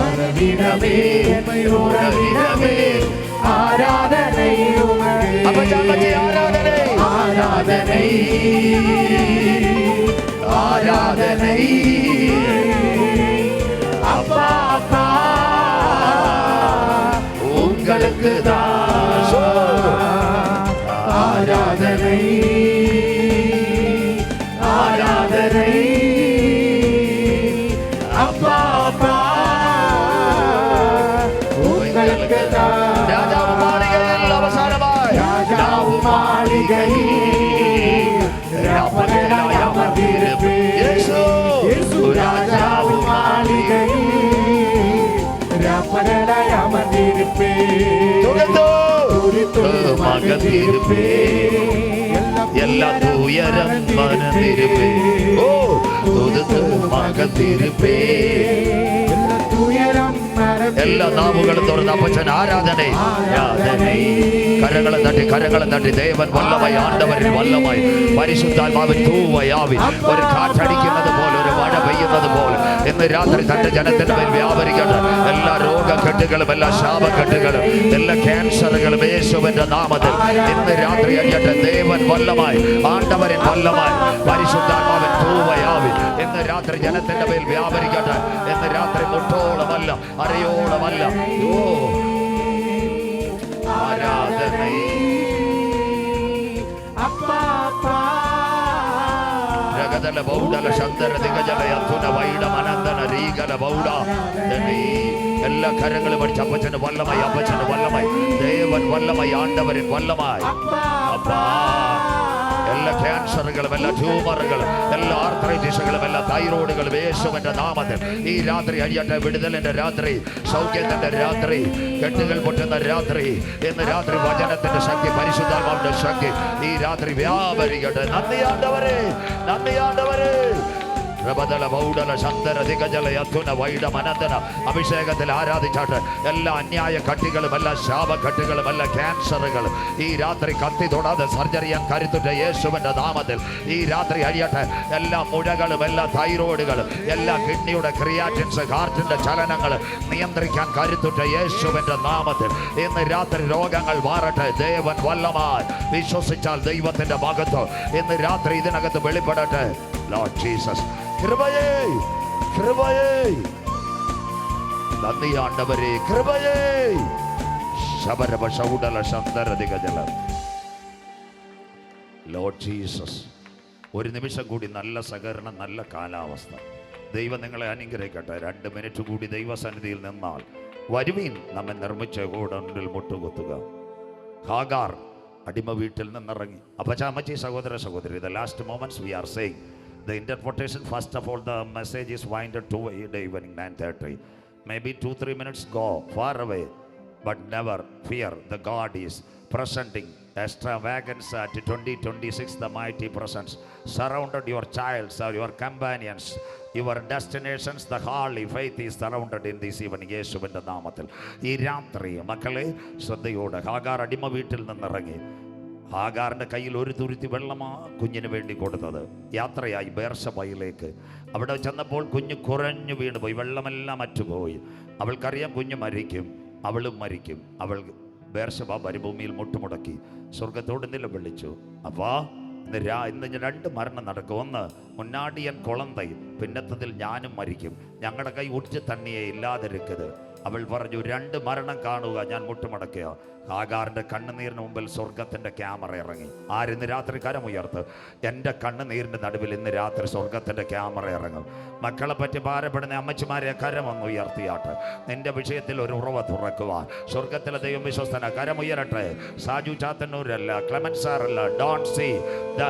ஆராதனை അപ്പച്ചി ആരാധനൈ ஆராதனை ஆராதனை அப்பா அப்பா உங்களுக்கு தான் ஆராதனை ஆராதனை அப்பா அப்பா உங்களுக்கு தான் രാജാവ് മാളികയിൽ അവസാനമായി ராஜாவு மாளிகையில் ராப்பகலாய் அமர்ந்திருப்பேன். യേശു இயேசு ராஜாவு மாளிகையில் நான் பகலாய் அமர்ந்திருப்பேன் തുകത്തോ துதித்து മകത്തിരുപ്പേ എല്ലാ തുയരം മനതിരുപ്പേ ഓ തുകത്ത് മകത്തിരുപ്പേ எல்லா துயரம் மறந்து എല്ലാ നാവുകളും തുറന്ന് അപ്പച്ചൻ ആരാധനേ ആരാധനേ കരങ്ങളെ തട്ടി ദേവൻ വല്ലമായി ആണ്ടവരിൽ വല്ലമായി പരിശുദ്ധാത്മാവിൻ തൂവയാവി ഒരു കാറ്റടിക്കുന്നത് പോലെ ഒരു മഴ പെയ്യുന്നത് പോലെ ഇന്ന് രാത്രി തന്റെ ജനത്തിന്റെ മേൽ വ്യാപരിക്കട്ടെ. എല്ലാ രോഗക്കെട്ടുകളും എല്ലാ ശാപക്കെട്ടുകളും എല്ലാ ക്യാൻസറുകളും യേശുവിന്റെ നാമത്തിൽ ഇന്ന് രാത്രി അയ്യട്ടെ. ദേവൻ വല്ലമായി ആണ്ടവരിൽ വല്ലമായി പരിശുദ്ധാത്മാവിൻ തൂവയാവി ഇന്ന് രാത്രി ജനത്തിന്റെ മേൽ വ്യാപരിക്കട്ടെ. ഇന്ന് രാത്രി മുട്ടോളമല്ല അരയോളമല്ല ഓ ആരാധനേ அப்பா அப்பா രഗതല ബൗഡല ശന്തര ദിഗജല യതുന വൈഡ മനന്ദന രീഗല ബൗഡ എല്ലാ കരങ്ങളും അടിച്ച് അപ്പച്ചന് വല്ലമായി അപ്പച്ചന് വല്ലമായി ദേവൻ വല്ലമായി ആണ്ടവരിൻ വല്ലമായി അപ്പാ എല്ലാ ക്യാൻസറുകളും എല്ലാ ട്യൂമറുകളും എല്ലാ ആർത്രൈറ്റിസുകളും എല്ലാ തൈറോയിഡുകളും യേശുവിന്റെ നാമത്തിൽ ഈ രാത്രി അഴിയട്ടെ. വിടുതലിന്റെ രാത്രി, സൗഖ്യത്തിന്റെ രാത്രി, കെട്ടുകൾ പൊട്ടുന്ന രാത്രി, ഇന്ന് രാത്രി വചനത്തിന്റെ ശക്തി, പരിശുദ്ധാത്മാവിന്റെ ശക്തി ഈ രാത്രി വ്യാപരിക്കട്ടെ. നന്ദിയാണ്ടവരെ നന്ദിയാണ്ടവരെ അഭിഷേകത്തിൽ ആരാധിച്ചാട്ട് എല്ലാ അന്യായ കട്ടികളും എല്ലാ ശാപകെട്ടുകളും എല്ലാ ക്യാൻസറുകളും ഈ രാത്രി കത്തി തൊടാതെ സർജറി ചെയ്യാൻ കരുത്തുറ്റ യേശുവിന്റെ നാമത്തിൽ ഈ രാത്രി അഴിയട്ടെ. എല്ലാ മുഴകളും എല്ലാ തൈറോയിഡുകളും എല്ലാ കിഡ്നിയുടെ ക്രിയാറ്റിൻസ് ഹാർട്ടിന്റെ ചലനങ്ങൾ നിയന്ത്രിക്കാൻ കരുത്തുറ്റ യേശുവിന്റെ നാമത്തിൽ ഇന്ന് രാത്രി രോഗങ്ങൾ മാറട്ടെ. ദേവൻ വല്ലമായി വിശ്വസിച്ചാൽ ദൈവത്തിന്റെ മഹത്വം ഇന്ന് രാത്രി ഇതിനകത്ത് വെളിപ്പെടട്ടെ. ലോർഡ് ജീസസ് കൃപയേ കൃപയേ നന്ദിയാണ്ടവരെ കൃപയേ ശബരഭ ശൗഡല ശന്തരധികജല. ലോർഡ് ജീസസ് ഒരു നിമിഷം കൂടി നല്ല സഹകരണം, നല്ല കാലാവസ്ഥ. ദൈവം നിങ്ങളെ അനുഗ്രഹിക്കട്ടെ. 2 മിനിറ്റ് കൂടി ദൈവസന്നിധിയിൽ നിന്നാൽ വരുവീൻ നമ്മെ നിർമ്മിച്ച കൂടൊന്നിൽ മുട്ടുകുത്തുക. ഹാഗാർ അടിമ വീട്ടിൽ നിന്നിറങ്ങി. അപ്പച്ച അമ്മച്ചി സഹോദര സഹോദരി, the last moments we are saying the interpretation. First of all, the message is winded to the evening 9:30. Maybe 2-3 minutes go far away, but never fear. The God is presenting extravagance at 2026. The mighty presence surrounded your child, your companions, your destinations. The holy faith is surrounded in this evening. യേശുവിന്റെ നാമത്തിൽ ഈ രാത്രി മക്കളെ ശ്രദ്ധയോടെ Hagar അടിമ വീട്ടിൽ നിന്നിറങ്ങി. ഹാഗാറിന്റെ കയ്യിൽ ഒരു തുരുത്തി വെള്ളമാ കുഞ്ഞിന് വേണ്ടി കൊടുത്തത്. യാത്രയായി ബേർശബയിലേക്ക്. അവിടെ ചെന്നപ്പോൾ കുഞ്ഞ് കുറഞ്ഞു വീണുപോയി, വെള്ളമെല്ലാം അറ്റുപോയി. അവൾക്കറിയാം കുഞ്ഞ് മരിക്കും, അവളും മരിക്കും. അവൾ ബേർശബ മരുഭൂമിയിൽ മുട്ടുമുടക്കി സ്വർഗത്തോട് നിലവിളിച്ചു. അപ്പാ ഇന്ന് 2 മരണം നടക്കും. ഒന്ന് മുന്നാടിയൻ കുളന്തൈ, പിന്നത്തതിൽ ഞാനും മരിക്കും. ഞങ്ങളുടെ കൈ ഒടിച്ച് തണ്ണിയെ ഇല്ലാതിരിക്കരുത്. അവൾ പറഞ്ഞു 2 മരണം കാണുക, ഞാൻ മുട്ടുമടക്കുക. ഹാഗാറിന്റെ കണ്ണുനീരിന് മുമ്പിൽ സ്വർഗത്തിന്റെ ക്യാമറ ഇറങ്ങി. ആരിന്ന് രാത്രി കരമുയർത്ത്. എൻ്റെ കണ്ണുനീരിന്റെ നടുവിൽ ഇന്ന് രാത്രി സ്വർഗത്തിന്റെ ക്യാമറ ഇറങ്ങും. മക്കളെ പറ്റി ഭാരപ്പെടുന്ന അമ്മച്ചിമാരെ കരമൊന്ന് ഉയർത്തിയാട്ട്. നിന്റെ വിഷയത്തിൽ ഒരു ഉറവ തുറക്കുവാൻ സ്വർഗത്തിലെ ദൈവം വിശ്വസ്തന. കരമുയരട്ടെ. സാജു ചാത്തന്നൂരല്ല, ക്ലെമൻസ് സാറല്ല, don't see the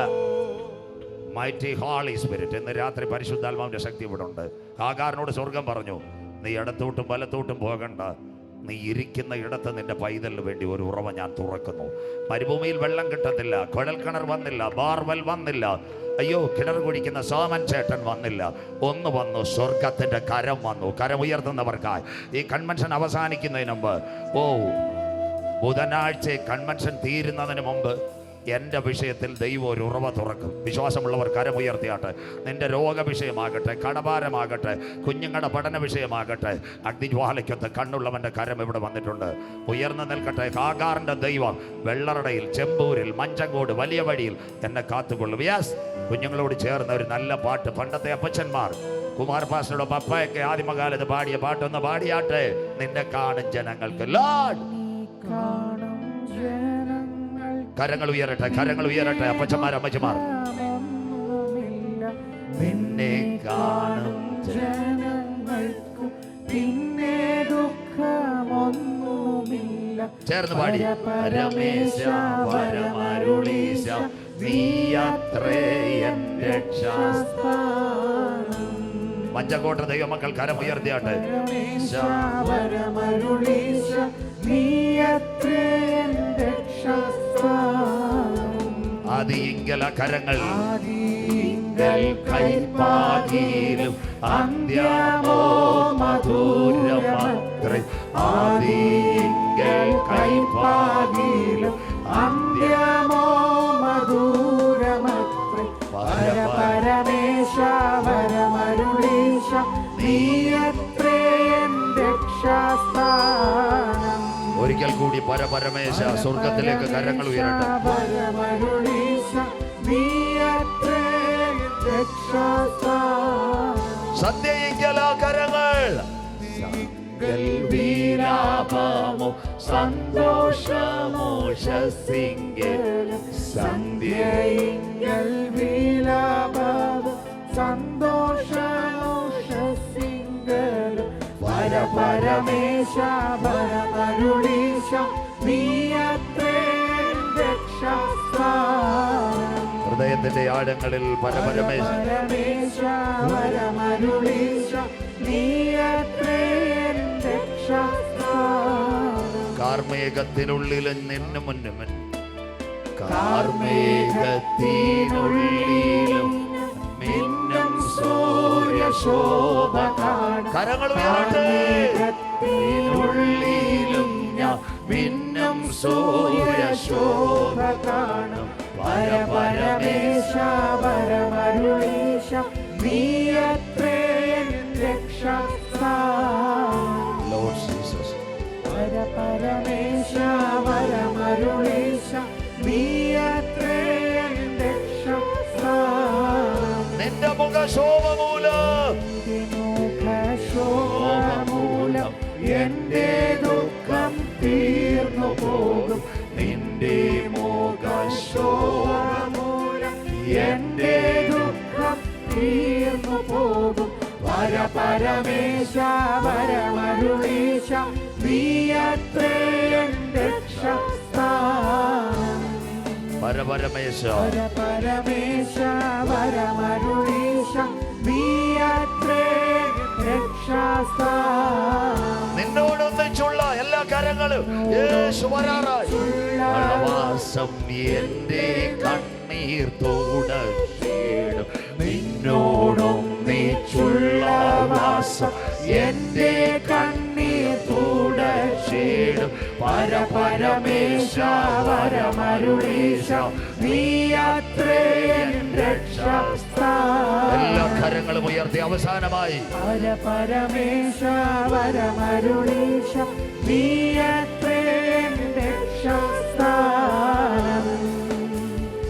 mighty holy spirit. ഇന്ന് രാത്രി പരിശുദ്ധാത്മാവിന്റെ ശക്തി ഇവിടെ ഉണ്ട്. ഹാഗാറിനോട് സ്വർഗം പറഞ്ഞു, നീ ഇടത്തോട്ടും വലത്തോട്ടും പോകണ്ട. നീ ഇരിക്കുന്ന ഇടത്ത് നിന്റെ പൈതലിന് വേണ്ടി ഒരു ഉറവ ഞാൻ തുറക്കുന്നു. മരുഭൂമിയിൽ വെള്ളം കിട്ടത്തില്ല, കുഴൽ കിണർ വന്നില്ല, ബാർവെൽ വന്നില്ല, അയ്യോ കിണർ കുടിക്കുന്ന സോമൻ ചേട്ടൻ വന്നില്ല. ഒന്ന് വന്നു, സ്വർഗത്തിന്റെ കരം വന്നു. കരം ഉയർത്തുന്നവർക്കായി ഈ കൺവെൻഷൻ അവസാനിക്കുന്നതിന് മുമ്പ്, ബുധനാഴ്ച കൺവെൻഷൻ തീരുന്നതിന് മുമ്പ് എൻ്റെ വിഷയത്തിൽ ദൈവം ഒരു ഉറവ തുറക്കും. വിശ്വാസമുള്ളവർ കരമുയർത്തിയാട്ടെ. നിന്റെ രോഗവിഷയമാകട്ടെ, കടഭാരമാകട്ടെ, കുഞ്ഞുങ്ങളുടെ പഠന വിഷയമാകട്ടെ, അഗ്നിജ്വാലയ്ക്കൊത്ത് കണ്ണുള്ളവൻ്റെ കരം ഇവിടെ വന്നിട്ടുണ്ട്. ഉയർന്നു നിൽക്കട്ടെ. ഹാഗാറിൻ്റെ ദൈവം വെള്ളറടയിൽ, ചെമ്പൂരിൽ, മഞ്ചങ്കോട്, വലിയ വഴിയിൽ എന്നെ കാത്തുകൊള്ളും. യെസ്, കുഞ്ഞുങ്ങളോട് ചേർന്ന് ഒരു നല്ല പാട്ട്. പണ്ടത്തെ അപ്പച്ചന്മാർ കുമാരപാസ്റ്ററുടെ പപ്പയൊക്കെ ആദിമകാലത്ത് പാടിയ പാട്ടൊന്ന് പാടിയാട്ടെ. നിന്നെ കാണും ജനങ്ങൾക്ക്. ലോർഡ് കരങ്ങൾ ഉയരട്ടെ, കരങ്ങൾ ഉയരട്ടെ. അപ്പച്ചന്മാർ അമ്മച്ചമാർ, നിന്നെ കാണും പിന്നെ ദുഃഖമൊന്നുമില്ല. ചേർന്ന് പാടി. രമേശ പരമരുളീശ നീയത്രേ എൻ രക്ഷാസ്ഥാനം. മഞ്ചക്കോട്ട ദൈവമക്കൾ കരമുയർത്തിയാട്ടെ. രമേശ പരമ പരമരുളീശ നീയത്രേ എൻ രക്ഷാസ്ഥാനം. ആദിയിങ്കൽ കരങ്ങൾ ആദിയിങ്കൽ കൈപ്പാകിയിലും അന്ത്യമോ മധുരമത്രേ. ആദിയിങ്കൽ കൈപ്പാകിയിലും അന്ത്യമോ മധുരമത്രേ. പരമേശ പരമരുളീശ നീയത്രേ എൻ രക്ഷാസ്ഥാനം. ഒരിക്കൽ കൂടി പരമേശ സ്വർഗത്തിലേക്ക് കരങ്ങൾ ഉയരട്ടെ. പരമരുളീശ നീയത്രേ എൻ രക്ഷാസ്ഥാനം. സന്ധ്യയിങ്കൽ കരങ്ങൾ വിലാപമോ സന്തോഷമോ ശസിങ്കലും സന്ധ്യയിങ്കൽ വിലാപമോ സന്തോഷമോ ശസിങ്കലും പരമേശ പരമരുളീശ നീയത്രേ രക്ഷാസ്ഥാനം. ഹൃദയത്തിന്റെ ആഴങ്ങളിൽ പരമേശ പരമേശ പരമരുളീശ നീയത്രേ രക്ഷാസ്ഥാനം. കാർമേഘത്തിനുള്ളിലും നിന്നു മുന്നും കാർമേഘത്തിനുള്ളിലും മിന്നും സൂര്യശോഭ കാണും. കരങ്ങൾ ഉയരട്ടെ. കാർമേഘത്തിനുള്ളിലും ഞാൻ മിന്നും സൂര്യശോഭ കാണും. പരമേശ പരമരുളീശ നീയത്രേ രക്ഷാസ്ഥാനം. Lord Jesus. പരമേശ പരമരുളീശ നീയത്രേ രക്ഷാസ്ഥാനം. നിന്റെ മുഖശോഭ മൂലം മുഖശോഭമൂലം എന്റെ ദുഃഖം തീർന്നു പോകും. നിന്റെ മുഖശോഭമൂലം എന്റെ ദുഃഖം തീർന്നു പോകും. പരമേശ പരമരുളീശ നീയത്രേ രക്ഷാസ്ഥാനം. പരമേശ പരമേശ പരമരുളീശ നീയത്രേ രക്ഷാസ്ഥാനം. നിന്നോടൊന്നിച്ചുള്ള എല്ലാ കരങ്ങളും യേശു വരാറായി. പ്രവാസം എന്റെ കണ്ണീർ തുടച്ചിടും. നിന്നോടൊന്നിച്ചുള്ള വാസം എന്റെ കണ്ണീർ തുടച്ചിടും. പരമേശ പരമരുളീശ നീയത്രേ രക്ഷാസ്ഥാനം. എല്ലാ കരങ്ങളും ഉയർത്തി അവസാനമായി പരമേശ പരമരുളീശ നീയത്രേ